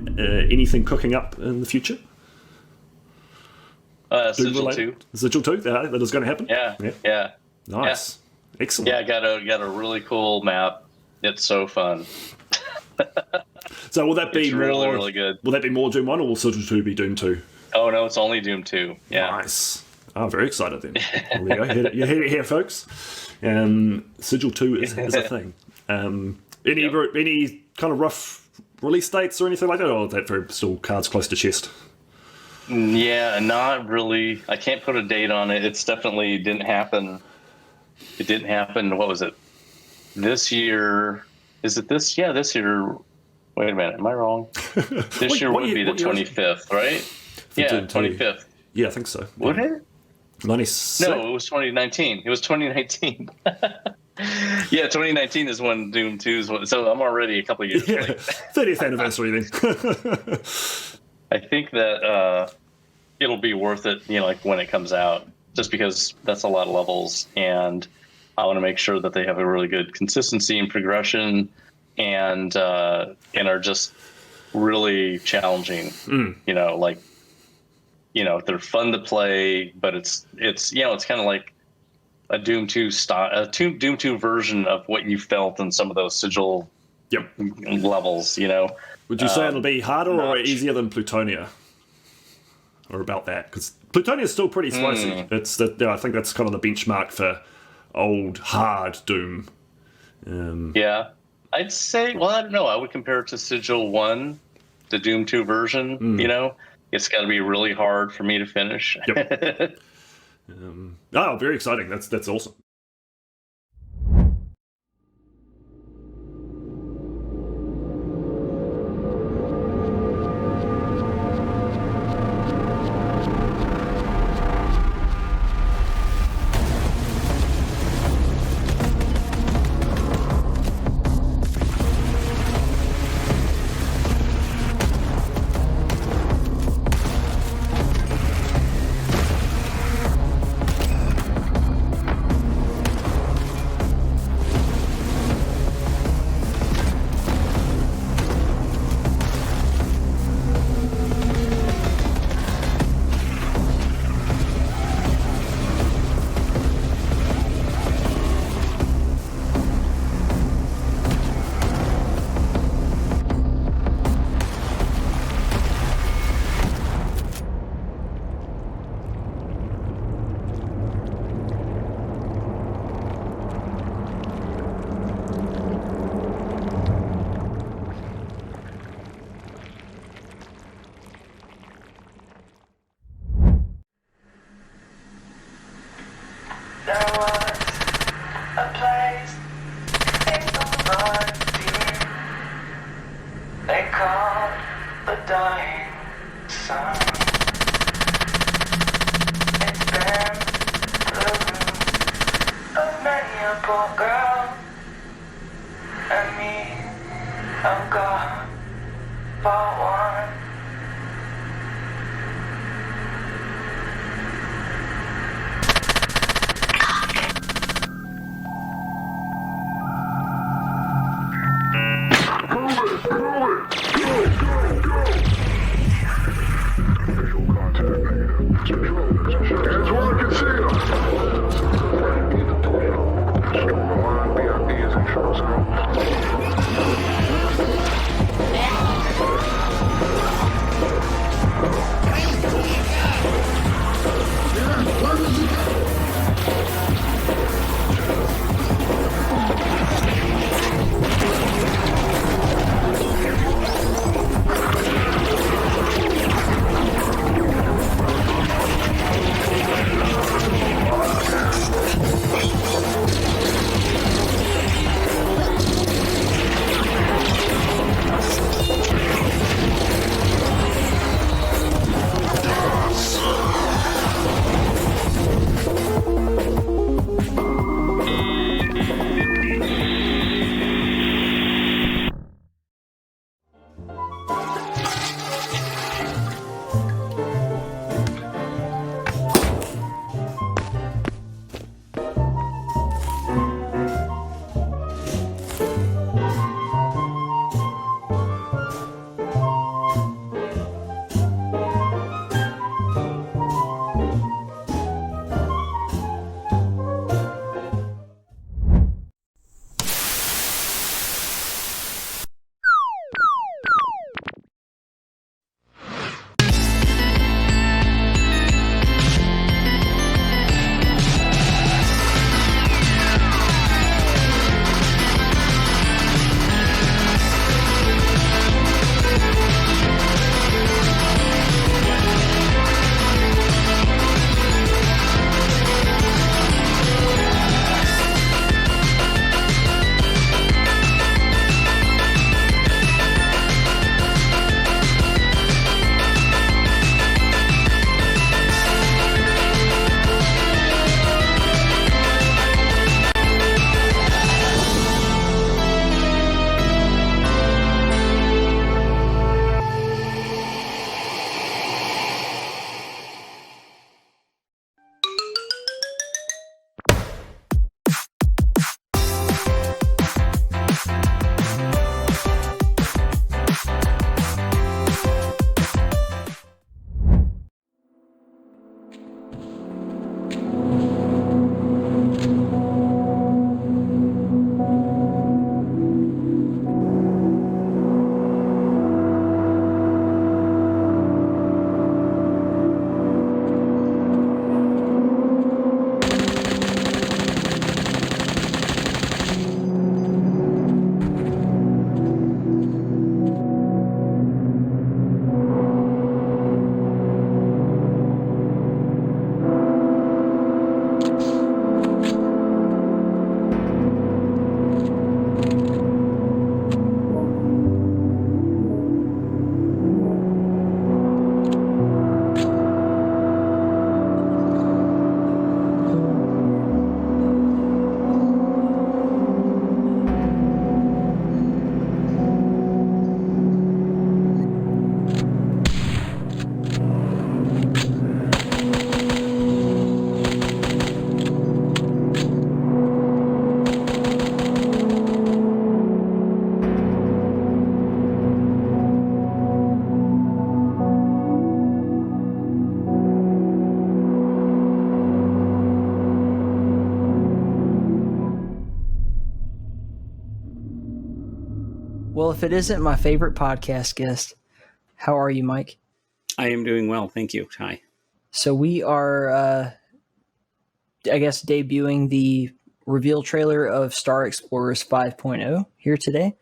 anything cooking up in the future? Sigil 2. Sigil 2, that is going to happen? Yeah. Nice. Yeah. Excellent. Yeah, got a really cool map. It's so fun. So will that be it's more really good? Will that be more Doom 1 or will Sigil 2 be Doom 2? Oh no, it's only Doom 2. Yeah. Nice. I'm very excited then. Well, there you go. You heard it here, folks. Sigil 2 is a thing. Any kind of rough release dates or anything like that, or is that very still cards close to chest? Yeah, not really. I can't put a date on it. It's definitely didn't happen. It didn't happen. What was it? This year? Is it this? Yeah, this year. Wait a minute. Am I wrong? This year would be the 25th, right? Yeah, 25th. Yeah, I think so. Would it? No, it was 2019. It was 2019. Yeah, 2019 is when Doom 2's. So I'm already a couple of years late. 30th anniversary then. I think that it'll be worth it, like when it comes out, just because that's a lot of levels, and I want to make sure that they have a really good consistency and progression, and are just really challenging. They're fun to play, but it's kind of like a Doom 2 Doom 2 version of what you felt in some of those Sigil levels. Would you say it'll be harder or easier than Plutonia? Or about that? Because Plutonia is still pretty spicy. I think that's kind of the benchmark for old, hard Doom. Yeah. I'd say, well, I don't know. I would compare it to Sigil 1, the Doom 2 version. It's got to be really hard for me to finish. Yep. Very exciting. That's awesome. Well, if it isn't my favorite podcast guest, how are you, Mike? I am doing well, thank you. Hi. So we are, I guess, debuting the reveal trailer of Star Explorers 5.0 here today.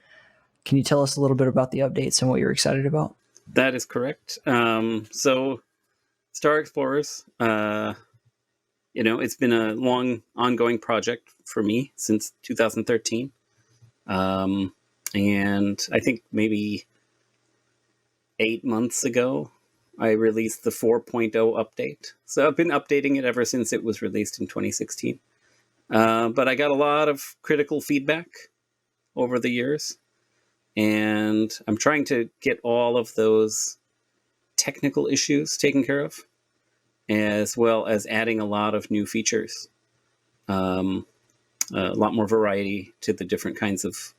Can you tell us a little bit about the updates and what you're excited about? That is correct. So Star Explorers, it's been a long ongoing project for me since 2013. And I think maybe 8 months ago, I released the 4.0 update. So I've been updating it ever since it was released in 2016. But I got a lot of critical feedback over the years. And I'm trying to get all of those technical issues taken care of, as well as adding a lot of new features. A lot more variety to the different kinds of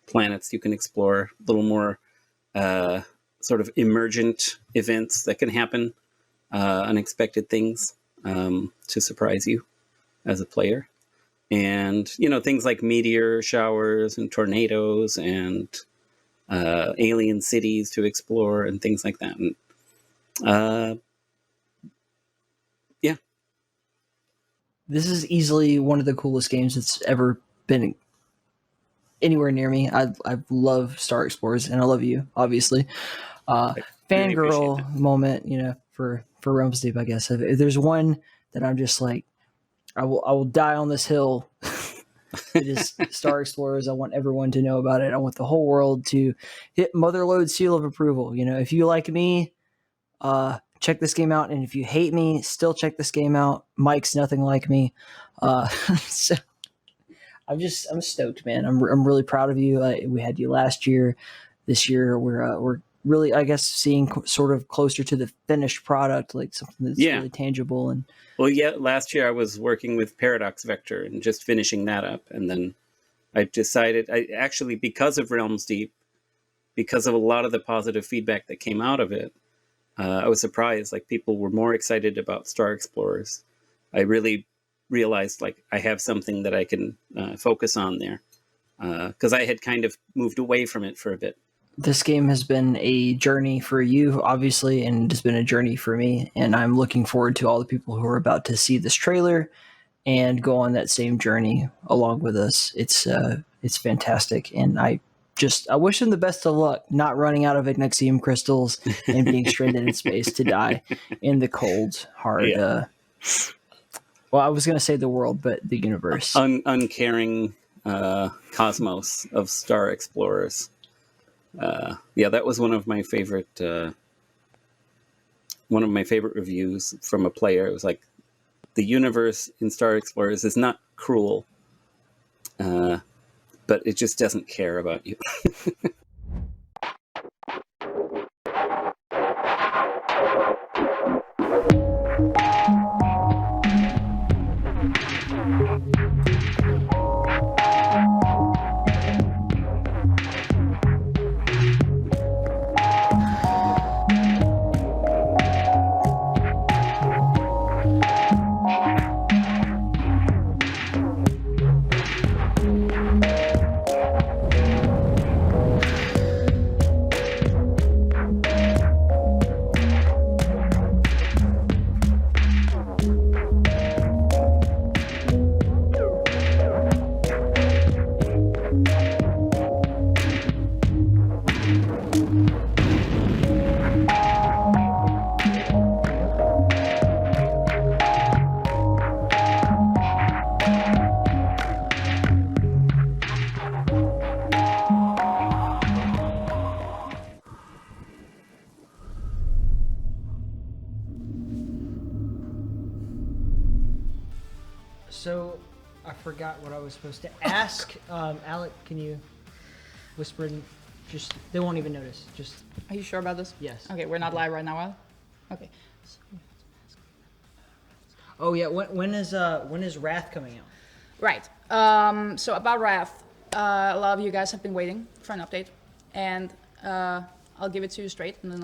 planets you can explore, a little more sort of emergent events that can happen, unexpected things to surprise you as a player. And, things like meteor showers and tornadoes and alien cities to explore and things like that. And, yeah. This is easily one of the coolest games that's ever been anywhere near me. I love Star Explorers, and I love you, obviously. Fangirl really moment, for Realms Deep, I guess. If there's one that I'm just like, I will die on this hill. It is Star Explorers. I want everyone to know about it. I want the whole world to hit Motherlode seal of approval. If you like me, check this game out, and if you hate me, still check this game out. Mike's nothing like me. So I'm stoked, man. I'm really proud of you. We had you last year. This year we're really, I guess, seeing sort of closer to the finished product, like something that's really tangible. And last year I was working with Paradox Vector and just finishing that up, and then I decided, because of Realms Deep, because of a lot of the positive feedback that came out of it, I was surprised. Like, people were more excited about Star Explorers. I really realized, like, I have something that I can focus on there, because I had kind of moved away from it for a bit. This game has been a journey for you, obviously, and it's been a journey for me. And I'm looking forward to all the people who are about to see this trailer and go on that same journey along with us. It's fantastic, and I wish them the best of luck, not running out of Ignixium crystals and being stranded in space to die in the cold, hard. Yeah. Well, I was going to say the world, but the universe. Uncaring cosmos of Star Explorers. That was one of my favorite reviews from a player. It was like, the universe in Star Explorers is not cruel, but it just doesn't care about you. So, I forgot what I was supposed to ask. Alec, can you whisper in? Just, they won't even notice. Just. Are you sure about this? Yes. Okay, we're not live right now, Al? Okay. Oh yeah, when is Wrath coming out? Right. So about Wrath, a lot of you guys have been waiting for an update, and I'll give it to you straight, and then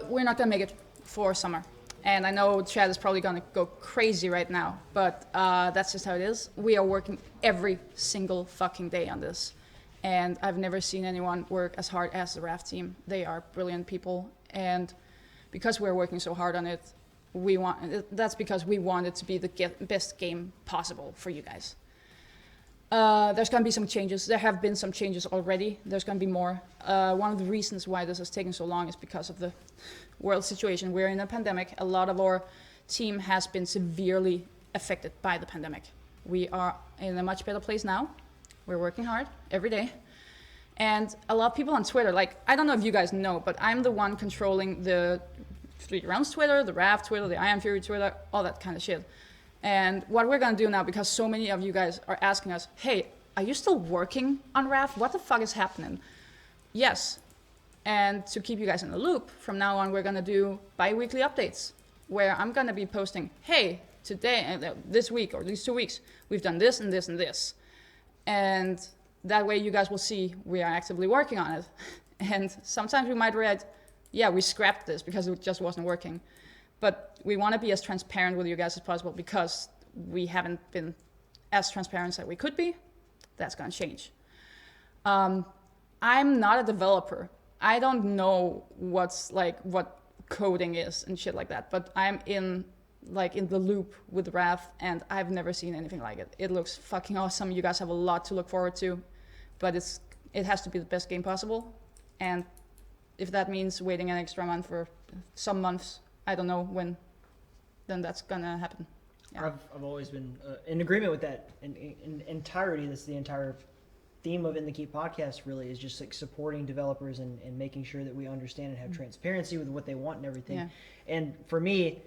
we're not gonna make it for summer. And I know Chad is probably gonna go crazy right now, but that's just how it is. We are working every single fucking day on this. and I've never seen anyone work as hard as the Raft team. They are brilliant people, and because we're working so hard on it, that's because we want it to be the best game possible for you guys. There's going to be some changes. There have been some changes already. There's going to be more. One of the reasons why this has taken so long is because of the world situation. We're in a pandemic. A lot of our team has been severely affected by the pandemic. We are in a much better place now. We're working hard every day. And a lot of people on Twitter, like, I don't know if you guys know, but I'm the one controlling the 3D Realms Twitter, the Raft Twitter, the Iron Fury Twitter, all that kind of shit. And what we're gonna do now, because so many of you guys are asking us, hey, are you still working on Raft? What the fuck is happening? Yes. And to keep you guys in the loop, from now on, we're gonna do bi-weekly updates where I'm gonna be posting, hey, today, this week, or these 2 weeks, we've done this and this and this. And that way you guys will see we are actively working on it. And sometimes we might write, yeah, we scrapped this because it just wasn't working. But we want to be as transparent with you guys as possible because we haven't been as transparent as we could be. That's going to change. I'm not a developer. I don't know what coding is and shit like that. But I'm in the loop with Raft, and I've never seen anything like it. It looks fucking awesome. You guys have a lot to look forward to, but it has to be the best game possible. And if that means waiting an extra month for some months, I don't know when, then that's gonna happen. Yeah. I've always been in agreement with that in entirety. That's the entire theme of In the Keep podcast, really, is just like supporting developers and making sure that we understand and have transparency with what they want and everything. Yeah. And for me,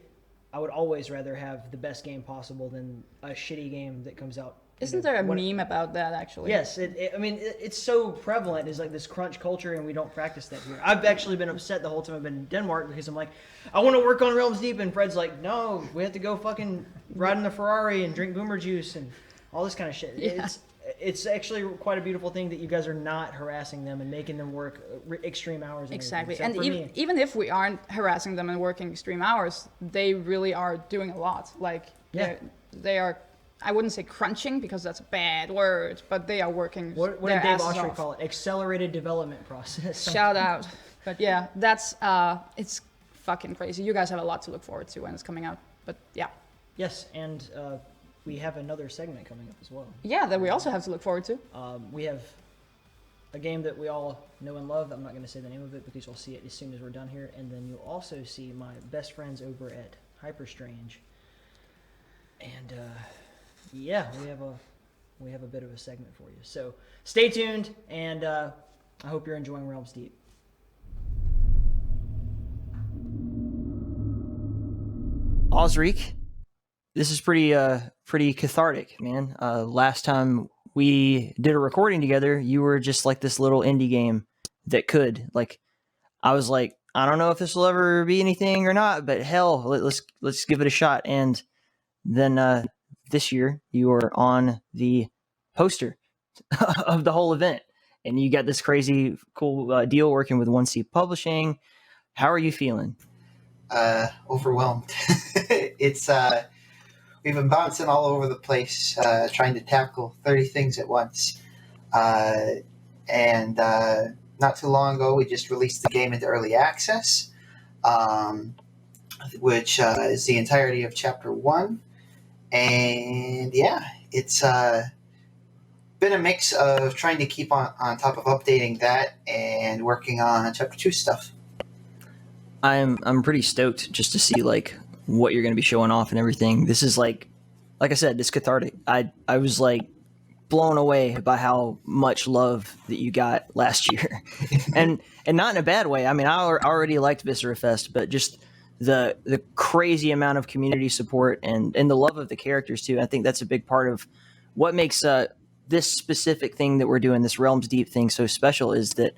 I would always rather have the best game possible than a shitty game that comes out. Isn't there a meme about that, actually? Yes. It's so prevalent. Is like this crunch culture, and we don't practice that here. I've actually been upset the whole time I've been in Denmark because I'm like, I want to work on Realms Deep, and Fred's like, no, we have to go fucking ride in the Ferrari and drink boomer juice and all this kind of shit. Yeah. It's actually quite a beautiful thing that you guys are not harassing them and making them work extreme hours. Exactly. And even if we aren't harassing them and working extreme hours, they really are doing a lot. Like, they are, I wouldn't say crunching because that's a bad word, but they are working. What did Dave Oshry call it? Accelerated development process. Shout out. But yeah, that's, it's fucking crazy. You guys have a lot to look forward to when it's coming out. But yeah. Yes, and we have another segment coming up as well. Yeah, that we also have to look forward to. We have a game that we all know and love. I'm not going to say the name of it because you'll see it as soon as we're done here. And then you'll also see my best friends over at Hyperstrange. And yeah, we have a bit of a segment for you. So stay tuned, and I hope you're enjoying Realms Deep. Osric, this is pretty cathartic, man. Last time we did a recording together, you were just like this little indie game that could, like, I was like, I don't know if this will ever be anything or not, but hell, let's give it a shot. And then this year you were on the poster of the whole event, and you got this crazy cool deal working with 1C Publishing. How are you feeling? Overwhelmed. It's we've been bouncing all over the place, trying to tackle 30 things at once. And not too long ago, we just released the game into early access, which is the entirety of Chapter 1. And yeah, it's been a mix of trying to keep on top of updating that and working on Chapter 2 stuff. I'm pretty stoked just to see like what you're going to be showing off and everything. This is like I said, it's cathartic. I was like blown away by how much love that you got last year, and not in a bad way. I mean, I already liked Viscera Fest, but just the crazy amount of community support and the love of the characters too. I think that's a big part of what makes this specific thing that we're doing, this Realms Deep thing, so special. Is that,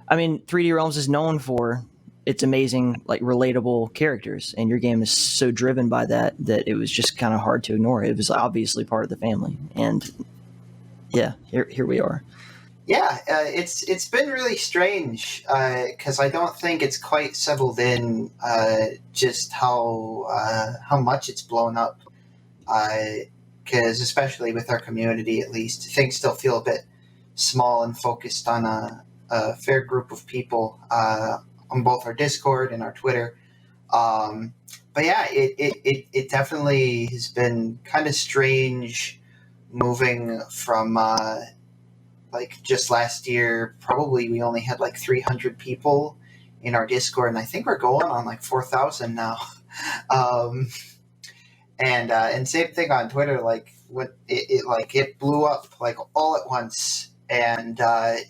I mean, 3D Realms is known for its amazing, like, relatable characters, and your game is so driven by that it was just kind of hard to ignore. It was obviously part of the family, and yeah, here we are. Yeah, it's been really strange because I don't think it's quite settled in just how much it's blown up. Because especially with our community, at least, things still feel a bit small and focused on a fair group of people on both our Discord and our Twitter. But yeah, it definitely has been kind of strange moving from like just last year. Probably we only had like 300 people in our Discord, and I think we're going on like 4,000 now. And same thing on Twitter. Like when it blew up like all at once, and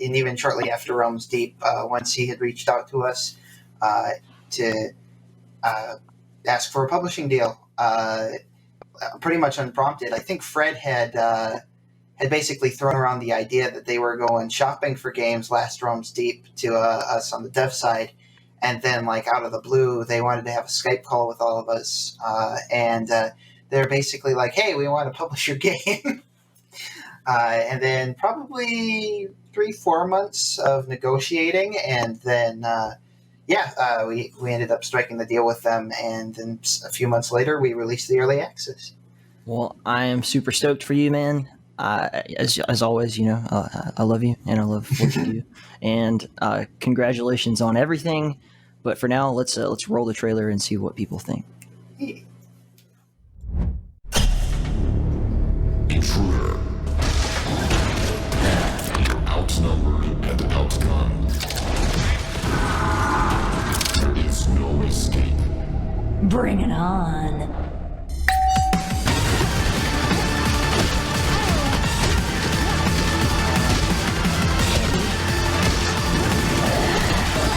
even shortly after Realms Deep, once he had reached out to us to ask for a publishing deal, pretty much unprompted. I think Fred had basically thrown around the idea that they were going shopping for games last Realms Deep to us on the dev side, and then like out of the blue, they wanted to have a Skype call with all of us, and they're basically like, "Hey, we want to publish your game." And then probably 3-4 months of negotiating, and then we ended up striking the deal with them, and then a few months later we released the early access. Well, I am super stoked for you, man. As always, you know, I love you and I love what you do, and congratulations on everything. But for now, let's roll the trailer and see what people think. Intruder. You're outnumbered and outgunned. There is no escape. Bring it on.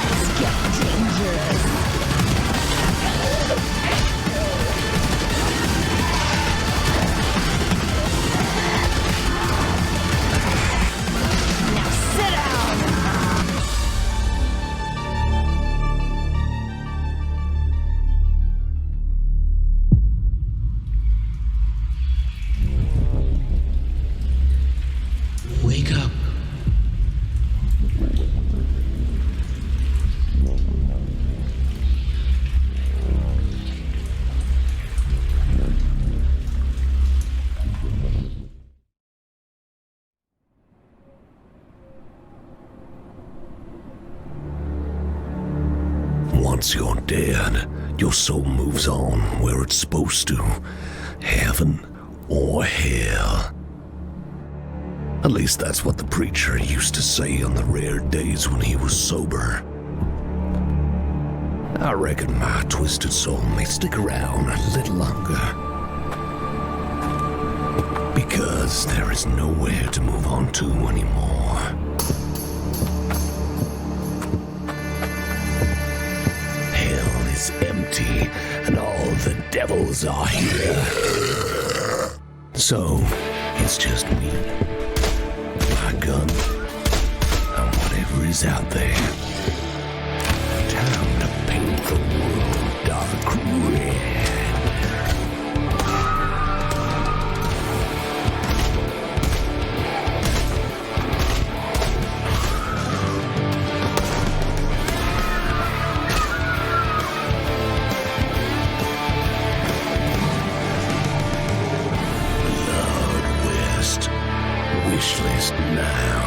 Let's get dangerous. Now sit down. Wake up. Once you're dead, your soul moves on where it's supposed to. Heaven or hell. At least that's what the preacher used to say on the rare days when he was sober. I reckon my twisted soul may stick around a little longer. Because there is nowhere to move on to anymore. Hell is empty, and all the devils are here. So, it's just me, my gun, and whatever is out there. Time to paint the world dark red. Wishlist now.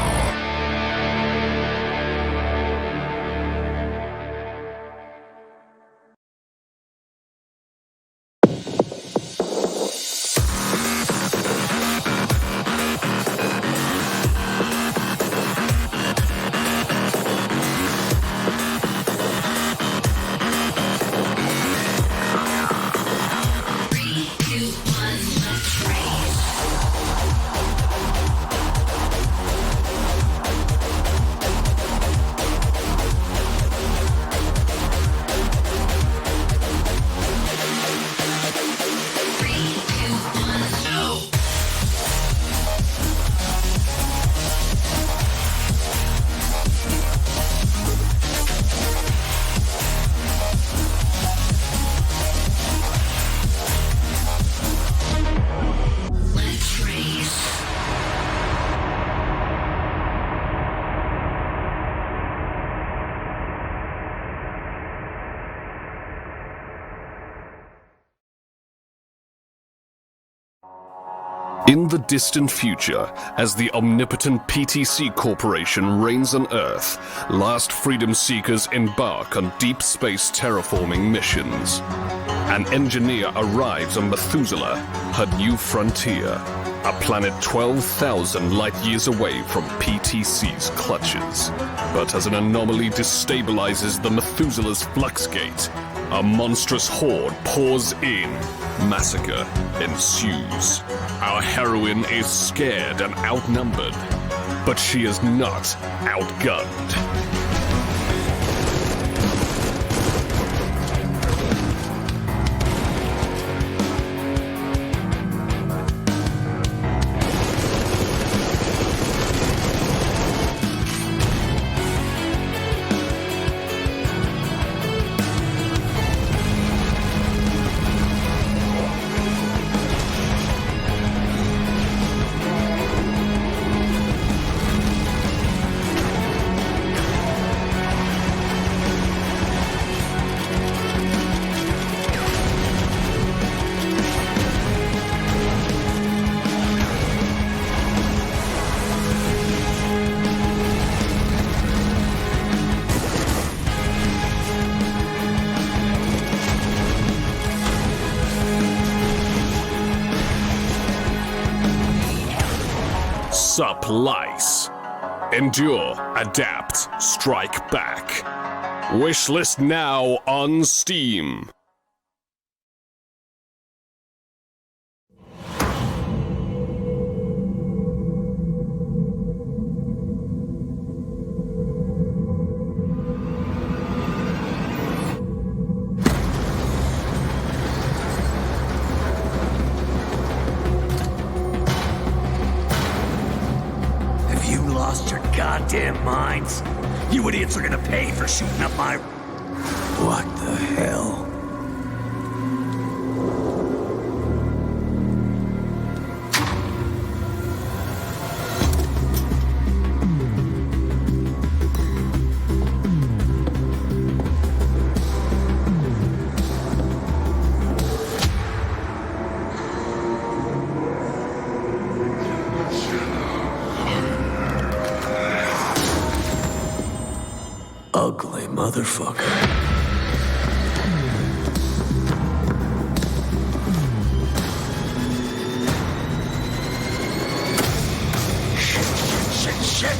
In the distant future, as the omnipotent PTC Corporation reigns on Earth, last freedom seekers embark on deep space terraforming missions. An engineer arrives on Methuselah, her new frontier, a planet 12,000 light-years away from PTC's clutches. But as an anomaly destabilizes the Methuselah's flux gate, a monstrous horde pours in. Massacre ensues. Our heroine is scared and outnumbered, but she is not outgunned. Supplies. Endure, adapt, strike back. Wishlist now on Steam. Lost your goddamn minds? You idiots are gonna pay for shooting up my... What the hell? Ugly motherfucker. Shit.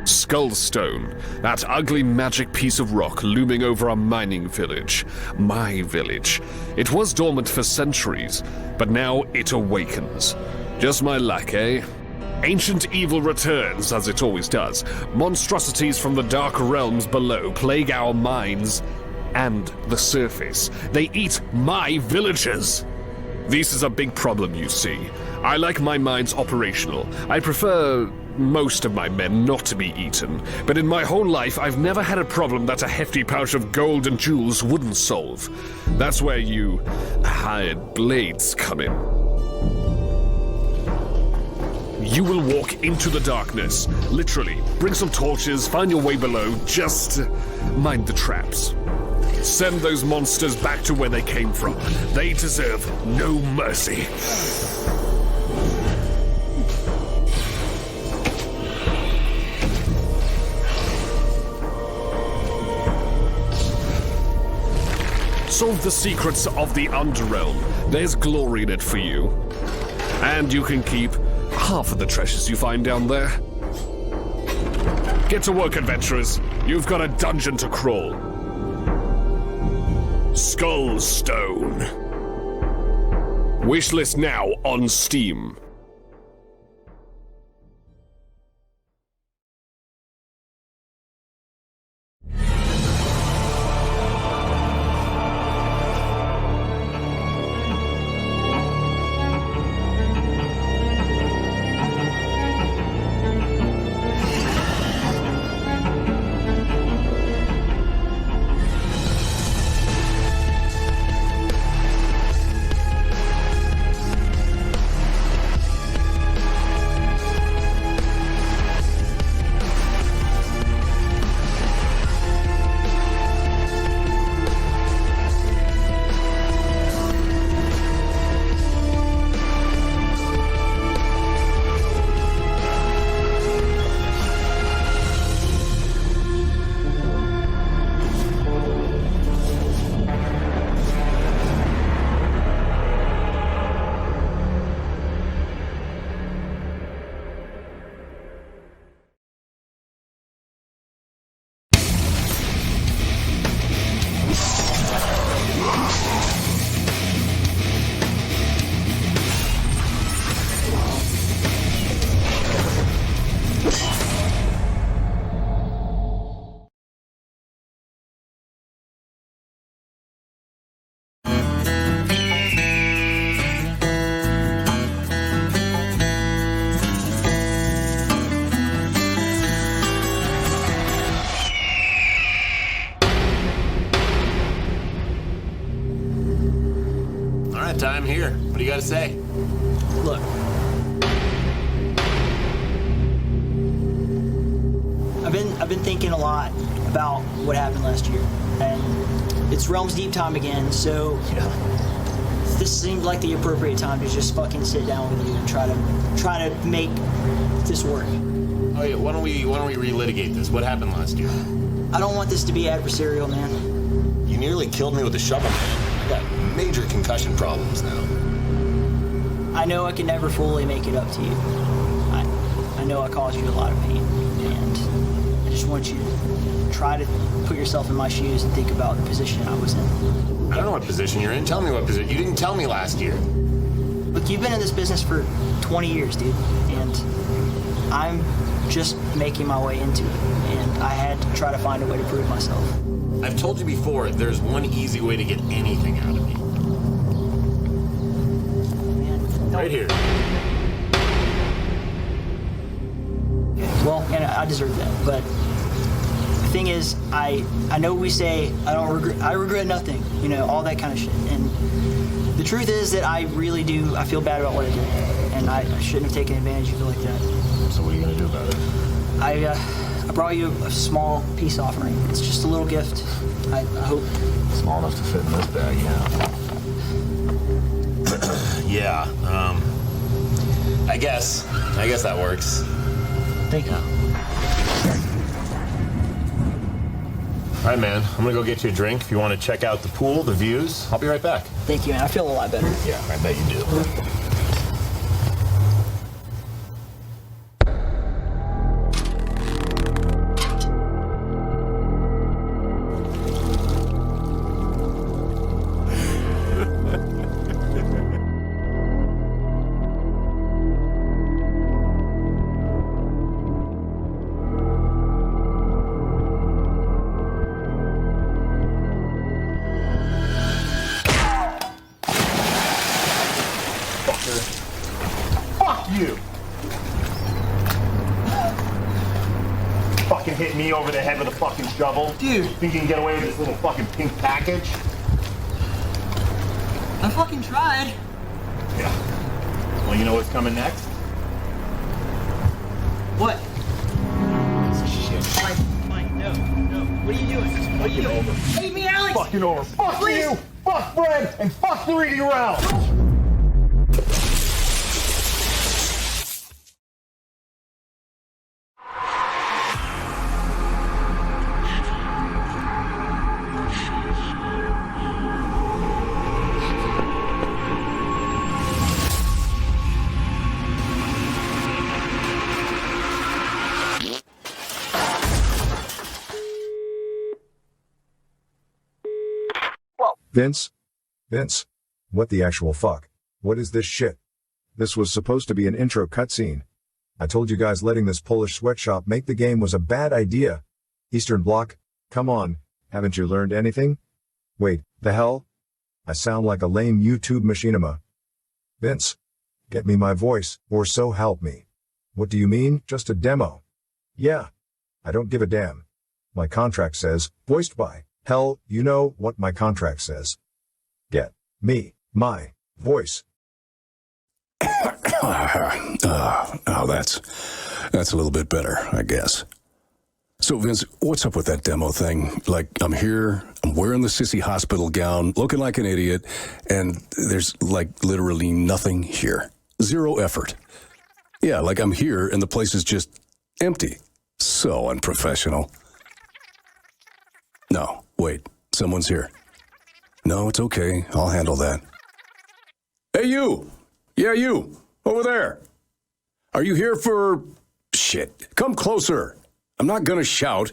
Skullstone, that ugly magic piece of rock looming over a mining village. My village. It was dormant for centuries, but now it awakens. Just my luck, eh? Ancient evil returns, as it always does. Monstrosities from the dark realms below plague our mines and the surface. They eat my villagers! This is a big problem, you see. I like my mines operational. I prefer most of my men not to be eaten, but in my whole life I've never had a problem that a hefty pouch of gold and jewels wouldn't solve. That's where you hired blades come in. You will walk into the darkness, literally. Bring some torches, find your way below, just mind the traps. Send those monsters back to where they came from. They deserve no mercy. Solve the secrets of the Underrealm. There's glory in it for you. And you can keep half of the treasures you find down there. Get to work, adventurers. You've got a dungeon to crawl. Skullstone. Wishlist now on Steam. Time here. What do you got to say? Look. I've been thinking a lot about what happened last year, and it's Realms Deep time again. So this seemed like the appropriate time to just fucking sit down with you and try to make this work. Oh yeah. Why don't we relitigate this? What happened last year? I don't want this to be adversarial, man. You nearly killed me with a shovel, man. I got major concussion problems now. I know I can never fully make it up to you. I know I caused you a lot of pain, and I just want you to try to put yourself in my shoes and think about the position I was in. I don't know what position you're in. Tell me what position. You didn't tell me last year. Look, you've been in this business for 20 years, dude, and I'm just making my way into it, and I had to try to find a way to prove myself. I've told you before, there's one easy way to get anything out of me. Right here. Well, and I deserve that, but the thing is, I know we say I regret nothing, you know, all that kind of shit, and the truth is that I really do. I feel bad about what I did, and I shouldn't have taken advantage of you like that. So what are you gonna do about it? I brought you a small peace offering. It's just a little gift. I hope. Small enough to fit in this bag, yeah. Yeah. I guess that works. Thank you. All right, man. I'm gonna go get you a drink. If you want to check out the pool, the views, I'll be right back. Thank you, man. I feel a lot better. Yeah, I bet you do. Fuck you! Fucking hit me over the head with a fucking shovel. Dude. Think you can get away with this little fucking pink package? I fucking tried. Yeah. Well, you know what's coming next? What? Shit. Mike, no. What are you doing? What are you doing? Leave me, Alex! Fucking over. Fuck Please. you! Fuck Fred! And fuck the reading around! Vince? Vince? What the actual fuck? What is this shit? This was supposed to be an intro cutscene. I told you guys letting this Polish sweatshop make the game was a bad idea. Eastern Bloc? Come on, haven't you learned anything? Wait, the hell? I sound like a lame YouTube machinima. Vince, get me my voice, or so help me. What do you mean, just a demo? Yeah. I don't give a damn. My contract says, voiced by. Hell, you know what my contract says. Get me my voice. Oh, that's a little bit better, I guess. So, Vince, what's up with that demo thing? Like, I'm here, I'm wearing the sissy hospital gown, looking like an idiot, and there's, like, literally nothing here. Zero effort. Yeah, like I'm here, and the place is just empty. So unprofessional. No, wait, someone's here. No, it's okay, I'll handle that. Hey, you! Yeah, you! Over there! Are you here for... Shit, come closer! I'm not gonna shout.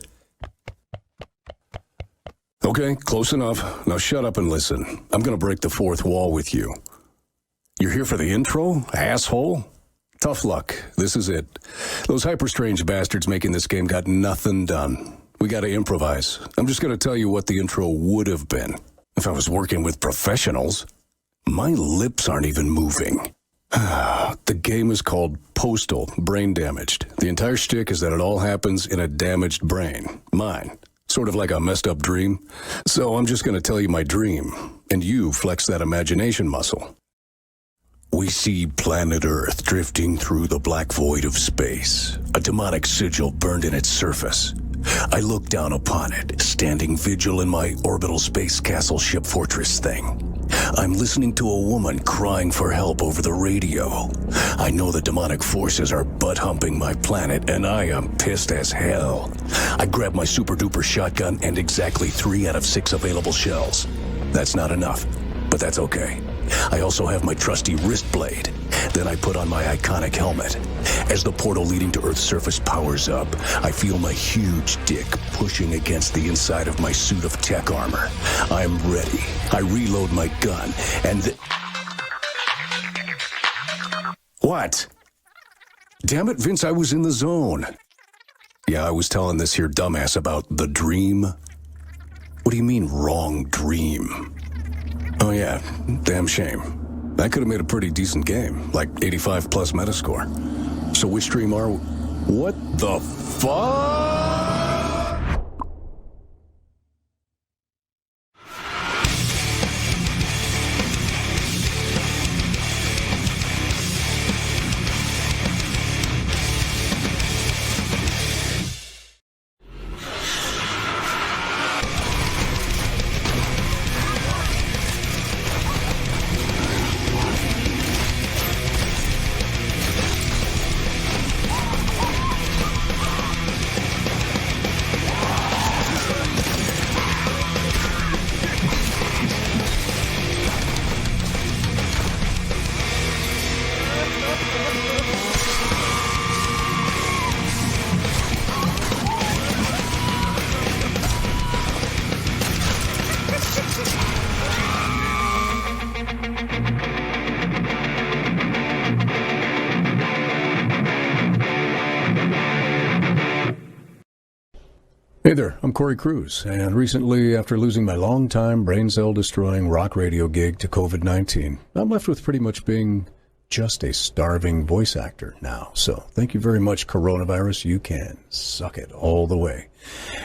Okay, close enough. Now shut up and listen. I'm gonna break the fourth wall with you. You're here for the intro, asshole? Tough luck. This is it. Those hyper-strange bastards making this game got nothing done. We gotta improvise. I'm just gonna tell you what the intro would have been. If I was working with professionals. My lips aren't even moving. The game is called Postal, Brain Damaged. The entire shtick is that it all happens in a damaged brain. Mine. Sort of like a messed up dream. So I'm just gonna tell you my dream. And you flex that imagination muscle. We see planet Earth drifting through the black void of space, a demonic sigil burned in its surface. I look down upon it, standing vigil in my orbital space castle ship fortress thing. I'm listening to a woman crying for help over the radio. I know the demonic forces are butt-humping my planet, and I am pissed as hell. I grab my super-duper shotgun and exactly 3 out of 6 available shells. That's not enough, but that's okay. I also have my trusty wrist blade. Then I put on my iconic helmet. As the portal leading to Earth's surface powers up, I feel my huge dick pushing against the inside of my suit of tech armor. I'm ready. I reload my gun, and What? Damn it, Vince, I was in the zone. Yeah, I was telling this here dumbass about the dream. What do you mean, wrong dream? Oh yeah, damn shame. That could have made a pretty decent game, like 85 plus Metascore. So which dream are we? What the fuck? Hey there, I'm Corey Cruz, and recently, after losing my long-time brain cell-destroying rock radio gig to COVID-19, I'm left with pretty much being just a starving voice actor now. So thank you very much, coronavirus. You can suck it all the way.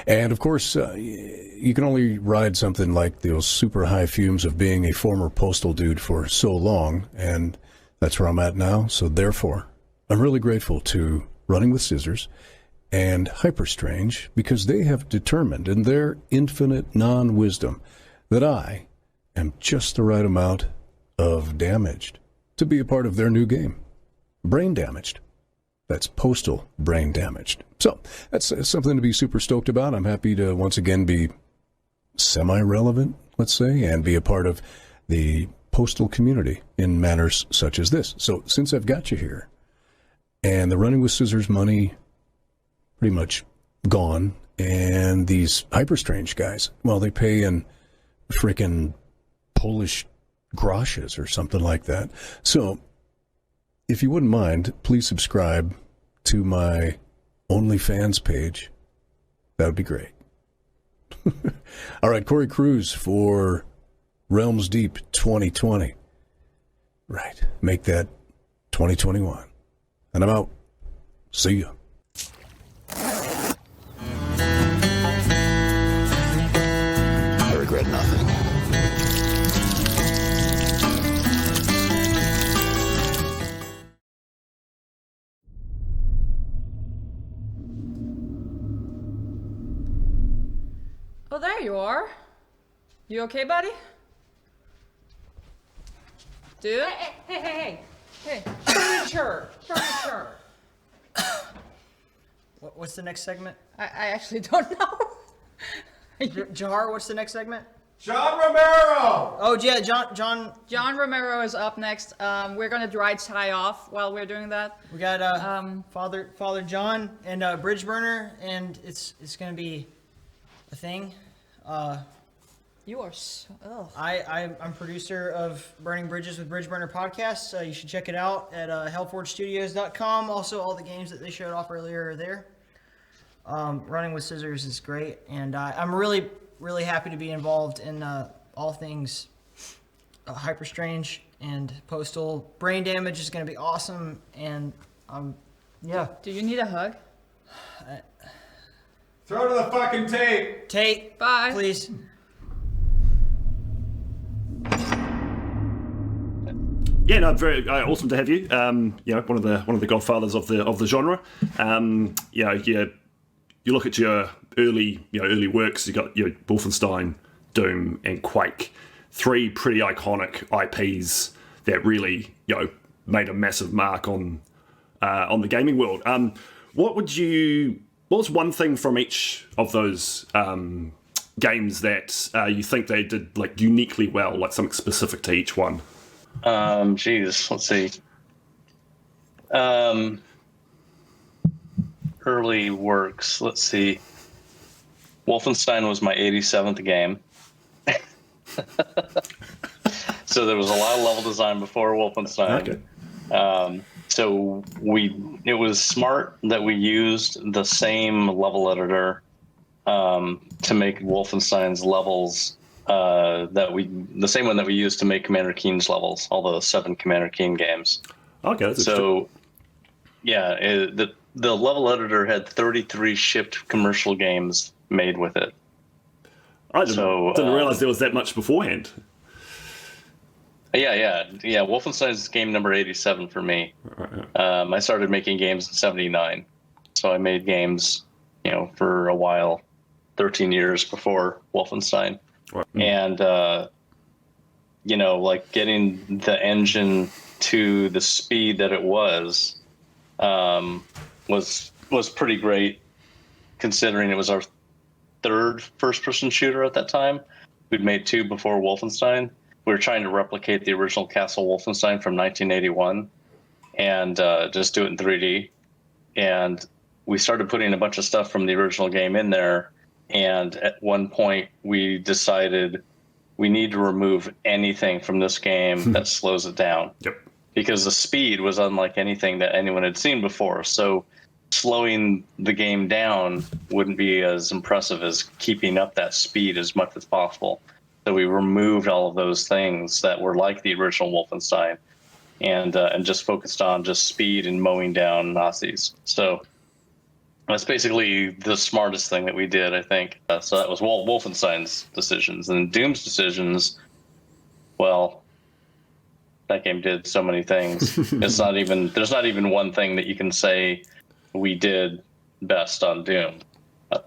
And of course, you can only ride something like those super high fumes of being a former postal dude for so long, and that's where I'm at now. So therefore, I'm really grateful to Running with Scissors and Hyperstrange, because they have determined in their infinite non-wisdom that I am just the right amount of damaged to be a part of their new game. Brain Damaged. That's Postal Brain Damaged. So that's something to be super stoked about. I'm happy to once again be semi-relevant, let's say, and be a part of the postal community in manners such as this. So since I've got you here, and the Running with Scissors money pretty much gone, and these Hyperstrange guys, well, they pay in frickin' Polish groschen or something like that. So, if you wouldn't mind, please subscribe to my OnlyFans page. That would be great. All right, Corey Cruz for Realms Deep 2020. Right, make that 2021. And I'm out. See ya. I regret nothing. Oh, there you are. You okay, buddy? Dude? Hey. Furniture. What's the next segment? I actually don't know. Jahar, what's the next segment? John Romero! Oh, yeah, John Romero is up next. We're gonna dry tie off while we're doing that. We got Father John and Bridgeburner, and it's gonna be a thing. You are so. Ugh. I'm producer of Burning Bridges with Bridgeburner podcast. You should check it out at hellforgestudios.com. Also, all the games that they showed off earlier are there. Running with Scissors is great, and I'm really happy to be involved in all things Hyper Strange and Postal. Brain Damage is going to be awesome, and yeah. Do you need a hug? Throw to the fucking tape. Tape. Bye. Please. Yeah, no, very awesome to have you. You know, one of the godfathers of the genre. You know, you look at your early works. You got Wolfenstein, Doom, and Quake. 3 pretty iconic IPs that really made a massive mark on the gaming world. What's one thing from each of those games that you think they did like uniquely well, like something specific to each one? Geez, let's see. Early works, let's see. Wolfenstein was my 87th game. So there was a lot of level design before Wolfenstein. Okay. So it was smart that we used the same level editor to make Wolfenstein's levels the same one that we used to make Commander Keen's levels, all the 7 Commander Keen games. Okay, that's so yeah, the level editor had 33 shipped commercial games made with it. I didn't realize there was that much beforehand. Yeah. Wolfenstein's game number 87 for me. I started making games in 79, so I made games, for a while, 13 years before Wolfenstein. Right. And like getting the engine to the speed that it was pretty great, considering it was our 3rd first-person shooter at that time. We'd made 2 before Wolfenstein. We were trying to replicate the original Castle Wolfenstein from 1981 and just do it in 3D. And we started putting a bunch of stuff from the original game in there. And at one point, we decided we need to remove anything from this game that slows it down. Yep. Because the speed was unlike anything that anyone had seen before. So slowing the game down wouldn't be as impressive as keeping up that speed as much as possible. So we removed all of those things that were like the original Wolfenstein and just focused on just speed and mowing down Nazis. So that's basically the smartest thing that we did, I think. So that was Wolfenstein's decisions. And Doom's decisions, well, that game did so many things. There's not even one thing that you can say we did best on Doom.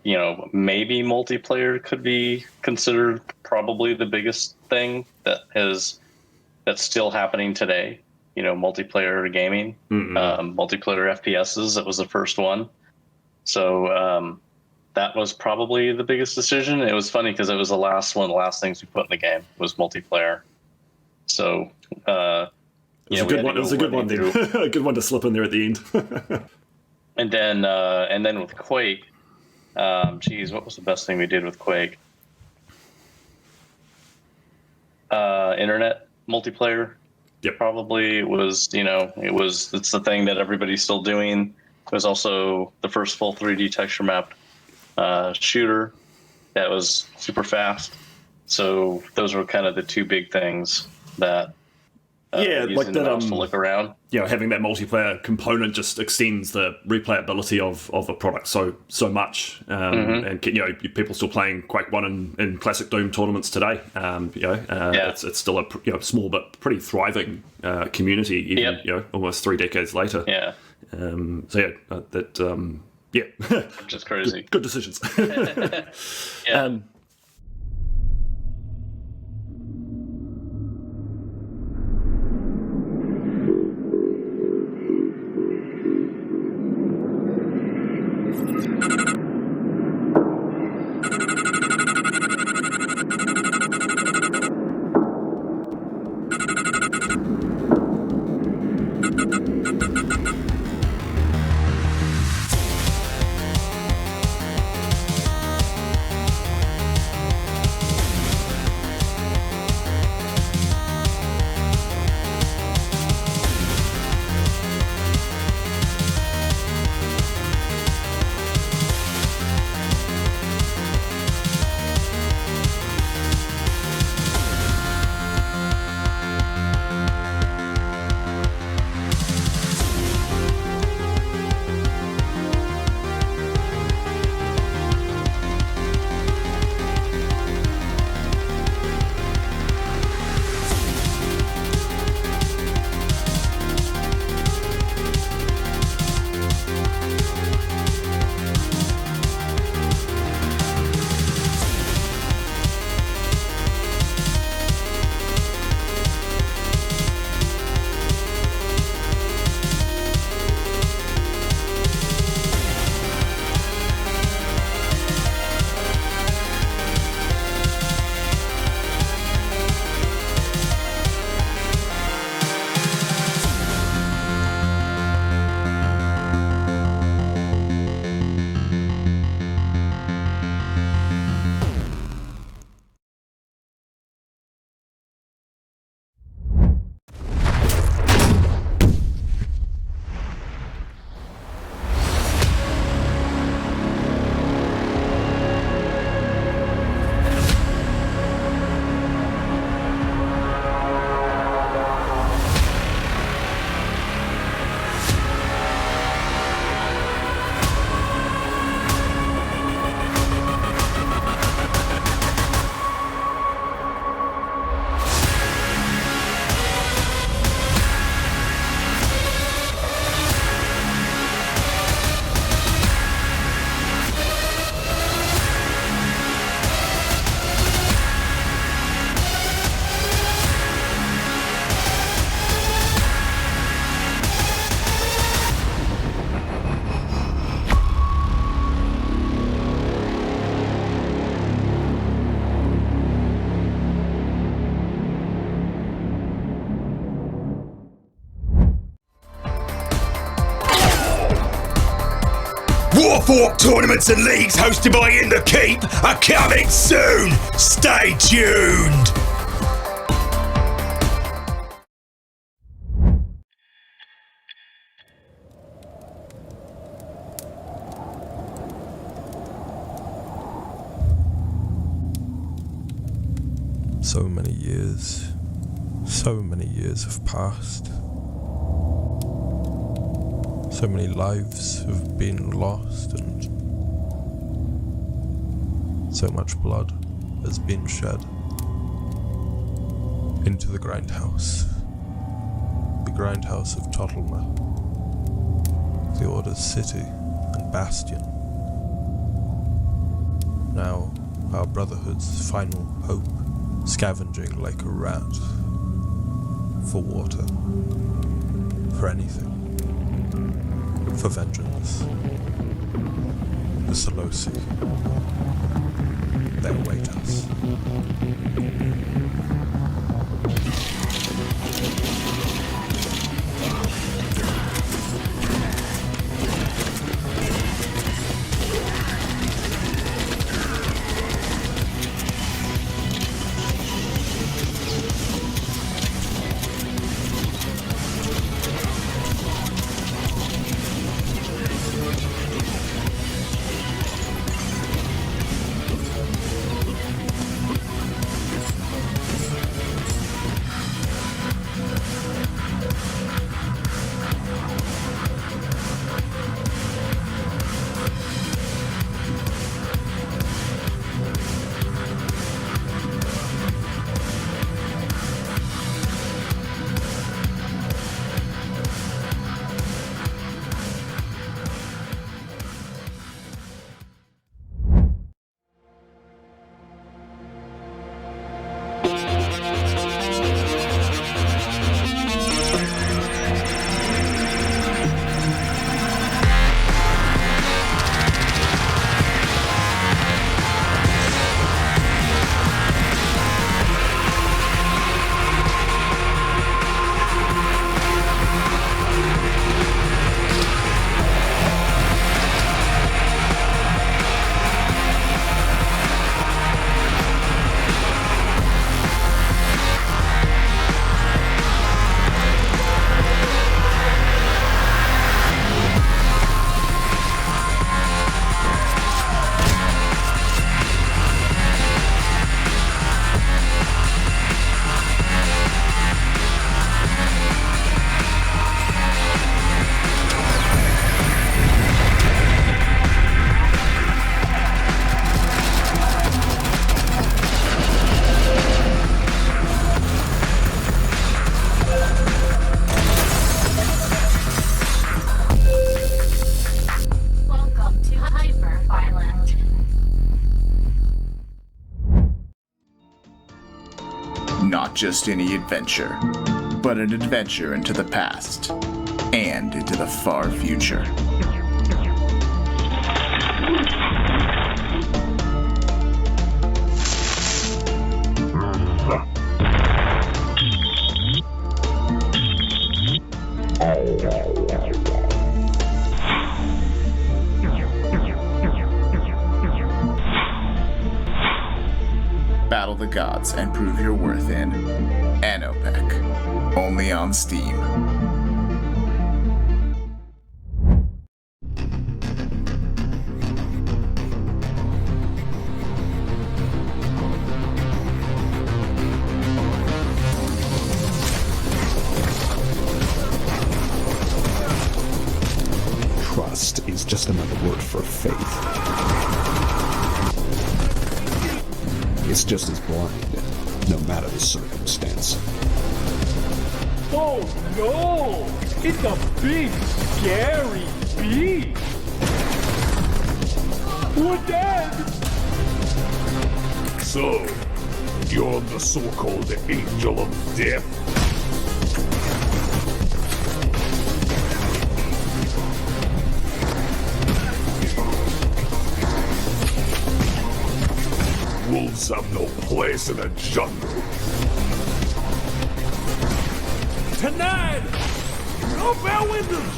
Maybe multiplayer could be considered probably the biggest thing that's still happening today. Multiplayer gaming, multiplayer FPSs. That was the first one. So that was probably the biggest decision. It was funny because it was one of the last things we put in the game was multiplayer. So it was a good one. There, a good one to slip in there at the end. and then with Quake, what was the best thing we did with Quake? internet multiplayer. Yep. Probably it's the thing that everybody's still doing. It was also the first full 3D texture map shooter that was super fast. So those were kind of the two big things that like that. To look around. Having that multiplayer component just extends the replayability of a product so much, and people still playing Quake 1 in classic Doom tournaments today. It's still a small but pretty thriving community, even almost 3 decades later. Yeah. Which is crazy. Good decisions. Yeah. Warfork tournaments and leagues hosted by In The Keep are coming soon. Stay tuned. So many years have passed. So many lives have been lost, and so much blood has been shed into the grindhouse. The grindhouse of Totlma, the Order's city and bastion. Now, our Brotherhood's final hope, scavenging like a rat for water, for anything, for vengeance. The Solosi, they await us. just any adventure, but an adventure into the past and into the far future. Battle the gods and prove your worth in Anopec, only on Steam. Trust is just another word for faith. It's just as blind, no matter the circumstance. Oh no! It's a big, scary beast! We're dead! So, you're the so-called Angel of Death? Wolves have no place in a jungle. Tonight, no bear witness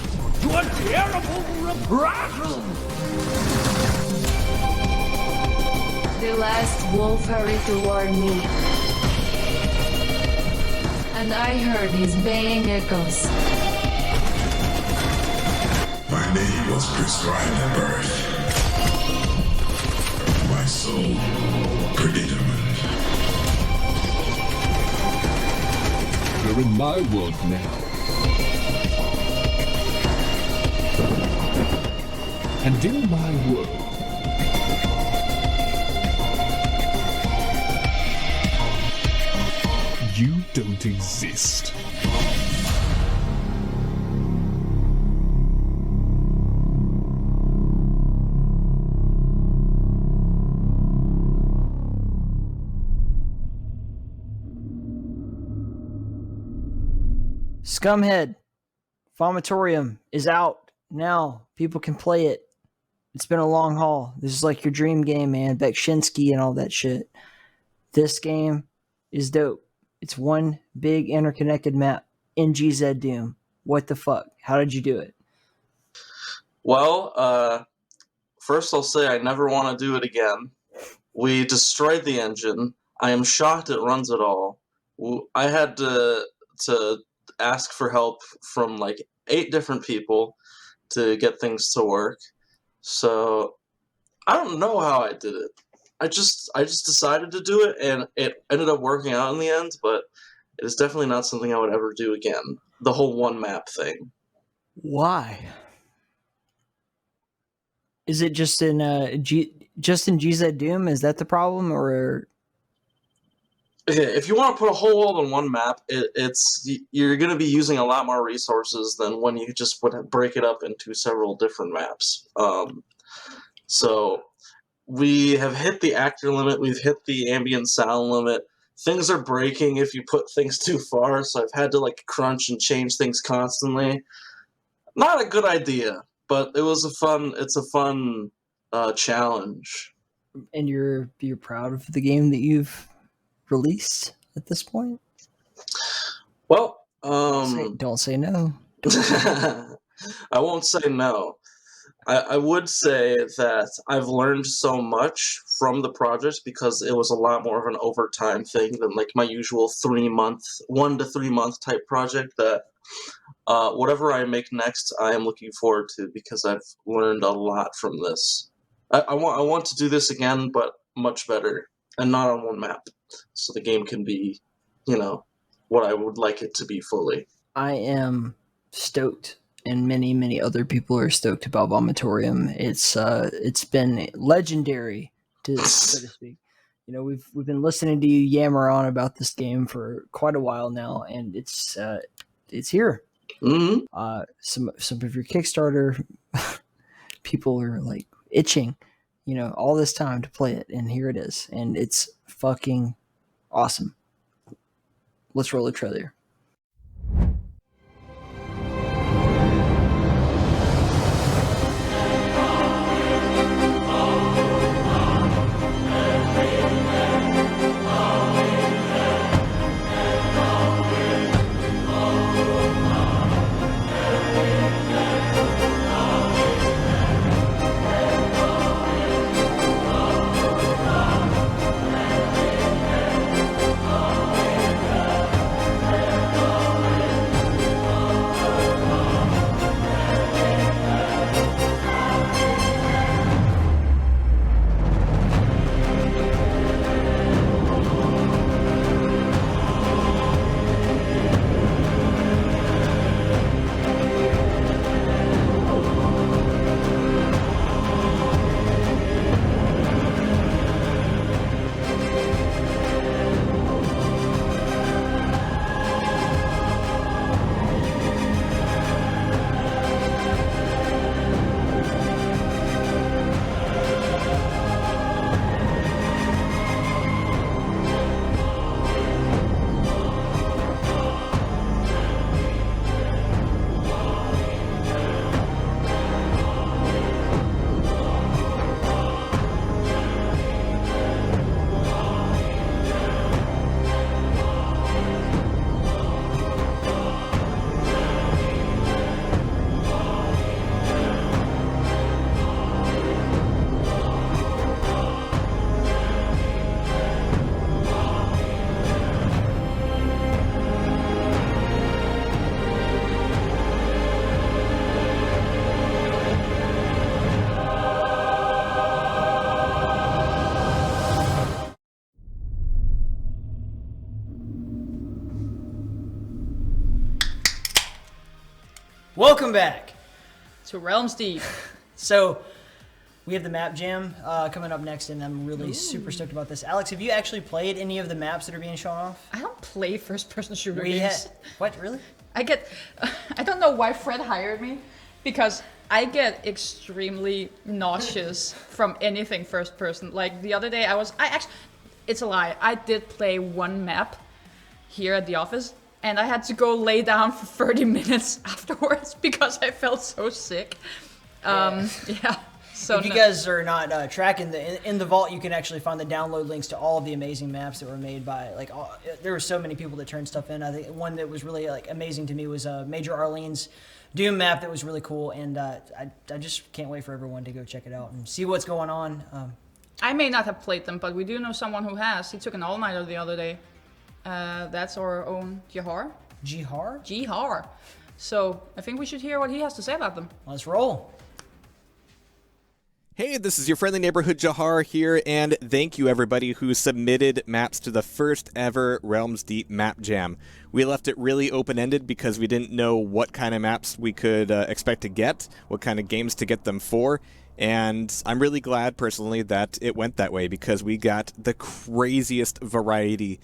to a terrible reprisal! The last wolf hurried toward me, and I heard his baying echoes. My name was prescribed at birth. My soul, predicament. You're in my world now. And in my world, you don't exist. Scumhead Vomitorium is out now. People can play it. It's been a long haul. This is like your dream game, man. Beksinski and all that shit. This game is dope. It's one big interconnected map in GZ Doom. What the fuck? How did you do it? Well, first I'll say I never want to do it again. We destroyed the engine. I am shocked it runs at all. I had to ask for help from like 8 different people to get things to work. So I don't know how I did it. I just decided to do it, and it ended up working out in the end, but it is definitely not something I would ever do again. The whole one map thing. Why? Is it just in GZ Doom? Is that the problem, or? Okay, if you want to put a whole world on one map, you're going to be using a lot more resources than when you just would break it up into several different maps. So we have hit the actor limit. We've hit the ambient sound limit. Things are breaking if you put things too far. So I've had to like crunch and change things constantly. Not a good idea, but it's a fun challenge. And you're proud of the game that you've released at this point? Well, don't say no. I won't say no. I would say that I've learned so much from the project because it was a lot more of an overtime thing than like my usual 1 to 3 month type project that whatever I make next, I am looking forward to because I've learned a lot from this. I want to do this again, but much better and not on one map. So the game can be, what I would like it to be fully. I am stoked, and many, many other people are stoked about Vomitorium. It's been legendary, so to speak. We've been listening to you yammer on about this game for quite a while now, and it's here. Mm-hmm. Some of your Kickstarter people are like itching, all this time to play it, and here it is, and it's fucking awesome. let's roll the trailer. Welcome back to Realms Deep. So we have the map jam coming up next, and I'm really super stoked about this. Alex, have you actually played any of the maps that are being shown off? I don't play first-person shooter games. What, really? I don't know why Fred hired me, because I get extremely nauseous from anything first-person. Like the other day, it's a lie. I did play one map here at the office, and I had to go lay down for 30 minutes afterwards because I felt so sick. Yeah. So if you guys are not tracking in the vault, you can actually find the download links to all of the amazing maps that were made by there were so many people that turned stuff in. I think one that was really amazing to me was Major Arlene's Doom map that was really cool, and I just can't wait for everyone to go check it out and see what's going on. I may not have played them, but we do know someone who has. He took an all-nighter the other day. That's our own Jihar. Jihar. So I think we should hear what he has to say about them. Let's roll. Hey, this is your friendly neighborhood Jihar here, and thank you everybody who submitted maps to the first ever Realms Deep Map Jam. We left it really open-ended because we didn't know what kind of maps we could expect to get, what kind of games to get them for, and I'm really glad personally that it went that way because we got the craziest variety,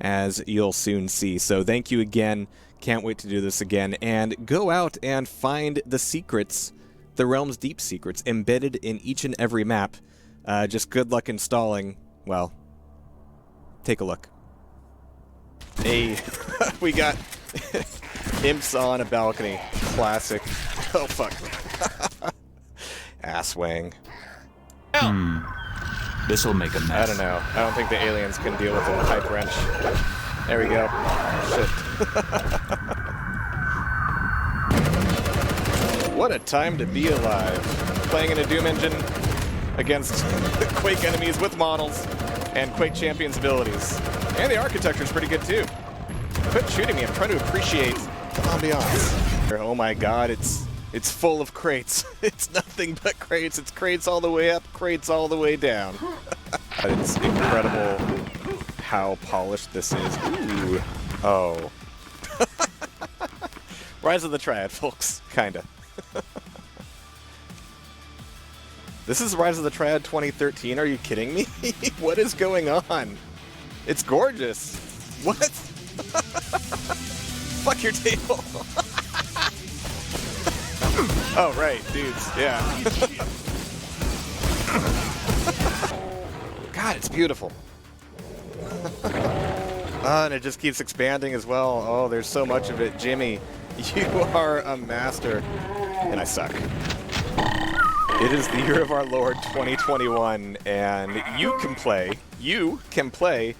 as you'll soon see. So thank you again, can't wait to do this again, and go out and find the secrets, the Realms Deep secrets, embedded in each and every map. Just good luck installing. Well, take a look. Hey, we got imps on a balcony. Classic. Oh, fuck. Asswang. This'll make a mess. I don't know. I don't think the aliens can deal with a pipe wrench. There we go. Shit. What a time to be alive. Playing in a Doom engine against Quake enemies with models and Quake champions' abilities. And the architecture's pretty good too. Quit shooting me, I'm trying to appreciate the ambiance. Oh my god, it's full of crates. It's nothing but crates. It's crates all the way up, crates all the way down. It's incredible how polished this is. Ooh. Oh. Rise of the Triad, folks. Kinda. This is Rise of the Triad 2013. Are you kidding me? What is going on? It's gorgeous. What? Fuck your table. Oh, right, dudes. Yeah. God, it's beautiful. And it just keeps expanding as well. Oh, there's so much of it. Jimmy, you are a master. And I suck. It is the year of our Lord 2021, and you can play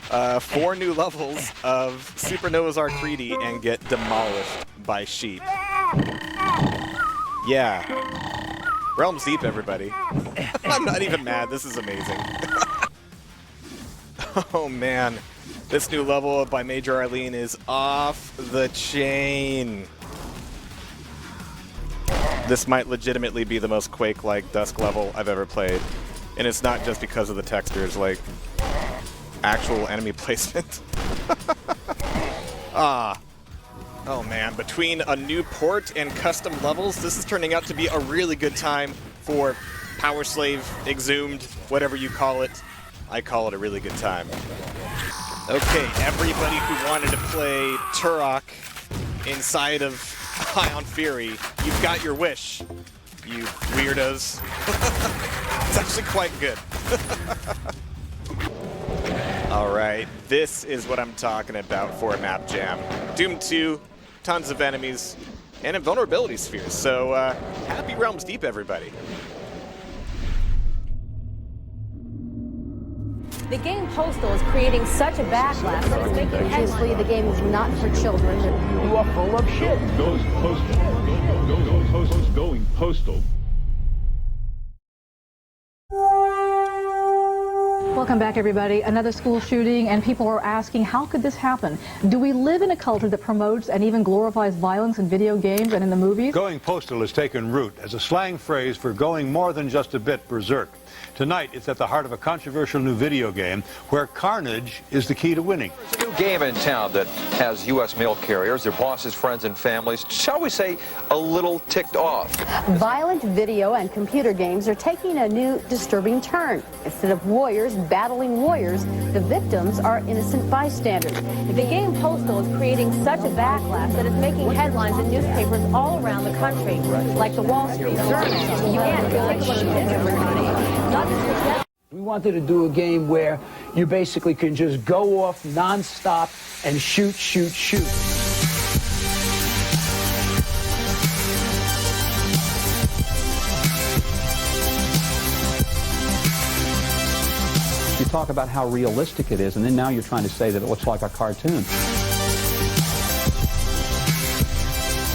4 new levels of Supernova's Arcreedy and get demolished by sheep. Yeah. Realms Deep, everybody. I'm not even mad. This is amazing. Oh, man. This new level by Major Arlene is off the chain. This might legitimately be the most Quake-like Dusk level I've ever played. And it's not just because of the textures, like actual enemy placement. Oh man, between a new port and custom levels, this is turning out to be a really good time for Power Slave, Exhumed, whatever you call it. I call it a really good time. Okay, everybody who wanted to play Turok inside of Ion Fury, you've got your wish, you weirdos. It's actually quite good. Alright, this is what I'm talking about for a map jam. Doom 2, tons of enemies, and invulnerability spheres, so happy Realms Deep, everybody. The game Postal is creating such a backlash that it's making obviously the game is not for children. You are full of shit. Going postal. Welcome back, everybody. Another school shooting, and people are asking, how could this happen? Do we live in a culture that promotes and even glorifies violence in video games and in the movies? Going postal has taken root as a slang phrase for going more than just a bit berserk. Tonight, it's at the heart of a controversial new video game where carnage is the key to winning. There's a new game in town that has U.S. mail carriers, their bosses, friends, and families, shall we say, a little ticked off. Violent video and computer games are taking a new disturbing turn. Instead of warriors battling warriors, the victims are innocent bystanders. The game Postal is creating such a backlash that it's making headlines in newspapers all around the country, like the Wall Street Journal. You can't take a look at this, everybody. We wanted to do a game where you basically can just go off non-stop and shoot. You talk about how realistic it is, and then now you're trying to say that it looks like a cartoon.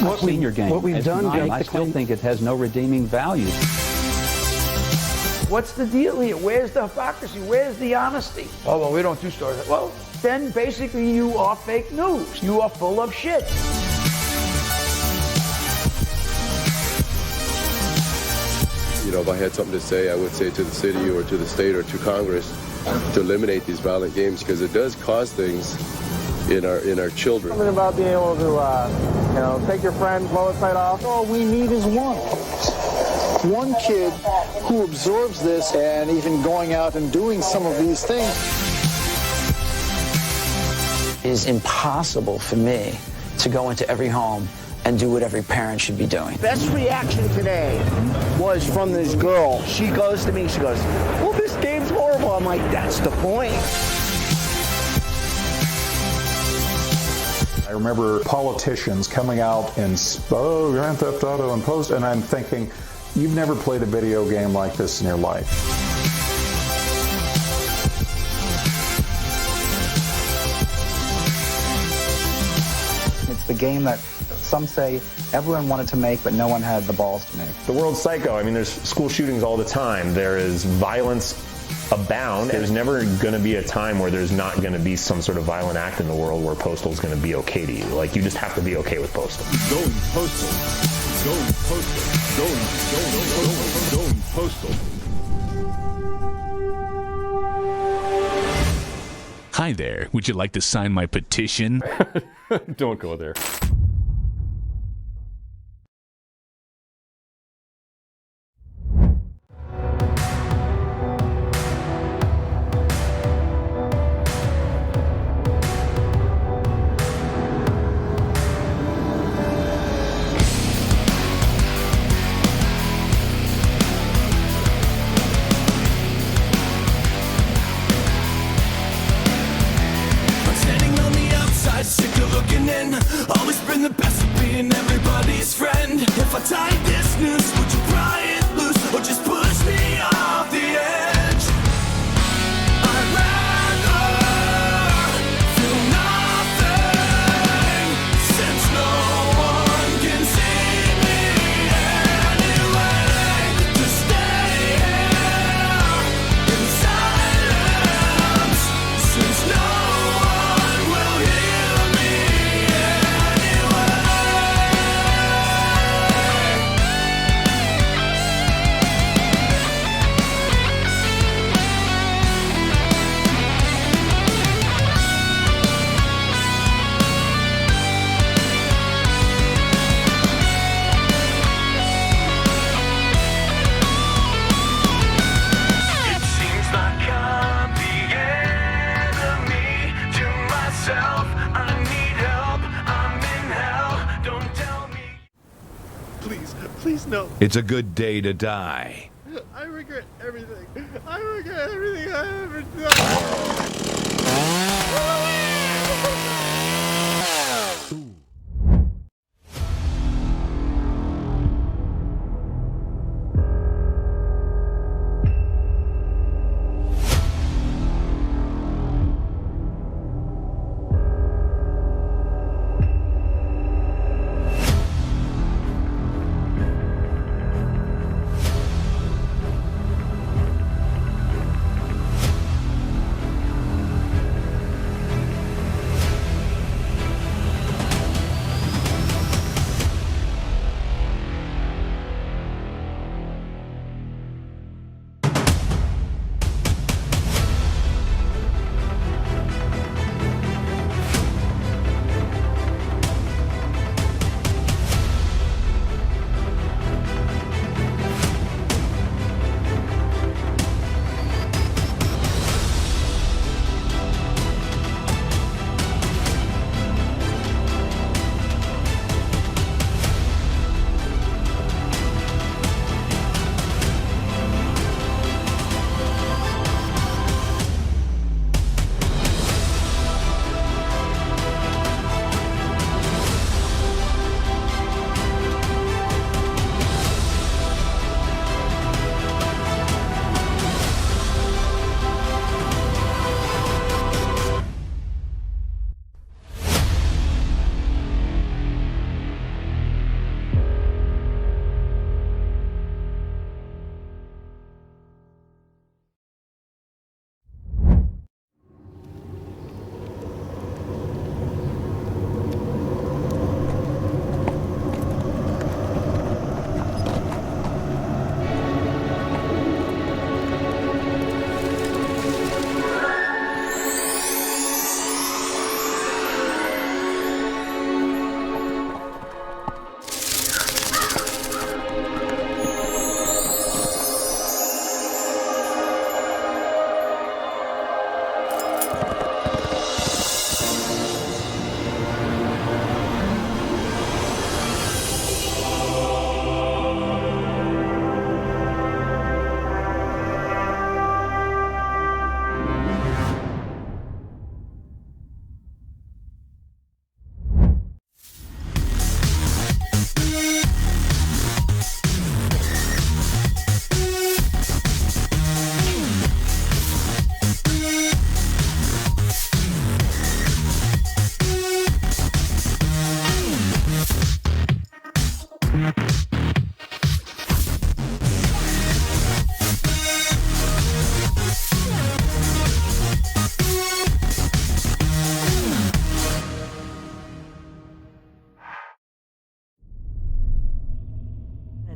I've seen your game. What we've done, I still think it has no redeeming value. What's the deal here? Where's the hypocrisy? Where's the honesty? Oh, well, we don't do stories. Well, then basically you are fake news. You are full of shit. You know, if I had something to say, I would say to the city or to the state or to Congress to eliminate these violent games, because it does cause things in our children. Something about being able to, take your friend, blow its head off. All we need is one kid who absorbs this, and even going out and doing some of these things. It is impossible for me to go into every home and do what every parent should be doing. Best reaction today was from this girl. She goes to me, she goes, well, this game's horrible. I'm like, that's the point. I remember politicians coming out and, Grand Theft Auto and Post, and I'm thinking, you've never played a video game like this in your life. It's the game that some say everyone wanted to make, but no one had the balls to make. The world's psycho. I mean, there's school shootings all the time. There is violence abound. There's never going to be a time where there's not going to be some sort of violent act in the world where Postal is going to be okay to you. Like, you just have to be okay with Postal. Going postal. Going postal. Going postal. Hi there. Would you like to sign my petition? Don't go there. I'm standing being everybody's friend. If I tied this noose, would you pry it loose or just push me off the edge? I'd rather feel nothing, since no one can see me anyway. To stay here in silence, since no one will hear me anyway. It seems like I'm the enemy to myself. I need help, I'm in hell. Don't tell me. Please no. It's a good day to die. I regret everything. I regret everything I ever done.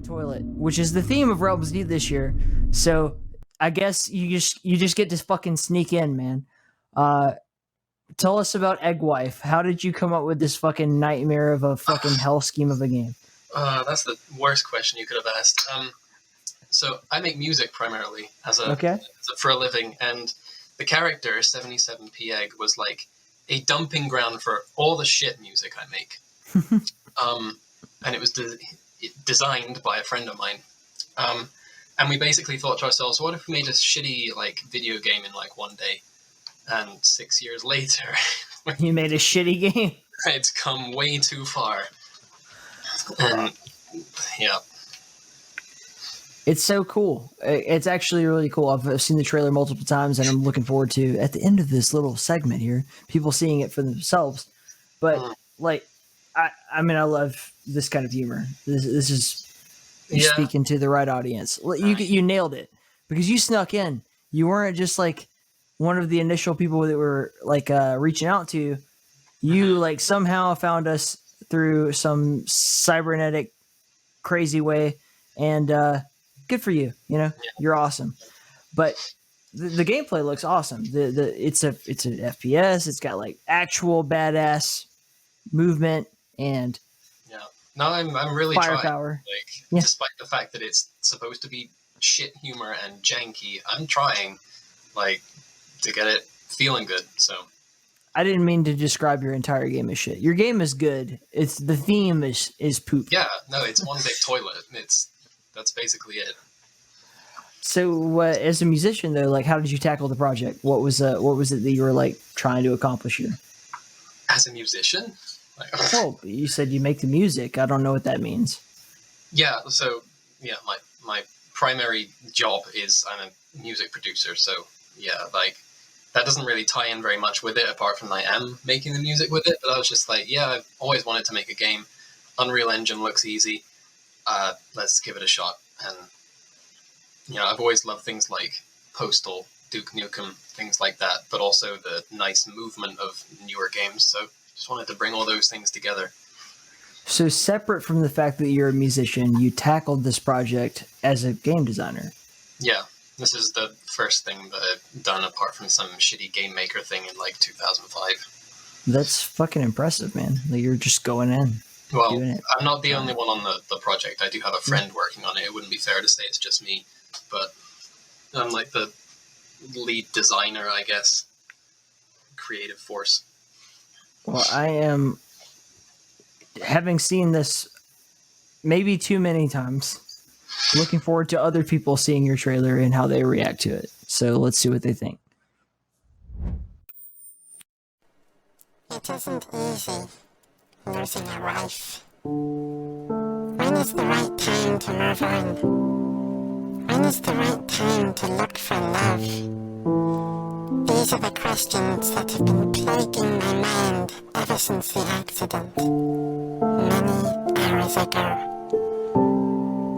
Toilet, which is the theme of Realms Deep this year. So I guess you just get to fucking sneak in, man. Tell us about Egg Wife. How did you come up with this fucking nightmare of a fucking hell scheme of a game? That's the worst question you could have asked. So I make music primarily for a living, and the character 77p Egg was like a dumping ground for all the shit music I make. And it was designed by a friend of mine. And we basically thought to ourselves, what if we made a shitty like video game in like one day? And 6 years later, you made a shitty game. It's come way too far. And yeah. It's so cool. It's actually really cool. I've seen the trailer multiple times, and I'm looking forward to, at the end of this little segment here, people seeing it for themselves. But like, I mean, I love this kind of humor. This is you're speaking to the right audience. You nailed it because you snuck in. You weren't just like one of the initial people that were like reaching out to. You like somehow found us through some cybernetic crazy way, and good for you. You know, you're awesome. But the gameplay looks awesome. It's an FPS. It's got like actual badass movement and no, I'm really firepower. Like, despite the fact that it's supposed to be shit humor and janky, I'm trying like to get it feeling good. So I didn't mean to describe your entire game as shit. Your game is good. It's the theme is poop. Yeah, no, it's one big toilet. That's basically it. So, as a musician, though, like, how did you tackle the project? What was it that you were like trying to accomplish here? As a musician, oh, you said you make the music. I don't know what that means. Yeah. So, yeah, my primary job is I'm a music producer. So, yeah, like that doesn't really tie in very much with it, apart from I am making the music with it. But I was just like, yeah, I've always wanted to make a game. Unreal Engine looks easy. Let's give it a shot. And you know, I've always loved things like Postal, Duke Nukem, things like that, but also the nice movement of newer games. So just wanted to bring all those things together. So separate from the fact that you're a musician, you tackled this project as a game designer. Yeah, this is the first thing that I've done apart from some shitty Game Maker thing in like 2005. That's fucking impressive, man. Like, you're just going in. Well, I'm not the only one on the project. I do have a friend working on it. It wouldn't be fair to say it's just me, but I'm like the lead designer, I guess. Creative force. Well, I am, having seen this maybe too many times, looking forward to other people seeing your trailer and how they react to it. So let's see what they think. It isn't easy losing a wife. When is the right time to move on? When is the right time to look for love? These are the questions that have been plaguing my mind ever since the accident, many hours ago.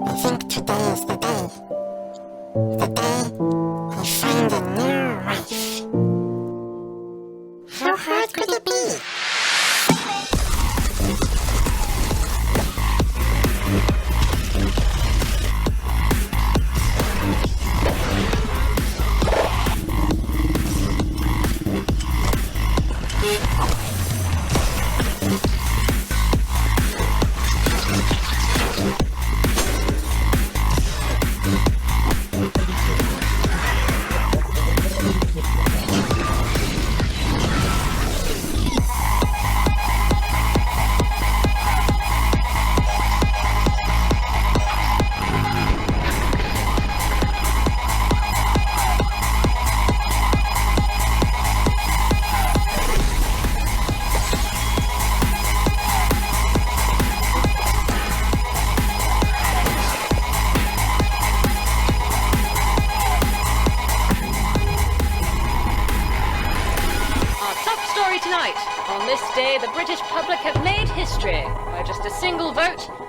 I think today is the day. The day I find a new wife. How hard could it be?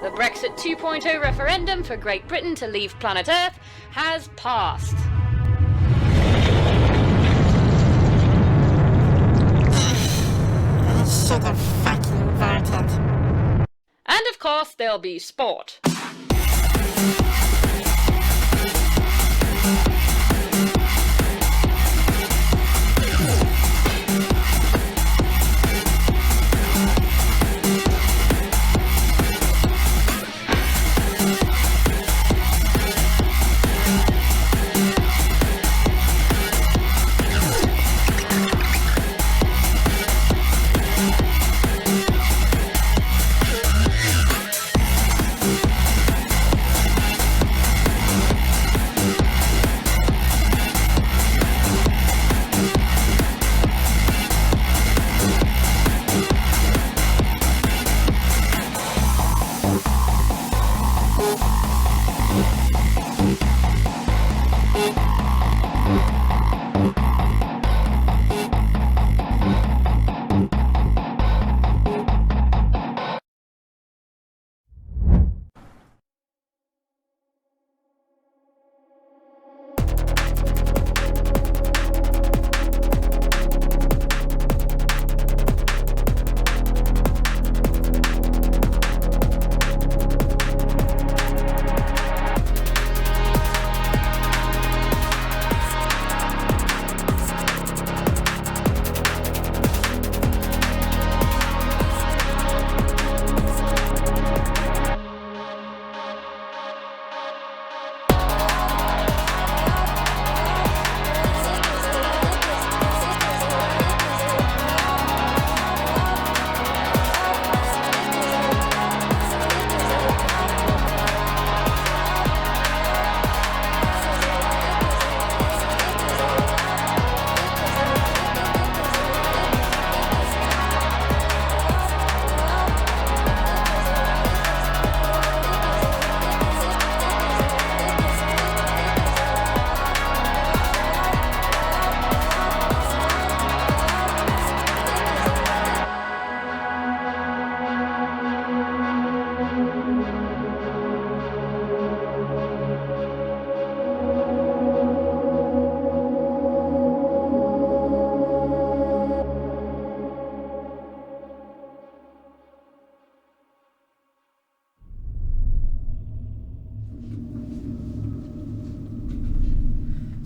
The Brexit 2.0 referendum for Great Britain to leave planet Earth has passed. I should have fucking voted. And of course, there'll be sport.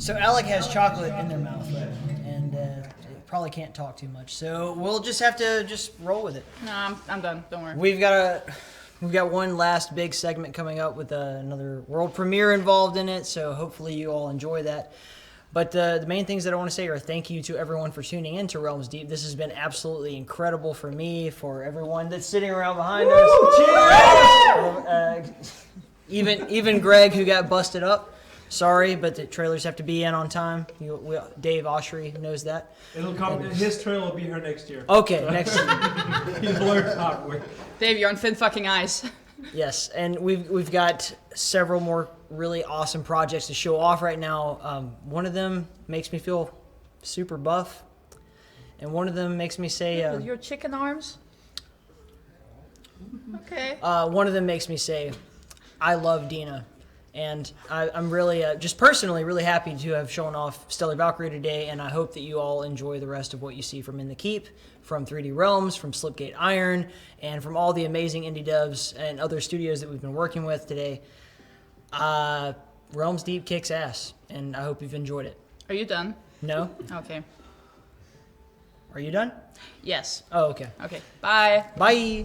So Alec has chocolate in their mouth, and they probably can't talk too much. So we'll just have to just roll with it. No, I'm done. Don't worry. We've got one last big segment coming up with another world premiere involved in it. So hopefully you all enjoy that. But the main things that I want to say are thank you to everyone for tuning in to Realms Deep. This has been absolutely incredible for me, for everyone that's sitting around behind us. Cheers! Even Greg, who got busted up. Sorry, but the trailers have to be in on time. Dave Oshry knows that. It'll come. His trailer will be here next year. Okay, next year. He's learned halfway. Dave, you're on thin fucking ice. Yes, and we've got several more really awesome projects to show off right now. One of them makes me feel super buff, and one of them makes me say... With your chicken arms? Okay. One of them makes me say, I love Dina. And I'm really, just personally, really happy to have shown off Stellar Valkyrie today, and I hope that you all enjoy the rest of what you see from In the Keep, from 3D Realms, from Slipgate Iron, and from all the amazing indie devs and other studios that we've been working with today. Realms Deep kicks ass, and I hope you've enjoyed it. Are you done? No? Okay. Are you done? Yes. Oh, okay. Okay. Bye. Bye.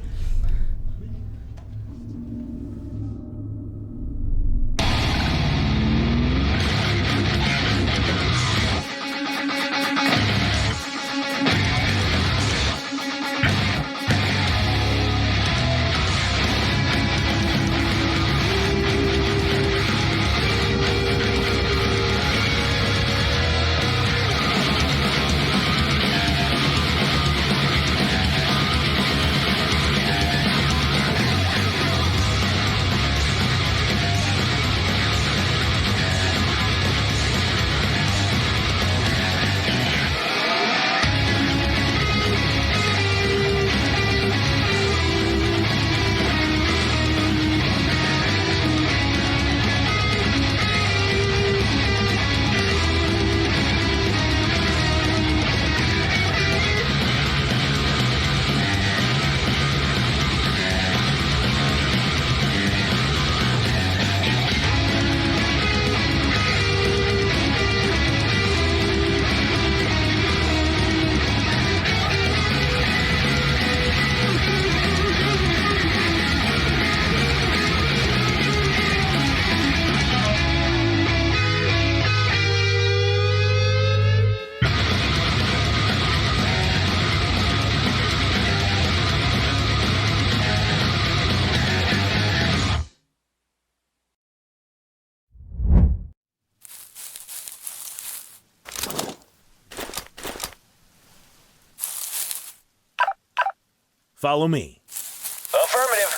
Follow me. Affirmative.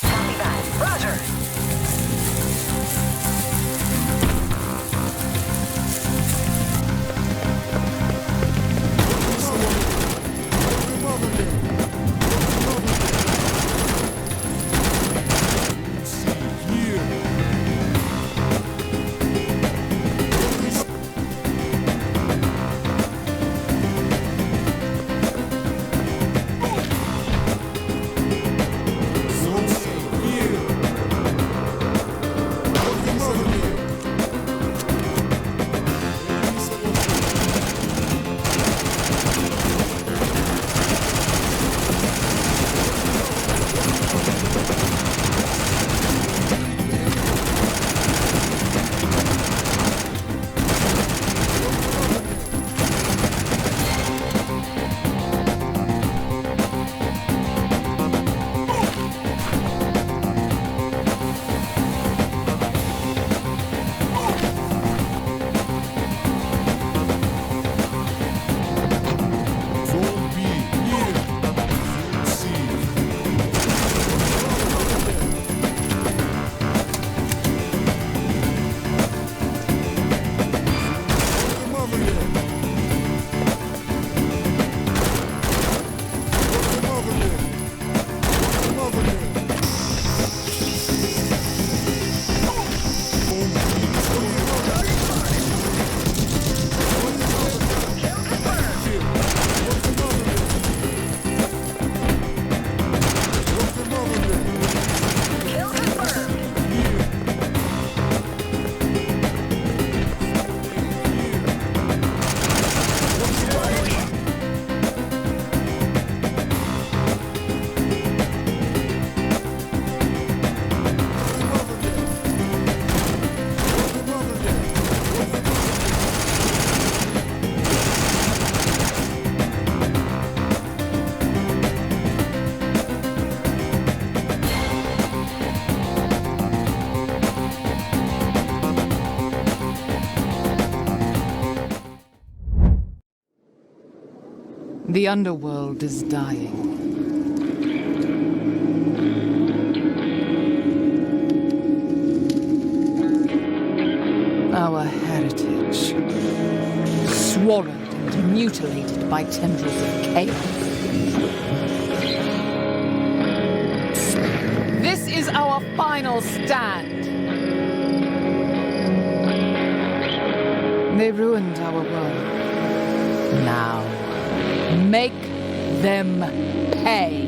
Copy that. Roger. The underworld is dying. Our heritage, swallowed and mutilated by tendrils of chaos. This is our final stand. They ruined our world. Now, make them pay.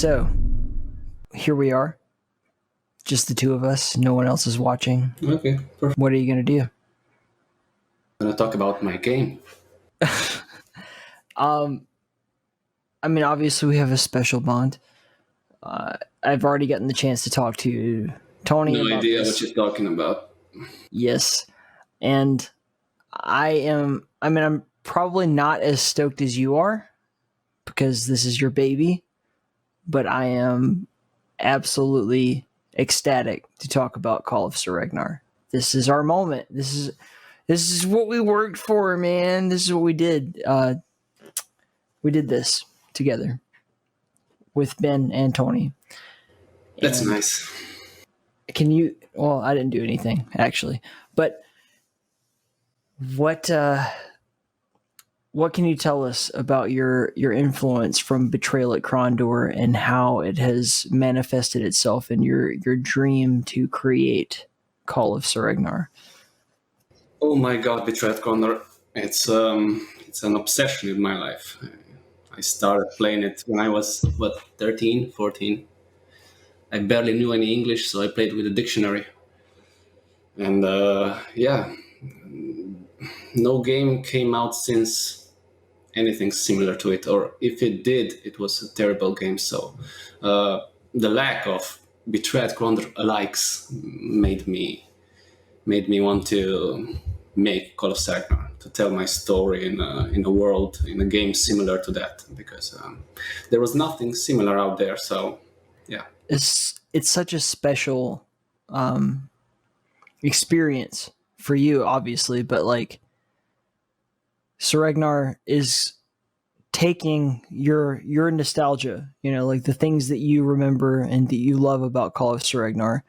So, here we are. Just the two of us. No one else is watching. Okay, perfect. What are you going to do? I'm going to talk about my game. I mean, obviously we have a special bond. I've already gotten the chance to talk to Tony No about idea this. what you're talking about. Yes. And I'm probably not as stoked as you are because this is your baby, but I am absolutely ecstatic to talk about Call of Sir Ragnar. This is our moment. This is what we worked for, man. This is what we did. We did this together with Ben and Tony. That's And nice. Can you? Well, I didn't do anything actually, but what can you tell us about your influence from Betrayal at Krondor and how it has manifested itself in your dream to create Call of Sir Ragnar? Oh my god, Betrayal at Krondor. It's an obsession in my life. I started playing it when I was, 13, 14. I barely knew any English, so I played with a dictionary. And no game came out since anything similar to it. Or if it did, it was a terrible game. So the lack of Betrayal at Krondor likes made me want to make Call of Ragnar, to tell my story in a world, in a game similar to that, because there was nothing similar out there. So, yeah, it's such a special experience for you, obviously, but like Sir Ragnar is taking your nostalgia, like the things that you remember and that you love about Call of Sir Ragnar,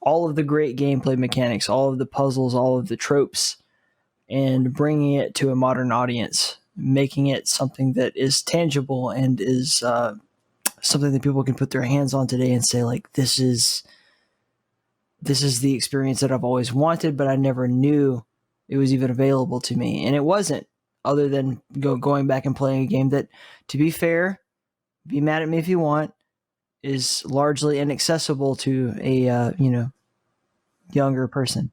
all of the great gameplay mechanics, all of the puzzles, all of the tropes, and bringing it to a modern audience, making it something that is tangible and is something that people can put their hands on today and say, like, this is the experience that I've always wanted, but I never knew it was even available to me. And it wasn't, other than going back and playing a game that, to be fair, be mad at me if you want, is largely inaccessible to a younger person.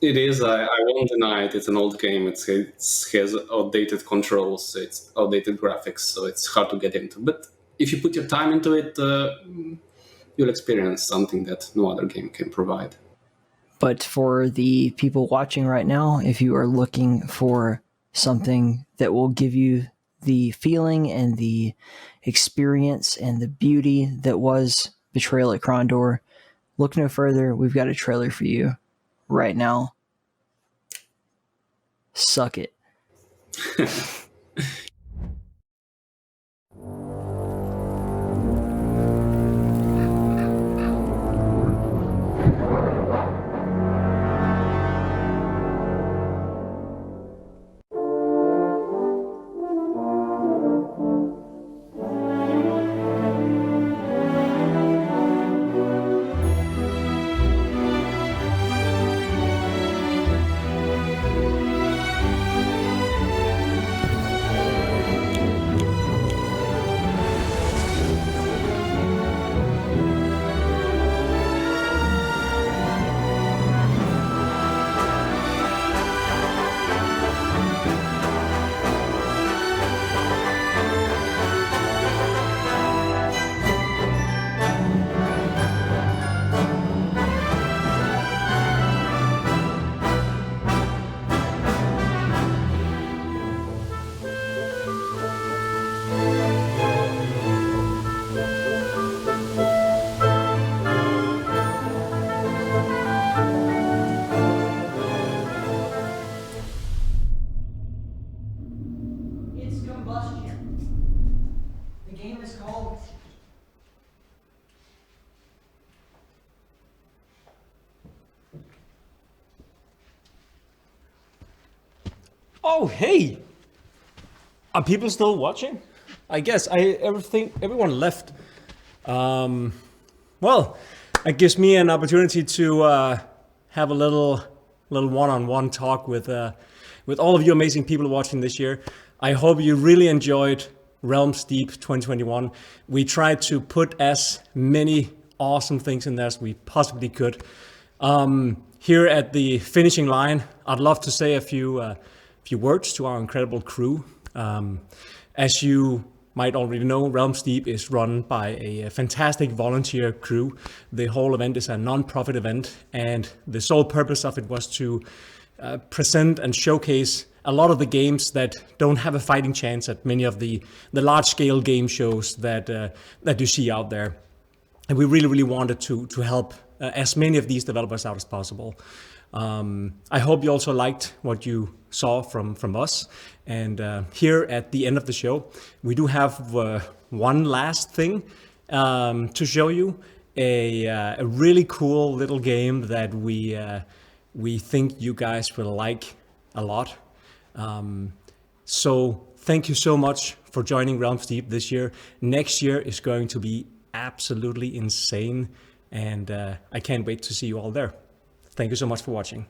it is. I won't deny it. It's an old game. It has outdated controls. It's outdated graphics, so it's hard to get into. But if you put your time into it, you'll experience something that no other game can provide. But for the people watching right now, if you are looking for something that will give you the feeling and the experience and the beauty that was Betrayal at Krondor, look no further. We've got a trailer for you right now. Suck it. It's Combustion. The game is called... Oh, hey! Are people still watching? I guess everyone left. Well, it gives me an opportunity to have a little one-on-one talk with all of you amazing people watching this year. I hope you really enjoyed Realms Deep 2021. We tried to put as many awesome things in there as we possibly could. Here at the finishing line, I'd love to say a few words to our incredible crew. As you might already know, Realms Deep is run by a fantastic volunteer crew. The whole event is a non-profit event, and the sole purpose of it was to present and showcase a lot of the games that don't have a fighting chance at many of the large-scale game shows that you see out there. And we really wanted to help as many of these developers out as possible. I hope you also liked what you saw from us. And here at the end of the show, we do have one last thing to show you. A really cool little game that we think you guys will like a lot. So thank you so much for joining Realms Deep this year. Next year is going to be absolutely insane, and I can't wait to see you all there. Thank you so much for watching.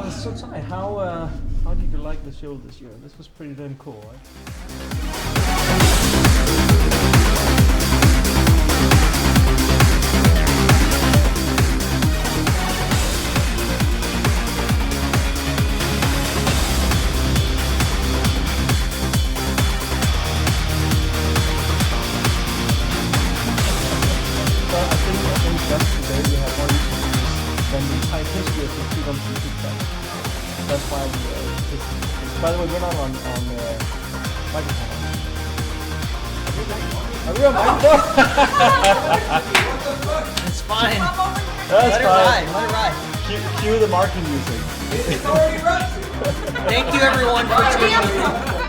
So Ty, how did you like the show this year? This was pretty damn cool, right? History of the Freedom YouTube channel. That's why we, by the way, we're not on microphone. Are we on microphone? It's fine. That's Let it fine. ride. Let it ride. Cue the marking music. Thank you everyone for tuning in.